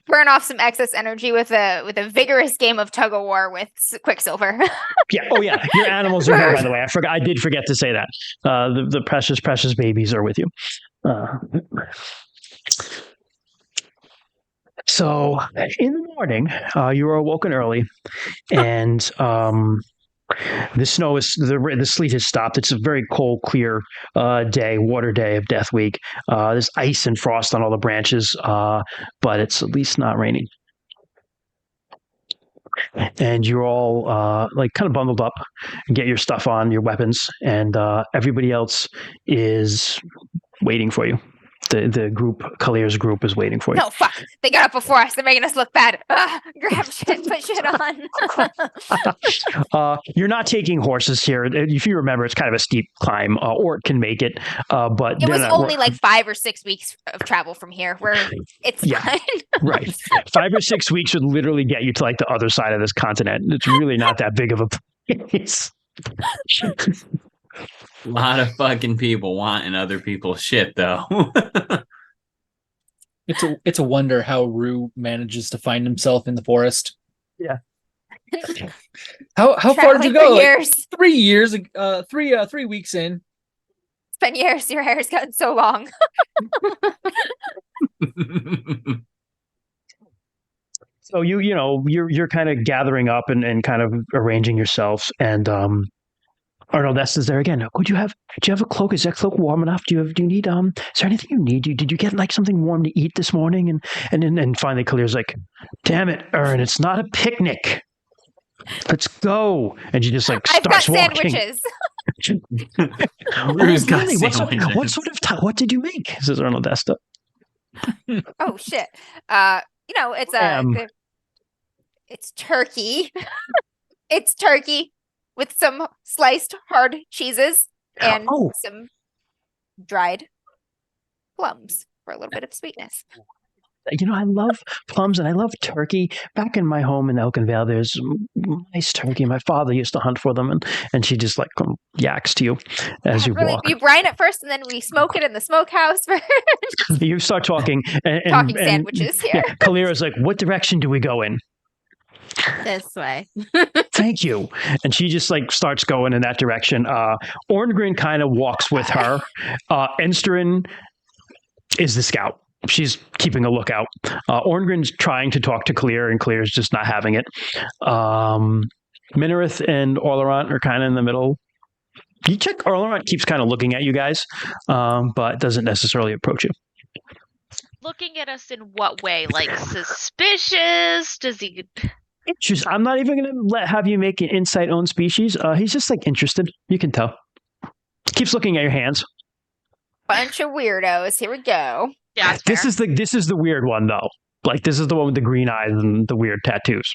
Burn off some excess energy with a vigorous game of tug of war with Quicksilver. Yeah. Oh, yeah. Your animals are here, by the way. I did forget to say that. The precious babies are with you. So in the morning, you are awoken early, and the snow is the sleet has stopped. It's a very cold, clear day, water day of Death Week. There's ice and frost on all the branches, but it's at least not raining. And you're all like kind of bundled up, and get your stuff on, your weapons, and everybody else is waiting for you. The group, Kalir's group, is waiting for you. No, fuck. They got up before us. They're making us look bad. Grab shit, put shit on. You're not taking horses here. If you remember, it's kind of a steep climb. Ort can make it, but It was only like 5 or 6 weeks of travel from here, where it's fine. Right. 5 or 6 weeks would literally get you to like the other side of this continent. It's really not that big of a place. A lot of fucking people wanting other people's shit, though. It's a wonder how Rue manages to find himself in the forest. Yeah. How far did Traveling you go? for Like, years. 3 years. 3 weeks in. It's been years. Your hair's gotten so long. So you're kind of gathering up and kind of arranging yourselves, and Arnold is there again. Do you have a cloak? Is that cloak warm enough? Do you need is there anything you need? Did you get like something warm to eat this morning? And finally Kalir's like, damn it, Ern, it's not a picnic. Let's go. And she just like I've got starts walking. sandwiches. Rue's got Really? sandwiches. What did you make? Says Arnold Desta. Oh shit. It's turkey. It's turkey with some sliced hard cheeses and some dried plums for a little bit of sweetness. I love plums and I love turkey. Back in my home in Elkin Vale, there's nice turkey. My father used to hunt for them, and she just like yaks to you as you walk. You brine it first, and then we smoke it in the smokehouse. You start talking. Talking sandwiches here. Yeah, Kalira's like, what direction do we go in? This way. Thank you. And she just like starts going in that direction. Orngren kind of walks with her. Ensterin is the scout. She's keeping a lookout. Orngren's trying to talk to Kalir, and Kalir's just not having it. Minareth and Orlerant are kind of in the middle. You check, Orlerant keeps kind of looking at you guys, but doesn't necessarily approach you. Looking at us in what way? Like suspicious? Does he? I'm not even going to have you make an insight own species. He's just like interested. You can tell. Keeps looking at your hands. Bunch of weirdos. Here we go. Yeah, This is the weird one though. Like, this is the one with the green eyes and the weird tattoos.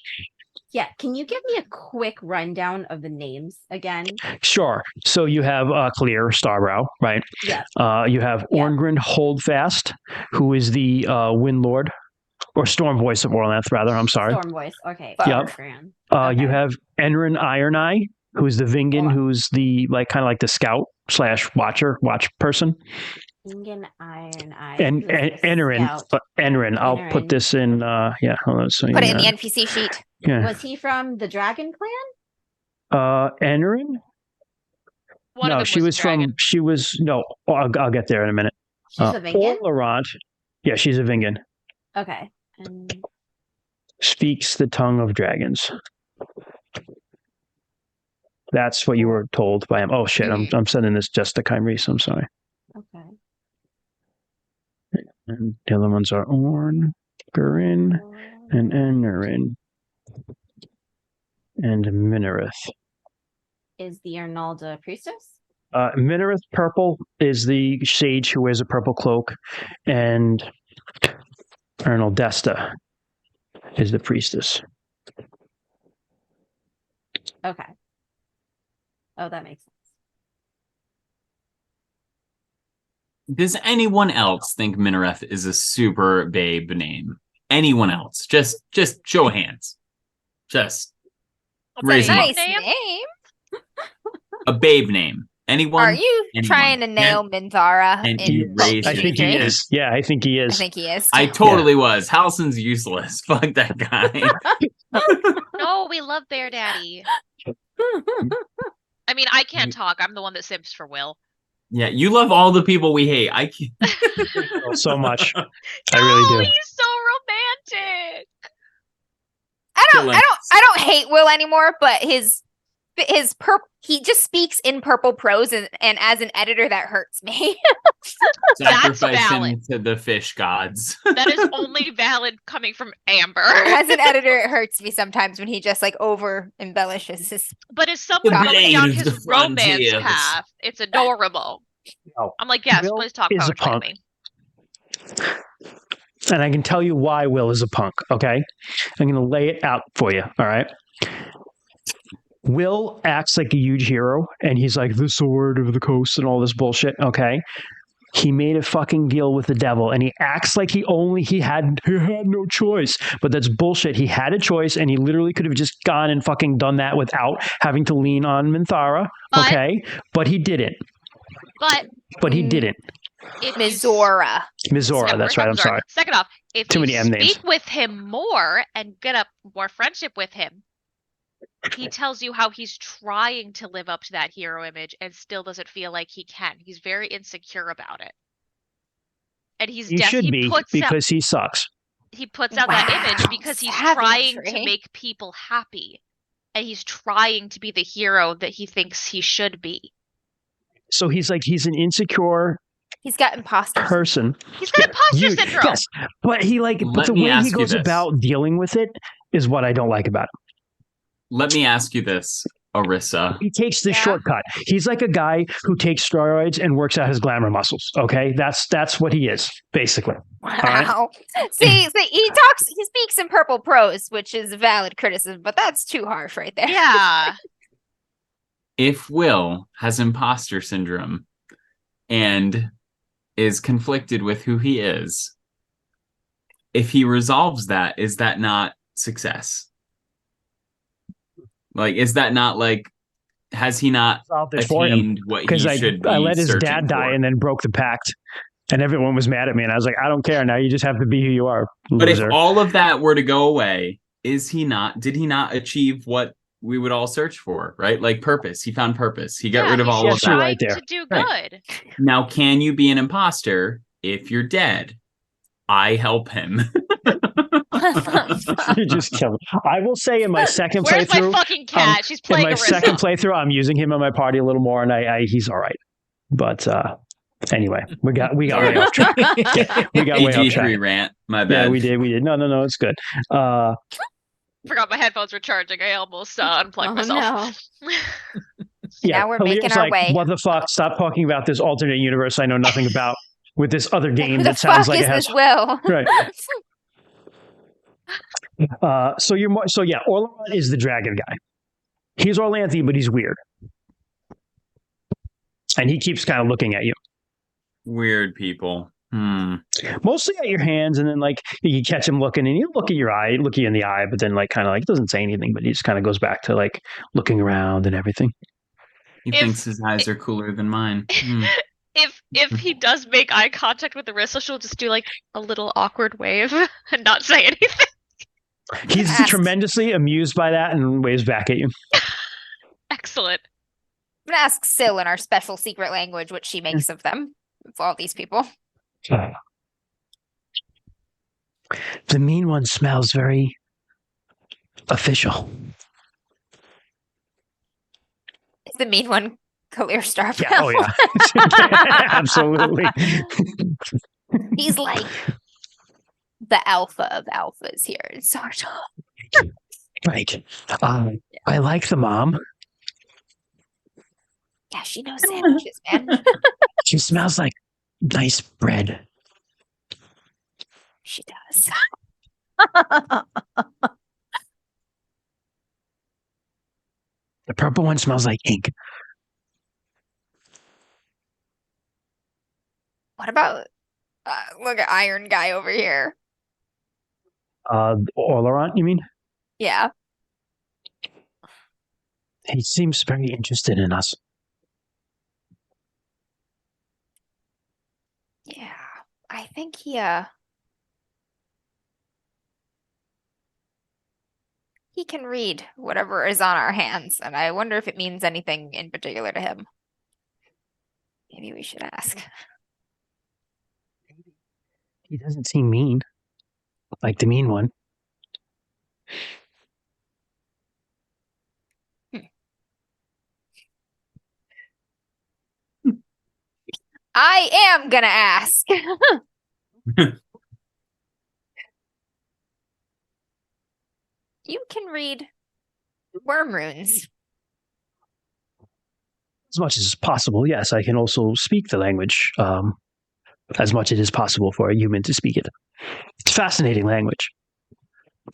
Yeah, can you give me a quick rundown of the names again? Sure. So you have Clear Starbrow, right? Yes. You have Yeah. Orngren Holdfast, who is the Wind Lord, or Storm Voice of Orlanth, rather. I'm sorry. Storm Voice. Okay. Yep. Okay. You have Enrin Ironeye, who's the Vingan, who's the kind of like the scout / watch person. Vingan Ironeye. And Enrin. I'll put this in. Hold on. So Put it in the NPC sheet. Yeah. Was he from the Dragon Clan? Enrin? No, she was from. She was no. I'll get there in a minute. She's a Vingan. Laurent. Yeah, she's a Vingan. Okay. And... Speaks the tongue of dragons. That's what you were told by him. Oh shit! I'm sending this just to Kymreese. I'm sorry. Okay. And the other ones are Orn, Gurin, and Enrin, and Minerith. Is the Arnalda priestess? Minerith Purple is the sage who wears a purple cloak, and Arnaldesta is the priestess. Okay. Oh, that makes sense. Does anyone else think Minereth is a super babe name? Anyone else? Just show of hands. Just raise 'em up. Nice name. A babe name. Anyone? Are you trying to nail Minthara? I think he is. Yeah, I think he is. I think he is. I totally was. Hallison's useless. Fuck that guy. No, we love Bear Daddy. I mean, I can't talk. I'm the one that simps for Will. Yeah, you love all the people we hate. I can't. So much. No, I really do. He's so romantic. I don't hate Will anymore, but he just speaks in purple prose, and as an editor, that hurts me. Sacrifice him to the fish gods. That is only valid coming from Amber. As an editor, it hurts me sometimes when he just like over embellishes his. But as someone The going blade down of his the romance frontiers. path, it's adorable. No. I'm like, yes, Will please talk is a poetry punk. with me. And I can tell you why Will is a punk, okay? I'm going to lay it out for you, all right? Will acts like a huge hero, and he's like the sword of the coast and all this bullshit, okay? He made a fucking deal with the devil, and he acts like he had no choice. But that's bullshit. He had a choice, and he literally could have just gone and fucking done that without having to lean on Minthara, okay? But he didn't. But he didn't. Mizora. Mizora, that's right. I'm sorry. Second off, if Too you many M names. speak with him more and get up more friendship with him, he tells you how he's trying to live up to that hero image and still doesn't feel like he can. He's very insecure about it. And he should be, because he sucks. He puts out that image because he's trying to make people happy. And he's trying to be the hero that he thinks he should be. So he's an insecure He's got imposter person. He's got imposter syndrome. Yes, but but the way he goes about dealing with it is what I don't like about him. Let me ask you this, Orisa. He takes the shortcut. He's like a guy who takes steroids and works out his glamour muscles. Okay, that's what he is, basically. Wow. Right? See, he speaks in purple prose, which is a valid criticism, but that's too harsh right there. Yeah. If Will has imposter syndrome and is conflicted with who he is, if he resolves that, is that not success? Like, is that not like, has he not attained what he should be? I let his dad die and then broke the pact, and everyone was mad at me, and I was like, I don't care. Now you just have to be who you are, loser. But if all of that were to go away, did he not achieve what we would all search for, right? Like purpose. He found purpose. He got rid of all of that. Right there. To do good. Now, can you be an imposter if you're dead? I help him. You just kill him. I will say in my second Where's playthrough, my fucking cat? She's playing in my Arisa. second playthrough, I'm using him on my party a little more, and he's all right. But anyway, we got way off track. We got way off track. Rant. My bad. Yeah, we did. No, it's good. Forgot my headphones were charging. I almost unplugged myself. No. Yeah, Now we're making our way. What the fuck? Stop talking about this alternate universe I know nothing about with this other game Who that the sounds fuck like is it has this Will? right. So you're more. So yeah, Orleron is the dragon guy. He's Orlanthe, but he's weird, and he keeps kind of looking at you. Weird people. Mostly at your hands, and then like you catch him looking, and he'll look at your eye, look you in the eye, but then like kind of like doesn't say anything, but he just kind of goes back to like looking around and everything. He thinks his eyes are cooler than mine. If he does make eye contact with Arissa, she'll just do like a little awkward wave and not say anything. He's tremendously amused by that and waves back at you. Excellent. I'm gonna ask Syl in our special secret language what she makes of them, of all these people. The mean one smells very official. Is the mean one clear Starbrow? Yeah, oh yeah. Absolutely. He's like the alpha of alphas here in Sartar. Right. I like the mom. Yeah, she knows sandwiches, man. She smells like nice bread. She does. The purple one smells like ink. What about look at Iron Guy over here? Orleron, you mean? Yeah. He seems very interested in us. Yeah. I think he can read whatever is on our hands, and I wonder if it means anything in particular to him. Maybe we should ask. He doesn't seem mean, like the mean one. I am gonna ask. You can read worm runes. As much as possible, yes. I can also speak the language as much as it is possible for a human to speak it. It's a fascinating language.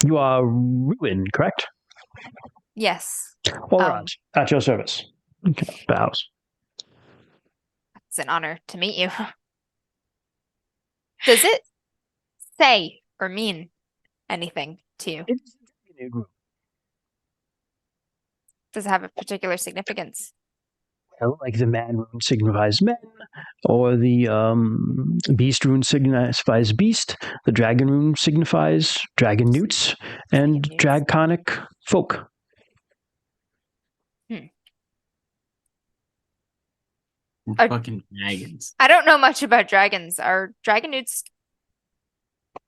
You are Ruin, correct? Yes. All right. At your service. Okay. Bows. It's an honor to meet you. Does it say or mean anything to you? Does it have a particular significance? Well, like the man rune signifies men, or the beast rune signifies beast, the dragon rune signifies dragon newts, and draconic folk. Fucking dragons. I don't know much about dragons. Are dragon newts,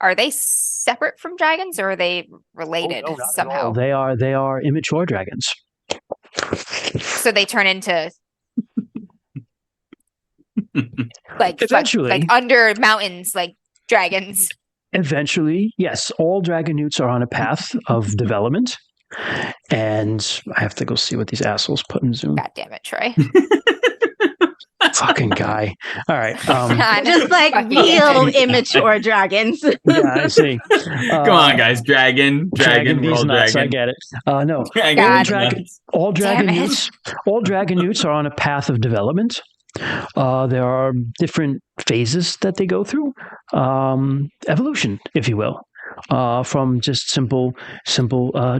are they separate from dragons, or are they related somehow? They are immature dragons. So they turn into like eventually, like under mountains, like dragons. Eventually, yes, all dragon newts are on a path of development. And I have to go see what these assholes put in Zoom. God damn it, Troy. Fucking guy. All right. Just like real immature dragons. Yeah, I see. Come on, guys. Dragon, these nuts. dragon. I get it. No. All dragon newts are on a path of development. There are different phases that they go through. Evolution, if you will. From just simple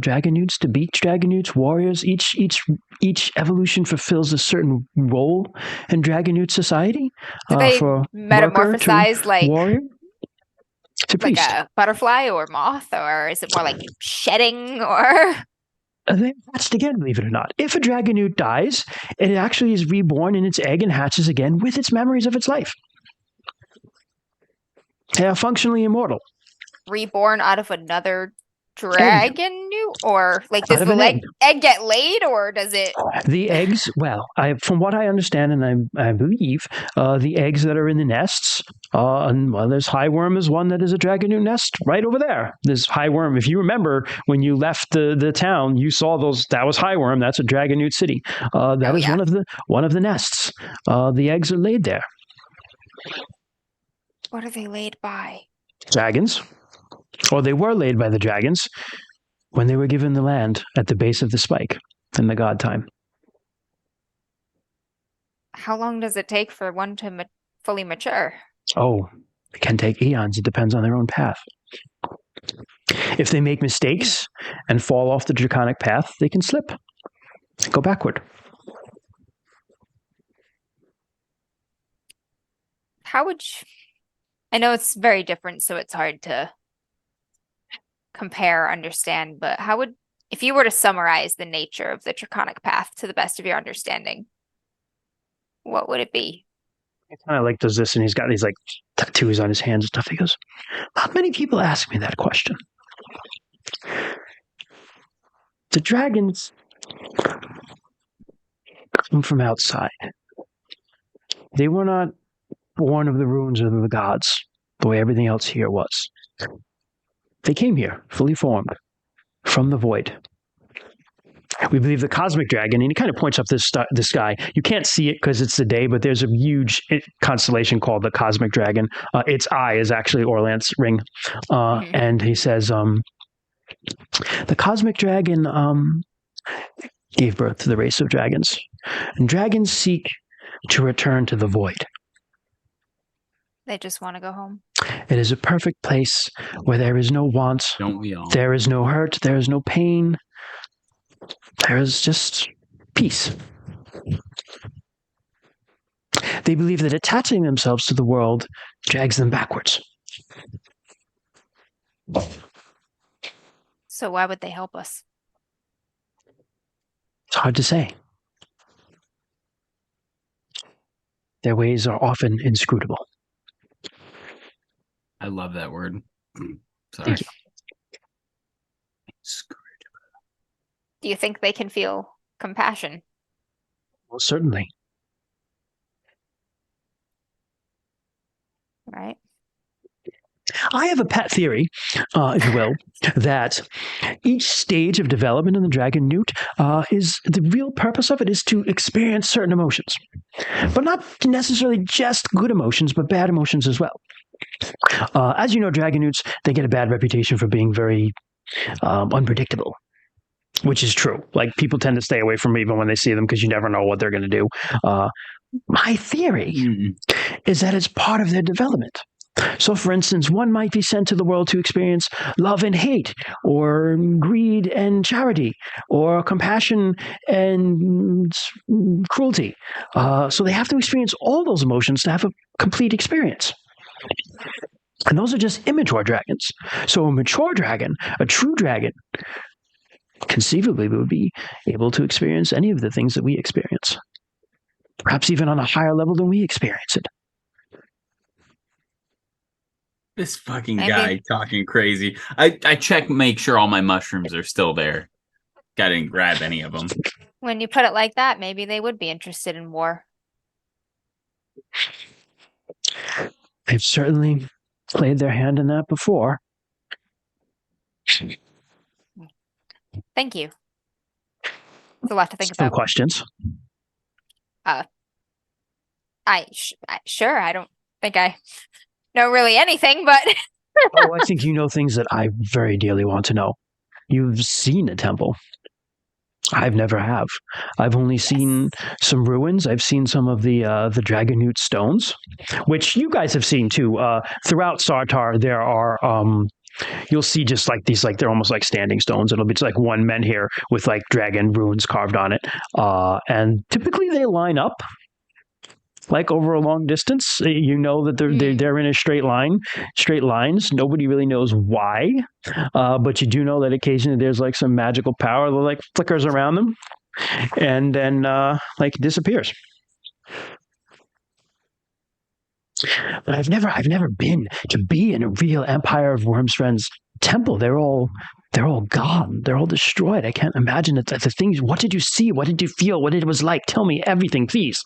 dragon newts to beach dragon newts, warriors. Each evolution fulfills a certain role in dragon newt society. Do they metamorphosize like warrior to like priest. a butterfly or moth, or is it more like shedding or? They hatched again, believe it or not. If a dragon newt dies, it actually is reborn in its egg and hatches again with its memories of its life. They are functionally immortal. Reborn out of another dragon newt, or like does the egg get laid, or does it? The eggs, well, from what I understand and I believe, the eggs that are in the nests, there's high worm is one that is a dragon newt nest right over there. There's high worm. If you remember when you left the town, you saw those. That was high worm. That's a dragon newt city. That is one of the nests. The eggs are laid there. What are they laid by? Dragons. Or they were laid by the dragons when they were given the land at the base of the spike in the god time. How long does it take for one to fully mature? Oh, it can take eons. It depends on their own path. If they make mistakes and fall off the draconic path, they can slip, go backward. How would you... I know it's very different, so it's hard to compare, understand, but how would, if you were to summarize the nature of the draconic path to the best of your understanding, what would it be? He kind of like does this, and he's got these like tattoos on his hands and stuff. He goes, not many people ask me that question. The dragons come from outside. They were not born of the runes of the gods, the way everything else here was. They came here, fully formed, from the void. We believe the cosmic dragon, and he kind of points up this sky. You can't see it because it's the day, but there's a huge constellation called the cosmic dragon. Its eye is actually Orlant's ring. And he says, the cosmic dragon gave birth to the race of dragons. And dragons seek to return to the void. They just want to go home. It is a perfect place where there is no want. Don't we all? There is no hurt. There is no pain. There is just peace. They believe that attaching themselves to the world drags them backwards. So why would they help us? It's hard to say. Their ways are often inscrutable. I love that word. Sorry. Thank you. Do you think they can feel compassion? Well, certainly. Right. I have a pet theory, if you will, that each stage of development in the dragon newt is the real purpose of it is to experience certain emotions, but not necessarily just good emotions, but bad emotions as well. As you know, dragon newts, they get a bad reputation for being very unpredictable, which is true. Like, people tend to stay away from them even when they see them because you never know what they're going to do. My theory is that it's part of their development. So, for instance, one might be sent to the world to experience love and hate, or greed and charity, or compassion and cruelty. So they have to experience all those emotions to have a complete experience. And those are just immature dragons. So a mature dragon, a true dragon, conceivably would be able to experience any of the things that we experience. Perhaps even on a higher level than we experience it. This fucking guy talking crazy. I check, make sure all my mushrooms are still there. I didn't grab any of them. When you put it like that, maybe they would be interested in war. They've certainly played their hand in that before. Thank you. It's a lot to think Some about. questions? Sure, I don't think I know really anything, but... Oh, I think you know things that I very dearly want to know. You've seen a temple. I've never have. I've only seen some ruins. I've seen some of the Dragon Newt stones, which you guys have seen too. Throughout Sartar, there are you'll see just like these, like they're almost like standing stones. It'll be just like one menhir with like dragon runes carved on it, and typically they line up like over a long distance. You know that they're in a straight lines. Nobody really knows why, but you do know that occasionally there's like some magical power that like flickers around them and then like disappears. But I've never been to be in a real Empire of Wormsfriend's temple. They're all gone. They're all destroyed. I can't imagine that the things. What did you see? What did you feel? What it was like? Tell me everything, please.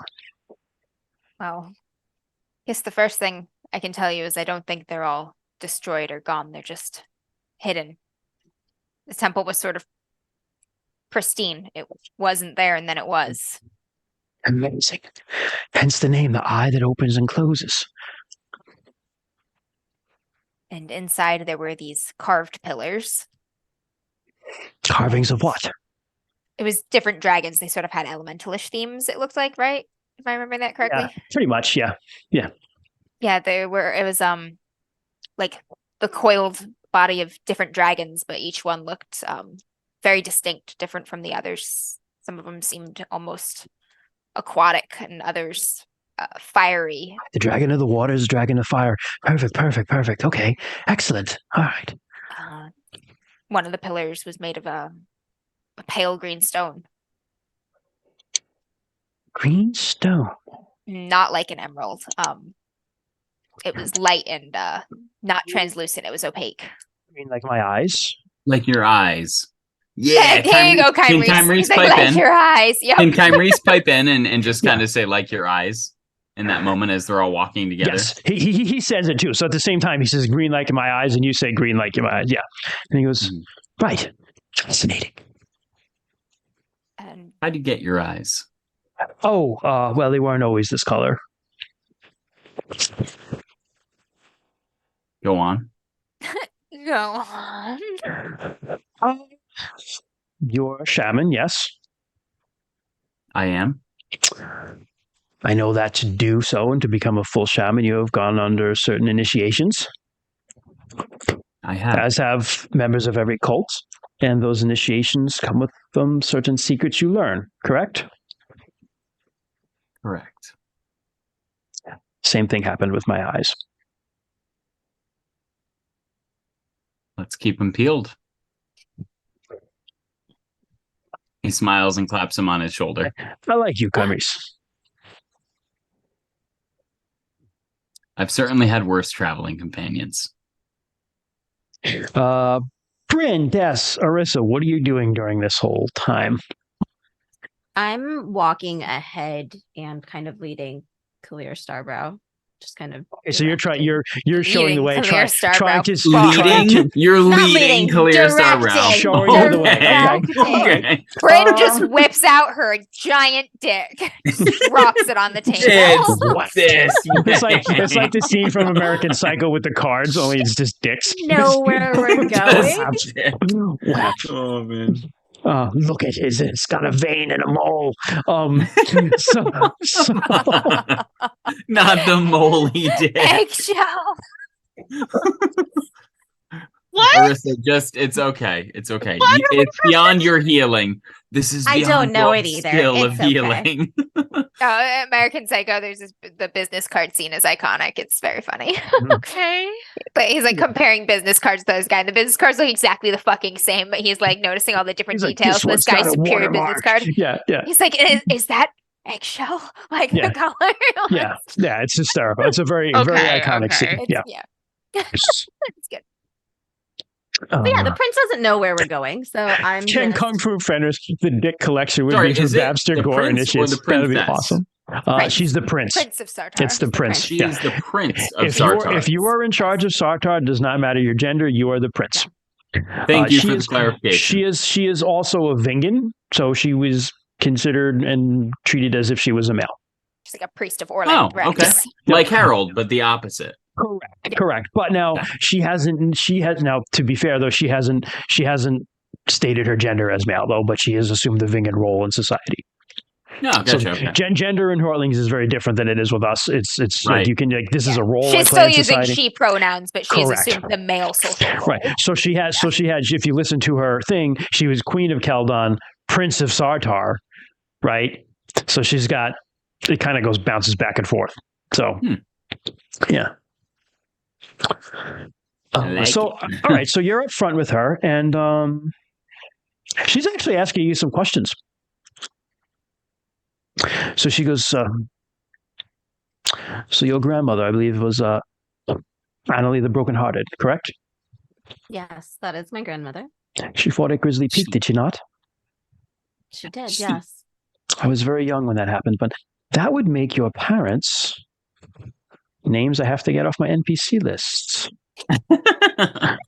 Well, I guess the first thing I can tell you is I don't think they're all destroyed or gone. They're just hidden. The temple was sort of pristine. It wasn't there, and then it was. Amazing. Hence the name, the eye that opens and closes. And inside there were these carved pillars. Carvings of what? It was different dragons. They sort of had elementalish themes, it looked like, right? If I remember that correctly. Yeah, pretty much, yeah. Yeah, it was like the coiled body of different dragons, but each one looked very distinct, different from the others. Some of them seemed almost aquatic and others fiery. The dragon of the waters, dragon of fire. Perfect. Okay, excellent. All right. One of the pillars was made of a pale green stone. Green stone. Not like an emerald. It was light and not translucent. It was opaque. Green like my eyes. Like your eyes. Yeah. There you go, Can Kyrese. Kyrese He's like, pipe like in? your eyes. Yep. Can Kyrese pipe in and just kind of say, like your eyes in that moment as they're all walking together? Yes, he says it too. So at the same time, he says green like in my eyes, and you say green like in my eyes. Yeah. And he goes, right. Fascinating. And How'd you get your eyes? Oh, well, they weren't always this color. Go on. go on. You're a shaman, yes. I am. I know that to do so and to become a full shaman, you have gone under certain initiations, I have. as have members of every cult. And those initiations come with them certain secrets you learn, correct? Correct. Same thing happened with my eyes. Let's keep them peeled. He smiles and claps him on his shoulder. I like you, Kyrese. I've certainly had worse traveling companions. Bryn, Des, Arissa, what are you doing during this whole time? I'm walking ahead and kind of leading Clear Starbrow. Just kind of. Okay, so you're showing the way, Leading trying Starbrow. to Leading? You're Not leading leading, Clear directing. Starbrow. Showing you the way, okay? Okay. Bryn just whips out her giant dick, drops it on the table. What's this? It's like the scene from American Psycho with the cards, only it's just dicks. Know where we're going. Wow. Oh man. Look at his, it's got a vein and a mole. So Not the mole he did. Eggshell. What? Arissa, it's okay. It's okay. It's beyond your healing. This is I beyond don't know your it either. skill of It's okay. healing. American Psycho, there's the business card scene is iconic. It's very funny. Okay. But he's like comparing business cards to this guy. And the business cards look exactly the fucking same, but he's like noticing all the different He's like, details. "This This one's got guy's a superior business watermark." card. Yeah. He's like, is that eggshell? Like Yeah. the color? Yeah, it's hysterical. It's a very iconic okay. scene. Yeah. It's good. But yeah, the prince doesn't know where we're going, so I'm. Can gonna- Kung Fu finish the dick collection would Sorry, be from is it Babster the Gore prince or initiates. the That would be princess? awesome. Prince. She's the prince. Prince of Sartar. It's the prince. She Yeah. is the prince of If Sartar. you are in charge of Sartar, it does not matter your gender. You are the prince. Thank you she for is- the clarification. She is also a Vingan, so she was considered and treated as if she was a male. She's like a priest of Orland. Oh, okay. Like Harold, but the opposite. Correct. But now she has now, to be fair though, she hasn't stated her gender as male though, but she has assumed the Vingan role in society. No, gotcha. Okay. Gender in Hortlings is very different than it is with us. It's Right. like you can this is a role I She's play still in using society. she pronouns, but she's Correct. assumed the male social role. Right. So she had, if you listen to her thing, she was Queen of Keldon, Prince of Sartar, right? So she's got, it kind of bounces back and forth. So, yeah. like So, all right. So you're up front with her, and she's actually asking you some questions. So she goes, so your grandmother, I believe, was Annalie the Brokenhearted, correct? Yes, that is my grandmother. She fought at Grizzly Peak, did she not? She did. Yes. I was very young when that happened, but that would make your parents names I have to get off my NPC lists.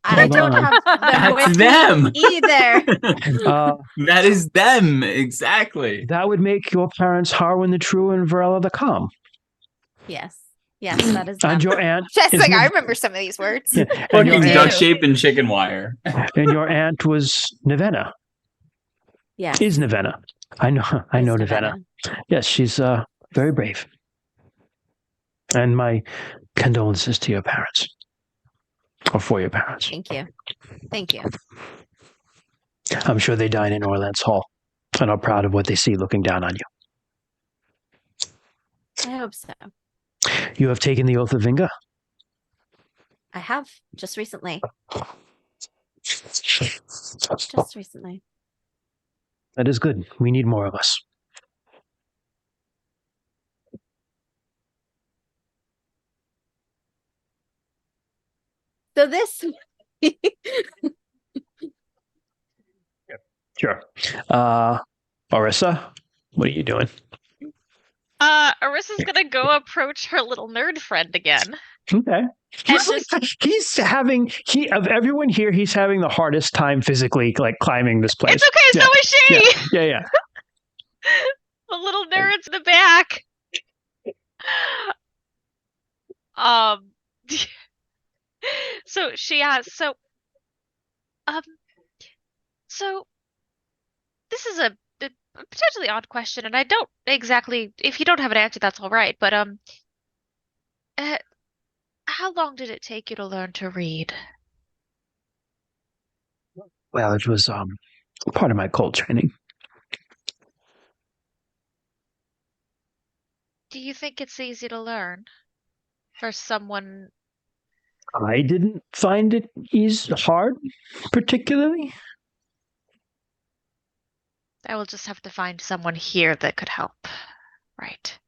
I don't have them That's with them. me either. That is them exactly. That would make your parents Harwin the True and Varela the Calm. Yes. Yes, that is And them. your aunt Just is like I Nev- remember some of these words. Yeah. And your Fucking too. duck aunt, shape and chicken wire. and your aunt was Nevena. Yes. Is Nevena. I know is Nevena. Yes, she's very brave. And my condolences to your parents. Or for your parents. Thank you. Thank you. I'm sure they dine in Orlands Hall and are proud of what they see looking down on you. I hope so. You have taken the oath of Vinga? I have just recently. Just recently. That is good. We need more of us. So this Sure. Orissa, what are you doing? Arissa's gonna go approach her little nerd friend again. Okay. He's just- of everyone here, he's having the hardest time physically, like climbing this place. It's okay, Yeah. so is she! Yeah. The little nerd's in the back. So she asks, so this is a potentially odd question, and I don't exactly, if you don't have an answer, that's all right, but how long did it take you to learn to read? Well, it was part of my cult training. Do you think it's easy to learn for someone? I didn't find it hard, particularly. I will just have to find someone here that could help. Right.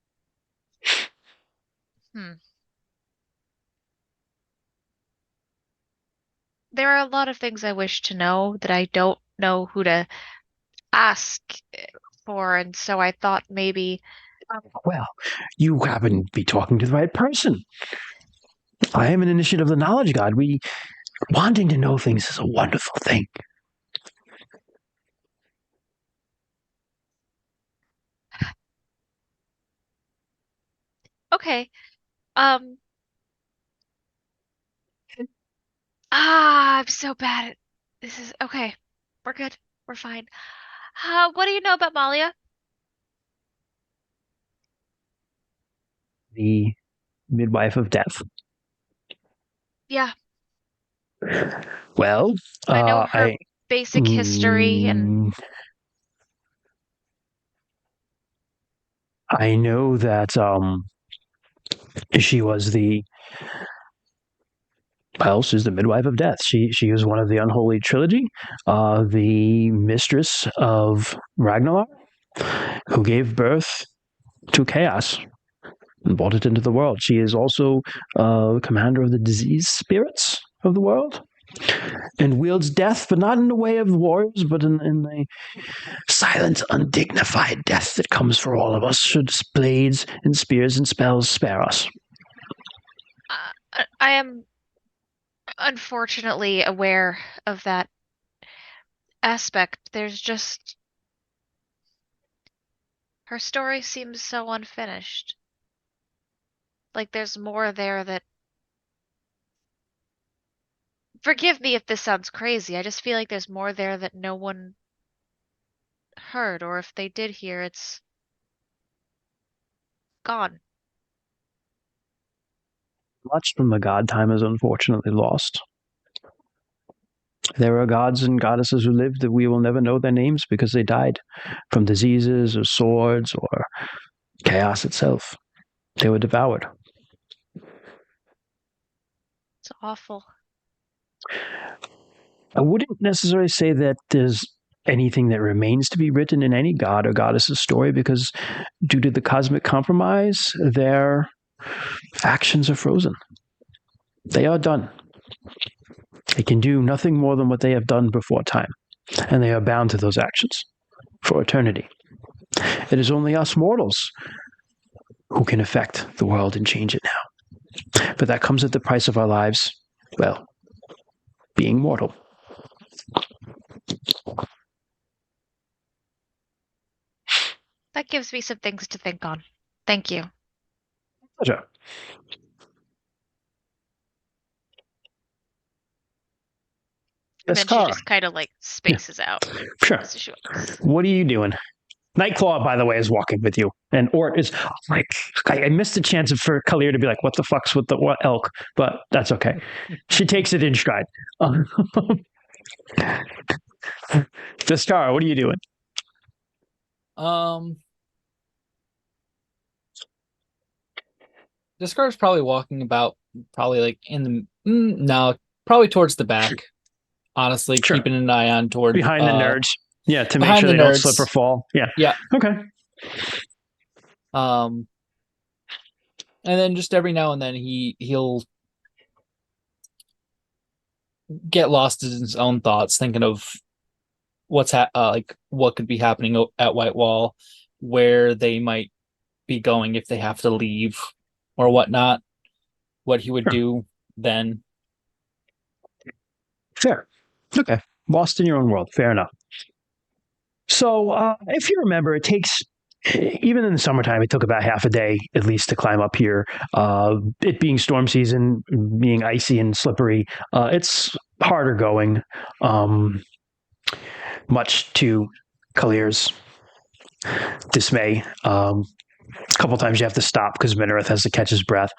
There are a lot of things I wish to know that I don't know who to ask for, and so I thought maybe. Well, you happen to be talking to the right person. I am an initiate of the Knowledge God. Wanting to know things is a wonderful thing. Okay. I'm so bad at this. Is okay. We're good. We're fine. What do you know about Malia? The midwife of death. Yeah, Well, I know her basic history and I know that she was she's the midwife of death. She is one of the unholy trilogy, the mistress of Ragnar, who gave birth to chaos and brought it into the world. She is also commander of the disease spirits of the world, and wields death, but not in the way of warriors, but in the silent, undignified death that comes for all of us, should blades and spears and spells spare us. I am unfortunately aware of that aspect. There's just her story seems so unfinished. Like there's more there that. Forgive me if this sounds crazy. I just feel like there's more there that no one heard, or if they did hear, it's gone. Much from the god time is unfortunately lost. There are gods and goddesses who lived that we will never know their names because they died from diseases or swords or chaos itself. They were devoured. It's awful. I wouldn't necessarily say that there's anything that remains to be written in any god or goddess's story, because due to the cosmic compromise, their actions are frozen. They are done. They can do nothing more than what they have done before time, and they are bound to those actions for eternity. It is only us mortals who can affect the world and change it now. But that comes at the price of our lives, well, being mortal. That gives me some things to think on. Thank you. Pleasure. And then she Scar. just kind of like spaces out. Sure. As she walks. What are you doing? Nightclaw, by the way, is walking with you, and Ort is like, I missed the chance for Kalir to be like, "What the fuck's with the elk?" But that's okay. She takes it in stride. The Star, what are you doing? This car's probably walking about, probably like in the no, probably towards the back. Honestly, Sure. keeping an eye on toward Behind the nerds. Yeah, to make behind sure the they don't nerds. slip or fall. Yeah. Yeah. Okay. And then just every now and then he'll get lost in his own thoughts, thinking of what's like what could be happening at Whitewall, where they might be going if they have to leave or whatnot. What he would do then. Fair. Okay. Lost in your own world. Fair enough. So, if you remember, it takes, even in the summertime, it took about half a day at least to climb up here. It being storm season, being icy and slippery, it's harder going, much to Kalir's dismay. A couple times you have to stop because Minareth has to catch his breath.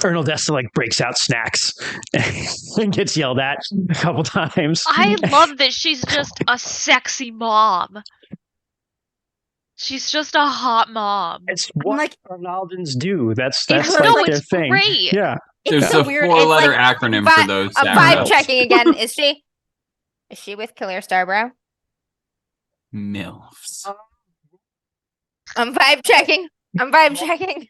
Ernal Desta like breaks out snacks and gets yelled at a couple times. I love that she's just a sexy mom. She's just a hot mom. It's what like- Arnaldans do. That's It's like no, their it's thing. great. Yeah. It's There's so a weird. four-letter It's like, acronym vi- for those. I'm sounds. vibe checking again. Is she? Is she with Kalir Starbrow? MILFs. I'm vibe checking. I'm vibe checking.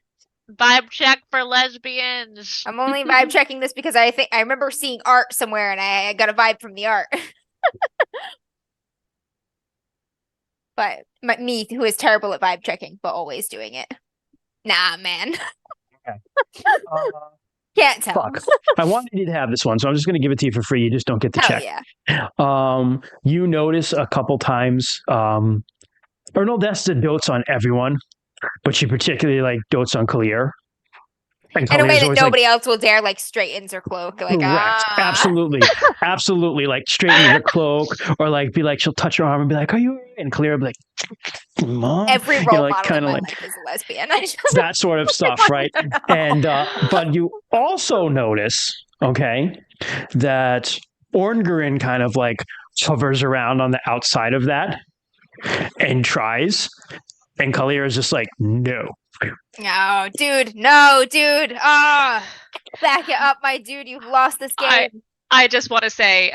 Vibe check for lesbians. I'm only vibe checking this because I think I remember seeing art somewhere and I got a vibe from the art. But me, who is terrible at vibe checking, but always doing it. Nah, man. Can't tell. Fuck. I wanted you to have this one, so I'm just going to give it to you for free. You just don't get to Hell check. yeah. You notice a couple times, Ernal Desta dotes on everyone, but she particularly like dotes on Kalir. In a way Kalir's that always nobody else will dare like straightens her cloak. Like, correct. Absolutely. Absolutely. Like straightening her cloak or like be like, she'll touch her arm and be like, "Are you all right?" And Kalir will be like, "Mom." Every You role know, like, model in kinda my like life is a lesbian. I just that sort of stuff, right? And but you also notice, okay, that Orngarin kind of like hovers around on the outside of that and tries, and Kalir is just like, "No." No, dude. No, dude. Back it up, my dude. You've lost this game. I just want to say,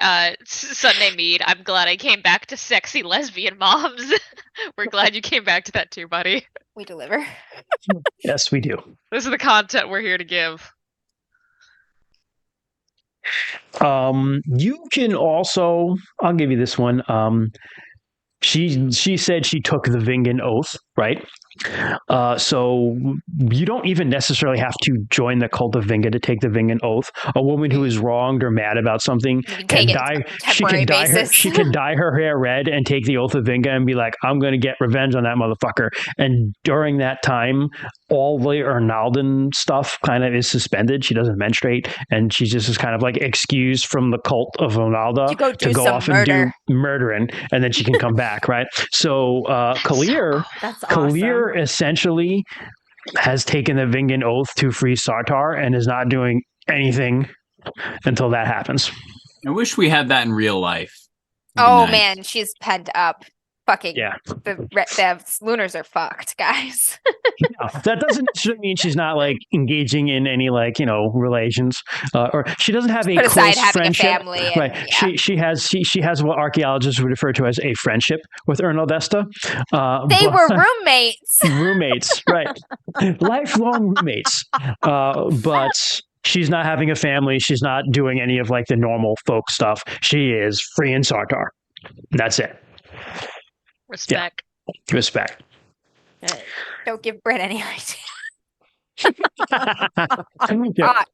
Sunday Mead, I'm glad I came back to sexy lesbian moms. We're glad you came back to that too, buddy. We deliver. Yes, we do. This is the content we're here to give. You can also, I'll give you this one. She said she took the Vingan oath, right? So you don't even necessarily have to join the cult of Vinga to take the Vingan oath. A woman who is wronged or mad about something You can can take it dye. on a She temporary can dye her. basis. She can dye her hair red and take the oath of Vinga and be like, "I'm going to get revenge on that motherfucker." And during that time, all the Ernaldan stuff kind of is suspended. She doesn't menstruate, and she just is kind of like excused from the cult of Ronaldo To go do some off and murder. do murdering, and then she can come back, right? So Kalir. That's awesome. Kalir essentially has taken the Vingan oath to free Sartar and is not doing anything until that happens. I wish we had that in real life. Oh Nice. man, she's pent up. Fucking Yeah. the lunars are fucked, guys. No, that doesn't necessarily mean she's not like engaging in any like, you know, relations, or she doesn't have a Put aside close having a friendship. family. And, Right. yeah. She has what archaeologists would refer to as a friendship with Ernal Desta. They but- were roommates. roommates, right? Lifelong roommates. But she's not having a family. She's not doing any of like the normal folk stuff. She is free in Sartar. That's it. Respect. Respect. Don't give Brett any idea. Yeah. Fuck.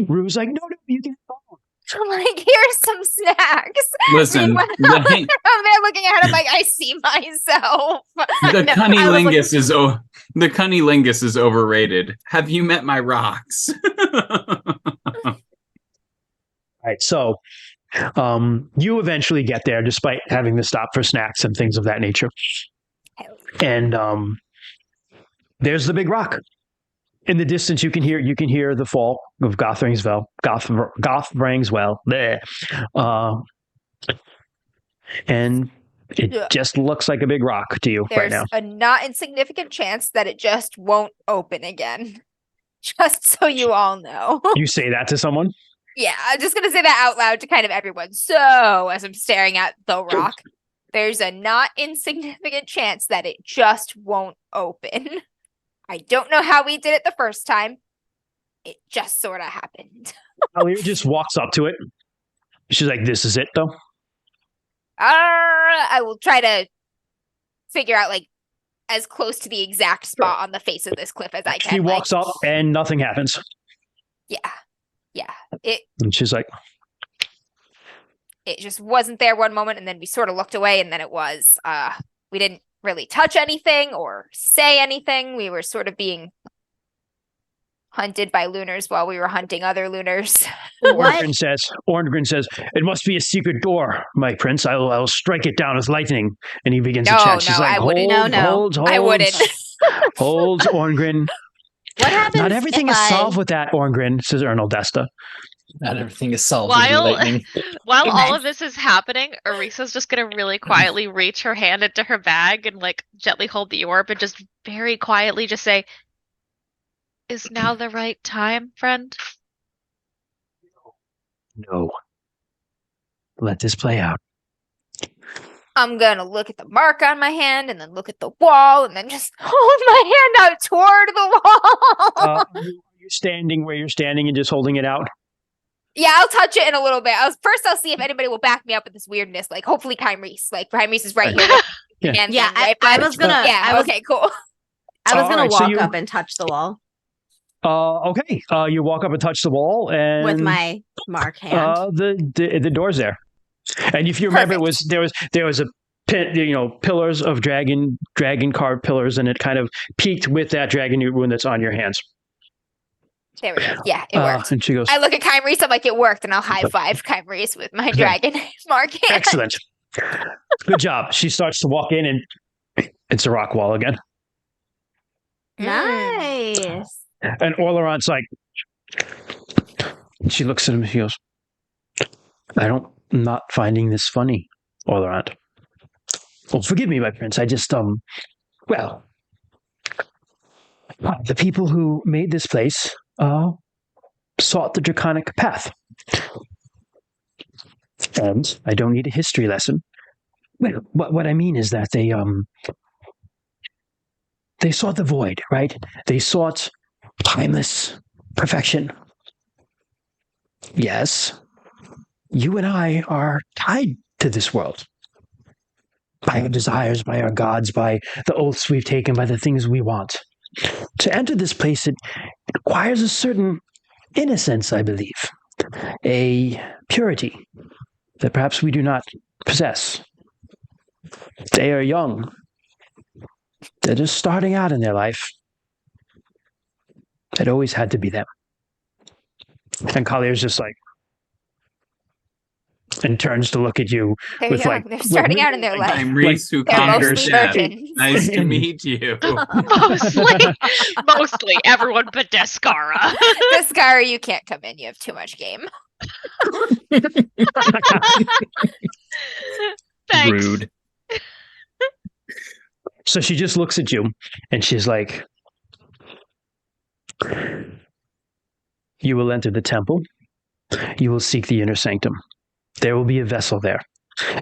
Rue's like, no, you can follow. I'm like, here's some snacks. Listen, Meanwhile, the, I'm there looking at him like I see myself. the No, cunnilingus the cunnilingus is overrated. Have you met my rocks? right, so you eventually get there despite having to stop for snacks and things of that nature. And there's the big rock. In the distance, you can hear the fall of Gothrangswell. And it just looks like a big rock to you right now. There's a not insignificant chance that it just won't open again. Just so you all know. You say that to someone? Yeah, I'm just gonna say that out loud to kind of everyone. So, as I'm staring at the rock, there's a not insignificant chance that it just won't open. I don't know how we did it the first time. It just sort of happened. Alir just walks up to it. She's like, "This is it, though." I will try to figure out like as close to the exact spot on the face of this cliff as I can. She walks up and nothing happens. Yeah. And she's like, it just wasn't there one moment, and then we sort of looked away, and then it was. We didn't really touch anything or say anything. We were sort of being hunted by lunars while we were hunting other lunars. Orngren says, "It must be a secret door, my prince. I will strike it down with lightning." And he begins to chant. She's like, I wouldn't. Hold, I wouldn't. Hold, Orngren. What happens? Not everything is solved with that, Orngren, says Ernaldesta. Not everything is solved with lightning. While all of this is happening, Arisa's just gonna really quietly reach her hand into her bag and like gently hold the orb and just very quietly just say, "Is now the right time, friend?" No. Let this play out. I'm gonna look at the mark on my hand and then look at the wall and then just hold my hand out toward the wall. Are you standing where you're standing and just holding it out? Yeah, I'll touch it in a little bit. I'll see if anybody will back me up with this weirdness. Like, hopefully, Kymreese. Like, Kymreese is right here. Yeah. I was gonna. Okay, cool. I was gonna so walk up and touch the wall Okay. You walk up and touch the wall, and with my mark hand. The door's there. And if you remember, there was a pit, pillars of dragon carved pillars, and it kind of peaked with that dragon rune that's on your hands. There we go. Yeah, it worked. And she goes, I look at Kymreese, I'm like, it worked, and I'll high five Kymreese with my dragon mark hand. Excellent. Good job. She starts to walk in, and it's a rock wall again. Nice. And Orleron's like, she looks at him, she goes, I'm not finding this funny, Orleron. Oh, forgive me, my prince. I just, well, the people who made this place sought the draconic path. And I don't need a history lesson. Well, what I mean is that they sought the void, right? They sought timeless perfection. Yes, you and I are tied to this world by our desires, by our gods, by the oaths we've taken, by the things we want. To enter this place, it requires a certain innocence, I believe, a purity that perhaps we do not possess. They are young. They're just starting out in their life. It always had to be them. And Collier's just like, and turns to look at you with like, they're starting out in their life. I'm Reese who They're conquers mostly death. virgins. Nice to meet you. Mostly everyone but Descara. Descara, you can't come in. You have too much game. Thanks. Rude. So she just looks at you and she's like, you will enter the temple. You will seek the inner sanctum. There will be a vessel there.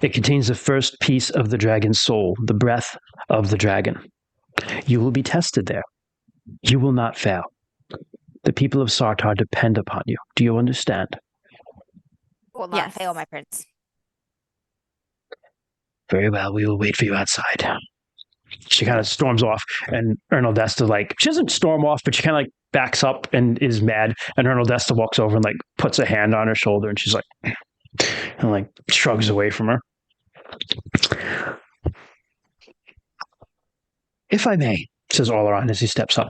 It contains the first piece of the dragon's soul, the breath of the dragon. You will be tested there. You will not fail. The people of Sartar depend upon you. Do you understand? Will not fail, my prince. Very well. We will wait for you outside. She kind of storms off, and Ernaldesta, she doesn't storm off, but she kind of backs up and is mad. And Ernaldesta walks over and puts a hand on her shoulder, and she's like, and shrugs away from her. If I may, says Oleron as he steps up.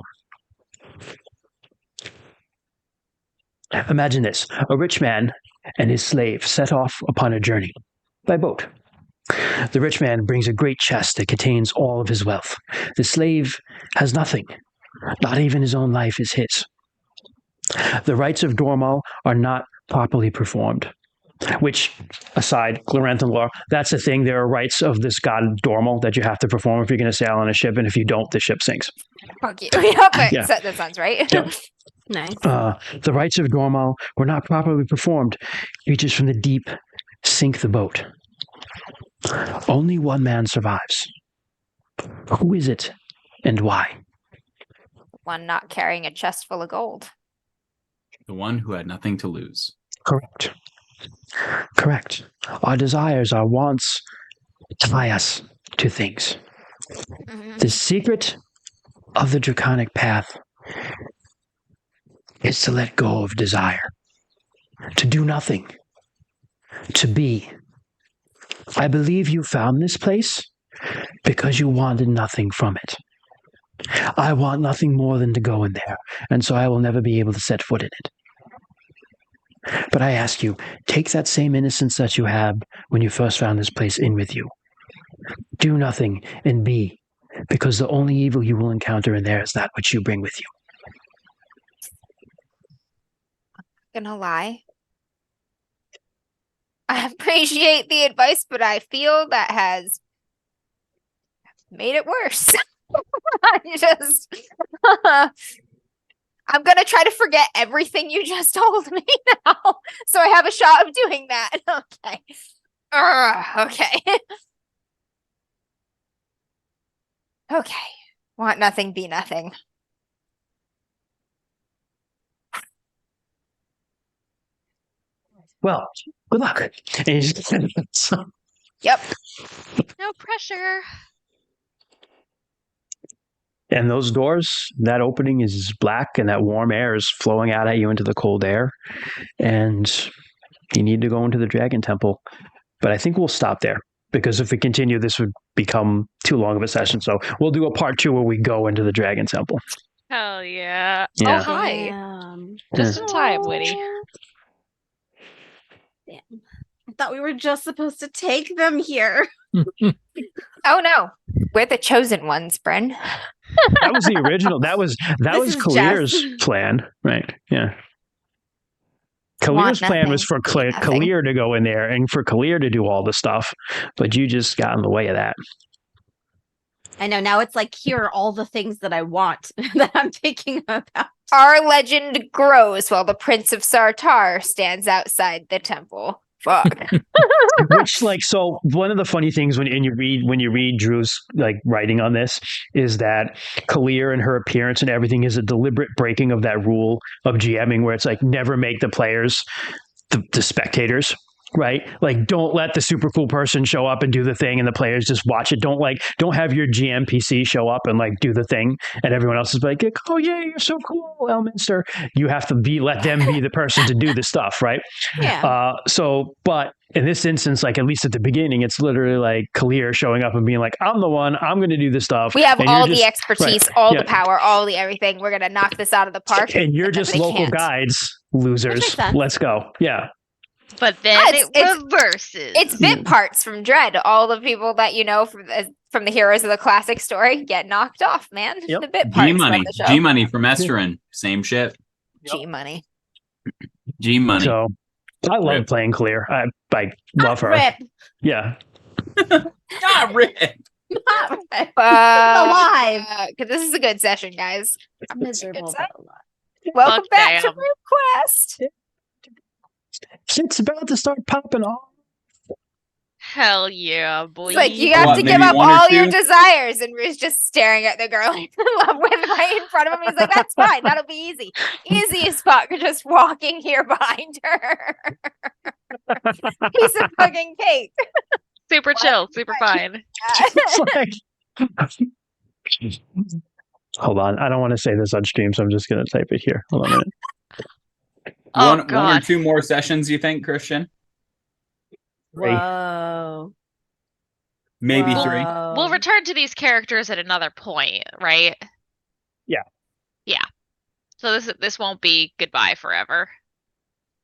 Imagine this. A rich man and his slave set off upon a journey by boat. The rich man brings a great chest that contains all of his wealth. The slave has nothing. Not even his own life is his. The rites of Dormal are not properly performed. Which, aside, Gloranthan lore, that's the thing. There are rites of this god Dormal that you have to perform if you're going to sail on a ship, and if you don't, the ship sinks. Fuck you. Yep, Yeah. that sounds right. Yep. Nice. The rites of Dormal were not properly performed. Creatures from the deep sink the boat. Only one man survives. Who is it, and why? One not carrying a chest full of gold. The one who had nothing to lose. Correct. Correct. Our desires, our wants tie us to things. Mhm. The secret of the draconic path is to let go of desire, to do nothing, to be. I believe you found this place because you wanted nothing from it. I want nothing more than to go in there, and so I will never be able to set foot in it. But I ask you, take that same innocence that you had when you first found this place in with you. Do nothing and be, because the only evil you will encounter in there is that which you bring with you. Gonna lie. I appreciate the advice, but I feel that has made it worse. I'm gonna try to forget everything you just told me now, so I have a shot of doing that. Okay. Okay. Okay. Want nothing, be nothing. Well, good luck. Yep. No pressure. And those doors, that opening is black, and that warm air is flowing out at you into the cold air. And you need to go into the Dragon Temple. But I think we'll stop there, because if we continue, this would become too long of a session. So we'll do a part 2 where we go into the Dragon Temple. Hell yeah. Yeah. Oh, hi. Damn. Just in time, Witty. Damn. I thought we were just supposed to take them here. Oh no. We're the chosen ones, Bryn. That was the original. That was This is Kalir's Jess. plan, right? Yeah. Want Kalir's plan was for nothing, be nothing. Kalir to go in there and for Kalir to do all the stuff, but you just got in the way of that. I know, now it's like, here are all the things that I want that I'm thinking about. Our legend grows while the Prince of Sartar stands outside the temple. Fuck. Which, like, so one of the funny things when you read Drew's like writing on this is that Kalir and her appearance and everything is a deliberate breaking of that rule of GMing, where it's like never make the players the spectators. Right? Like, don't let the super cool person show up and do the thing and the players just watch it. Don't have your GM PC show up and like do the thing and everyone else is like, oh yeah, you're so cool, Elminster. You have to let them be the person to do the stuff, right? Yeah. But in this instance, like at least at the beginning, it's literally like Kalir showing up and being like, I'm the one, I'm going to do this stuff. We have And all you're the just- expertise, right, all yeah. the power, all the everything. We're gonna knock this out of the park. And you're just they local can't. guides, Which losers. makes sense. Let's go. Yeah. But then It's- it reverses. It's bit parts from Dread. All the people that you know from the heroes of the classic story get knocked off, man. Yep. The bit parts G Money. from the show. G Money from Esterin. Same shit. G money. G Money. So I love Rip. playing Kalir. I love her. Rip. Yeah. Not Rick. Not Rip. Alive. Alive. Because this is a good session, guys. Miserable, Good but alive. Welcome Fuck back to damn. RuneQuest. Shit's about to start popping off. Hell yeah, boy. It's like you have What, to maybe give up one or all your two? desires, and Rue's just staring at the girl he's in love with right in front of him. He's like, "That's fine. That'll be easy, easy as fuck." Just walking here behind her, piece of fucking cake. Super chill, super fine. It's like hold on. I don't want to say this on stream, so I'm just gonna type it here. Hold on a minute. Oh One or god. two more sessions, you think, Christian? Three. Whoa. Maybe Whoa. 3. We'll return to these characters at another point, right? Yeah. Yeah. So this won't be goodbye forever.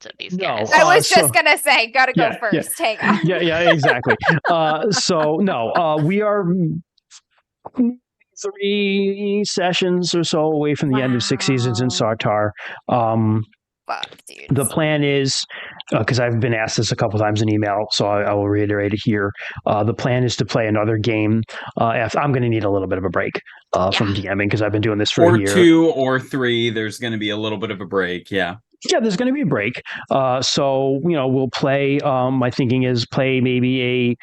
to these No, guys. I was so- just gonna say, gotta go Yeah, yeah. first. Hang on. Yeah, exactly. So no, we are 3 sessions or so away from the end of 6 seasons in Wow. Sartar. Fuck, dude. The plan is, because I've been asked this a couple times in email, so I will reiterate it here. The plan is to play another game. I'm going to need a little bit of a break from DMing because I've been doing this for Or a year. 2 or 3, there's going to be a little bit of a break. Yeah. Yeah, there's going to be a break. So we'll play. My thinking is maybe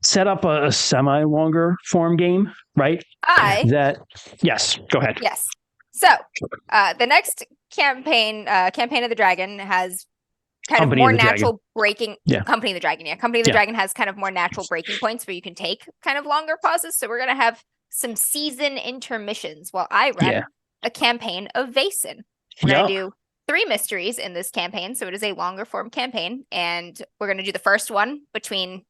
set up a semi longer form game, right? Yes, go ahead. Yes. So, the next campaign of the Dragon has kind Company of more of the natural breaking. Yeah. Company of the Dragon. Yeah, Company of the Dragon has kind of more natural breaking points where you can take kind of longer pauses. So we're gonna have some season intermissions while I run a campaign of Vaesen. We're gonna do 3 mysteries in this campaign, so it is a longer form campaign, and we're gonna do the first one between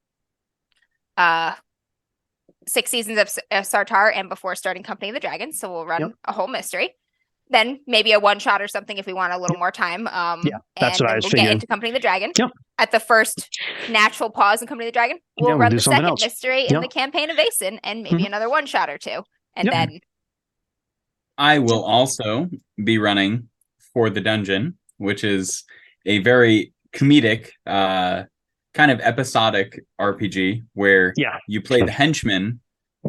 6 seasons of Sartar and before starting Company of the Dragon. So we'll run a whole mystery. Then maybe a one shot or something if we want a little more time. That's what I was we'll figuring. get into Company of the Dragon. Yep. At the first natural pause in Company of the Dragon, we'll we'll run do the something second else. mystery in the campaign of Vaesen and maybe another one shot or 2. And then I will also be running For the Dungeon, which is a very comedic, kind of episodic RPG where you play the henchman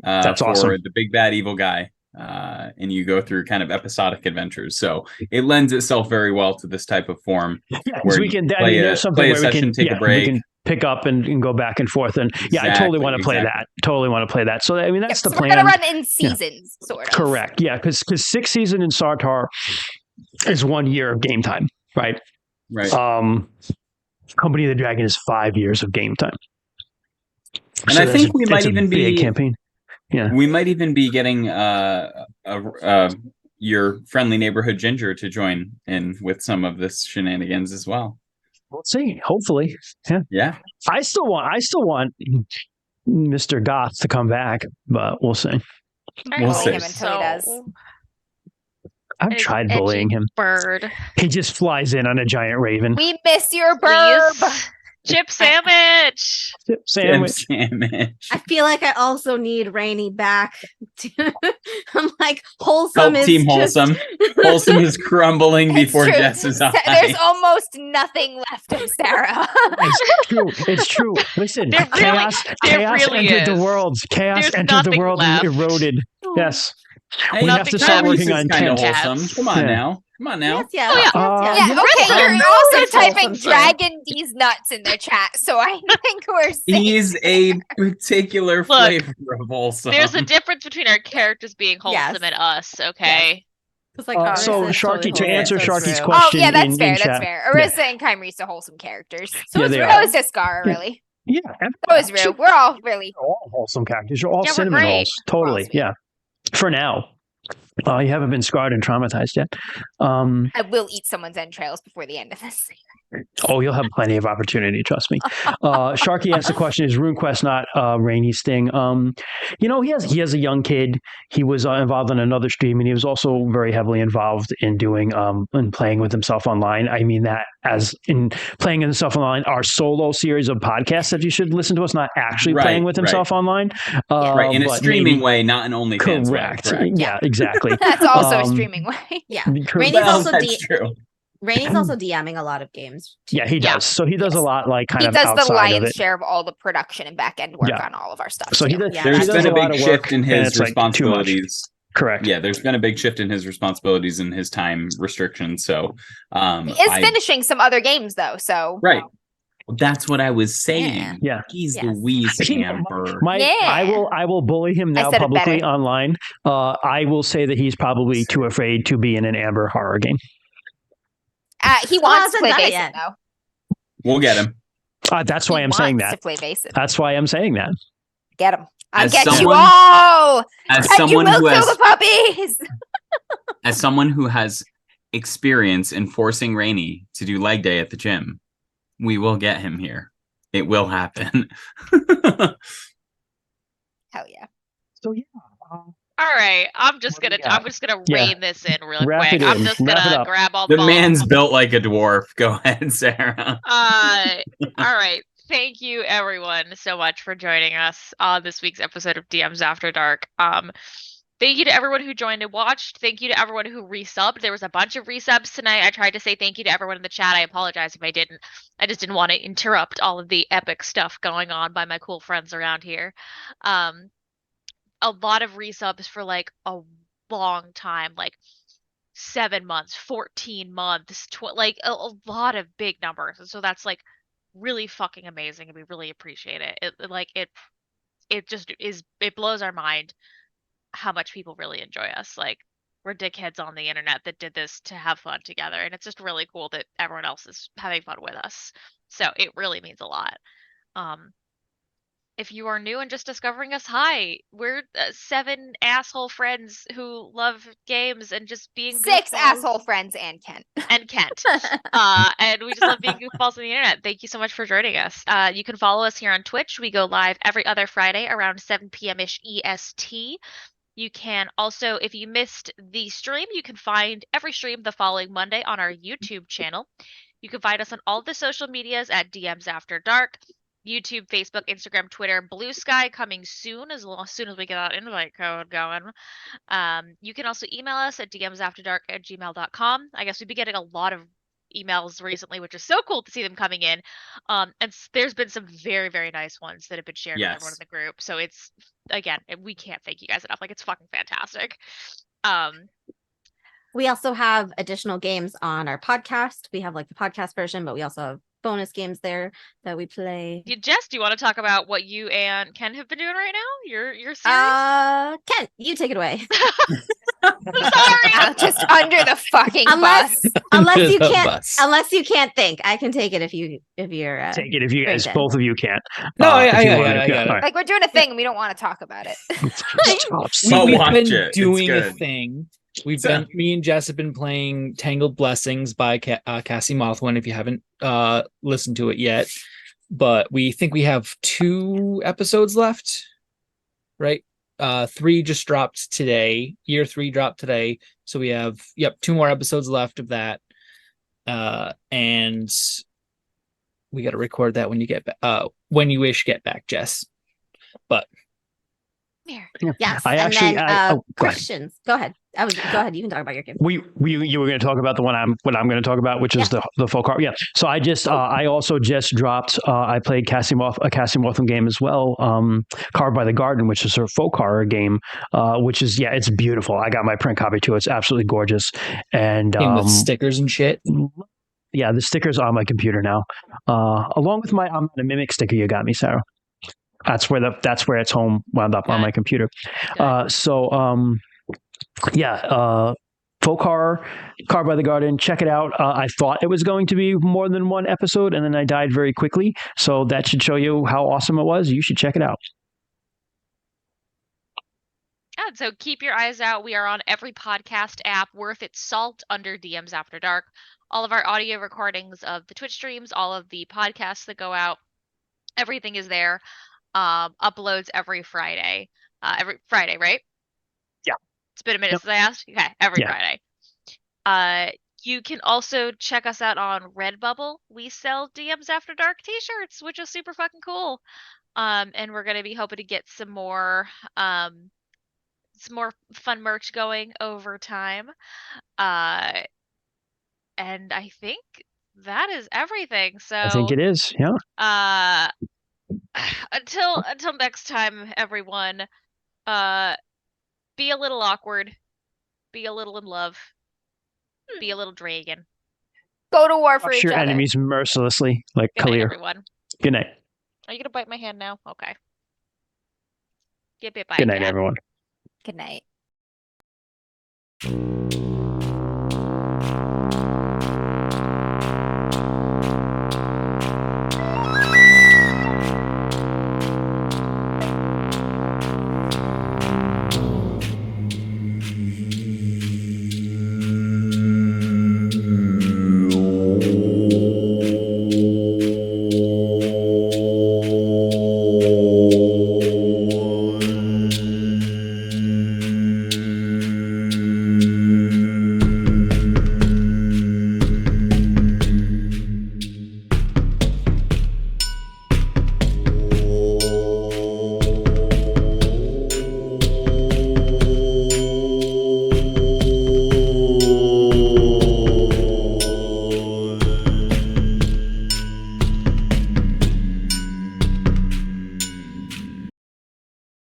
That's for awesome. the big bad evil guy, and you go through kind of episodic adventures. So it lends itself very well to this type of form. Yeah, where we can. there's something play a where session, we can take a break. We can pick up and go back and forth. And I totally want to play that. Totally want to play that. So I mean, that's the plan. We're gonna run in seasons, sort of. Correct. Yeah, because 6 season in Sartar is 1 year of game time, right? Right. Company of the Dragon is 5 years of game time. And I think we might even be big campaign. Yeah, we might even be getting your friendly neighborhood Ginger to join in with some of this shenanigans as well. We'll see. Hopefully, yeah. I still want Mr. Goth to come back, but we'll see. We'll see. Him until he does. I've tried bullying him. Bird. He just flies in on a giant raven. We miss your burb. Chip sandwich. Sandwich. I feel like I also need Rainy back. I'm like, wholesome Help is Team just... Wholesome. Wholesome is crumbling before true. Jess's eyes. There's almost nothing left of Sarah. It's true. Listen, There chaos really entered is. the world. Chaos There's entered the nothing world left. and eroded. Yes. Hey, We have to start working on kind of cats. wholesome. Come on now. Come on now. Yes, Oh, yeah. Yeah, yes. okay, You're you're also it's typing wholesome, Dragon D's nuts in the chat, so I think we're safe. He's a particular flavor of wholesome. There's a difference between our characters being wholesome and us, okay? It's like So, Arisa is Sharky, to totally answer wholesome. Sharky's True. question. Oh, yeah, that's in fair, chat. that's fair. Arisa and Kymrisa wholesome characters. So Yeah, is they Rue. are. So is Skara, really. Yeah. So is Rue. We're all really... You're all wholesome characters. You're all Yeah, we're cinnamon great. rolls. Totally. Awesome. Yeah. For now. You haven't been scarred and traumatized yet. I will eat someone's entrails before the end of this. Oh, you'll have plenty of opportunity, trust me. Sharky asked the question, is RuneQuest not Rainy's thing? He has a young kid. He was involved in another stream, and he was also very heavily involved in doing in playing with himself online. I mean that as in playing with himself online, our solo series of podcasts that you should listen to us, not actually playing with himself online. Right, in a streaming maybe, way, not an OnlyFans way. correct. Correct. Yeah, exactly. That's also a streaming way. Yeah. Correct. Rainy's Well, also that's true. Rainy's also DMing a lot of games. Yeah, he does. So he does a lot, like kind He of does outside the of lion's it. share of all the production and back end work Yeah. on all of our stuff. So he too. does. Yeah, he There's does been a lot big of work, shift in and his it's, like, too much. responsibilities. Correct. Yeah, there's been a big shift in his responsibilities and his time restrictions. So He is finishing some other games though, so right. That's what I was saying. Yeah. He's Yes. Louise Amber. I will bully him now said it publicly better. online. I will say that he's probably too afraid to be in an Amber horror game. he wants to hasn't play done it Vaesen yet. though. We'll get him. That's why He I'm saying wants that. to play Vaesen. That's why I'm saying that. Get him. I'll As get you someone- all. As And someone you will who kill has the puppies. as someone who has experience in forcing Rainy to do leg day at the gym, we will get him here. It will happen. Hell yeah. So yeah, All right, I'm just What do gonna you got? rein this in real Wrap quick. it I'm in. just Wrap it gonna up. grab all The balls. man's built like a dwarf. Go ahead, Sarah. All right. Thank you everyone so much for joining us on this week's episode of DMs After Dark. Thank you to everyone who joined and watched. Thank you to everyone who resubbed. There was a bunch of resubs tonight. I tried to say thank you to everyone in the chat. I apologize if I didn't. I just didn't want to interrupt all of the epic stuff going on by my cool friends around here. A lot of resubs for like a long time, like 7 months, 14 months, like a lot of big numbers. And so that's like really fucking amazing and we really appreciate it. It just is, it blows our mind how much people really enjoy us. Like we're dickheads on the internet that did this to have fun together and it's just really cool that everyone else is having fun with us. So it really means a lot. If you are new and just discovering us, hi. We're 7 asshole friends who love games and just being 6 goofballs. asshole friends and Kent. And Kent. And we just love being goofballs on the internet. Thank you so much for joining us. You can follow us here on Twitch. We go live every other Friday around 7 p.m.-ish EST. You can also, if you missed the stream, you can find every stream the following Monday on our YouTube channel. You can find us on all the social medias at DMs After Dark. YouTube, Facebook, Instagram, Twitter, Blue Sky coming soon as soon as we get that invite code going. You can also email us at dmsafterdark@gmail.com. I guess we've been getting a lot of emails recently, which is so cool to see them coming in. And there's been some very, very nice ones that have been shared with everyone in the group. So it's, again, we can't thank you guys enough. Like, it's fucking fantastic. We also have additional games on our podcast. We have like the podcast version, but we also have bonus games there that we play. Jess, do you want to talk about what you and Ken have been doing right now? Your series? Ken, you take it away. Sorry. Just under the fucking Unless bus. unless you can't think. I can take it if you're take it if you guys, Brandon. both of you can't. No, I if you got want it. I got it. All right. Like we're doing a thing and we don't want to talk about it. Oh, We've watch been it. It's doing a good. thing. Me and Jess have been playing Tangled Blessings by Cassie Mothwin, if you haven't listened to it yet. But we think we have 2 episodes left, right? 3 just dropped today. Year 3 dropped today. So we have, 2 more episodes left of that. And we got to record that when you get when you get back, Jess. But Yes. I and actually, then questions. Go ahead. Go ahead. You can talk about your game. You were going to talk about the one I'm going to talk about, which is the folk horror. Yeah. So I also just dropped. I played a Cassie Mothman game as well. Carved by the Garden, which is her folk horror game, which is it's beautiful. I got my print copy too. It's absolutely gorgeous, and with stickers and shit. Yeah, the stickers are on my computer now, along with my the Mimic sticker you got me, Sarah. That's where it's home wound up on my computer. Folk horror, Carved by the Garden. Check it out. I thought it was going to be more than 1 episode, and then I died very quickly. So that should show you how awesome it was. You should check it out. Yeah, so keep your eyes out. We are on every podcast app worth its salt under DMs After Dark. All of our audio recordings of the Twitch streams, all of the podcasts that go out, everything is there. Uploads every Friday. Every Friday, right? Yeah. It's been a minute since I asked. Okay, every Friday. You can also check us out on Redbubble. We sell DMs After Dark t-shirts, which is super fucking cool. And we're gonna be hoping to get some more fun merch going over time. And I think that is everything. So I think it is. Yeah. Until next time, everyone, be a little awkward, be a little in love, be a little dragon. Go to war for Crush each your other. enemies mercilessly, like Good night, Kalir. everyone. Good night. Are you gonna bite my hand now? Okay. Get bit by Good a night, cat. everyone. Good night.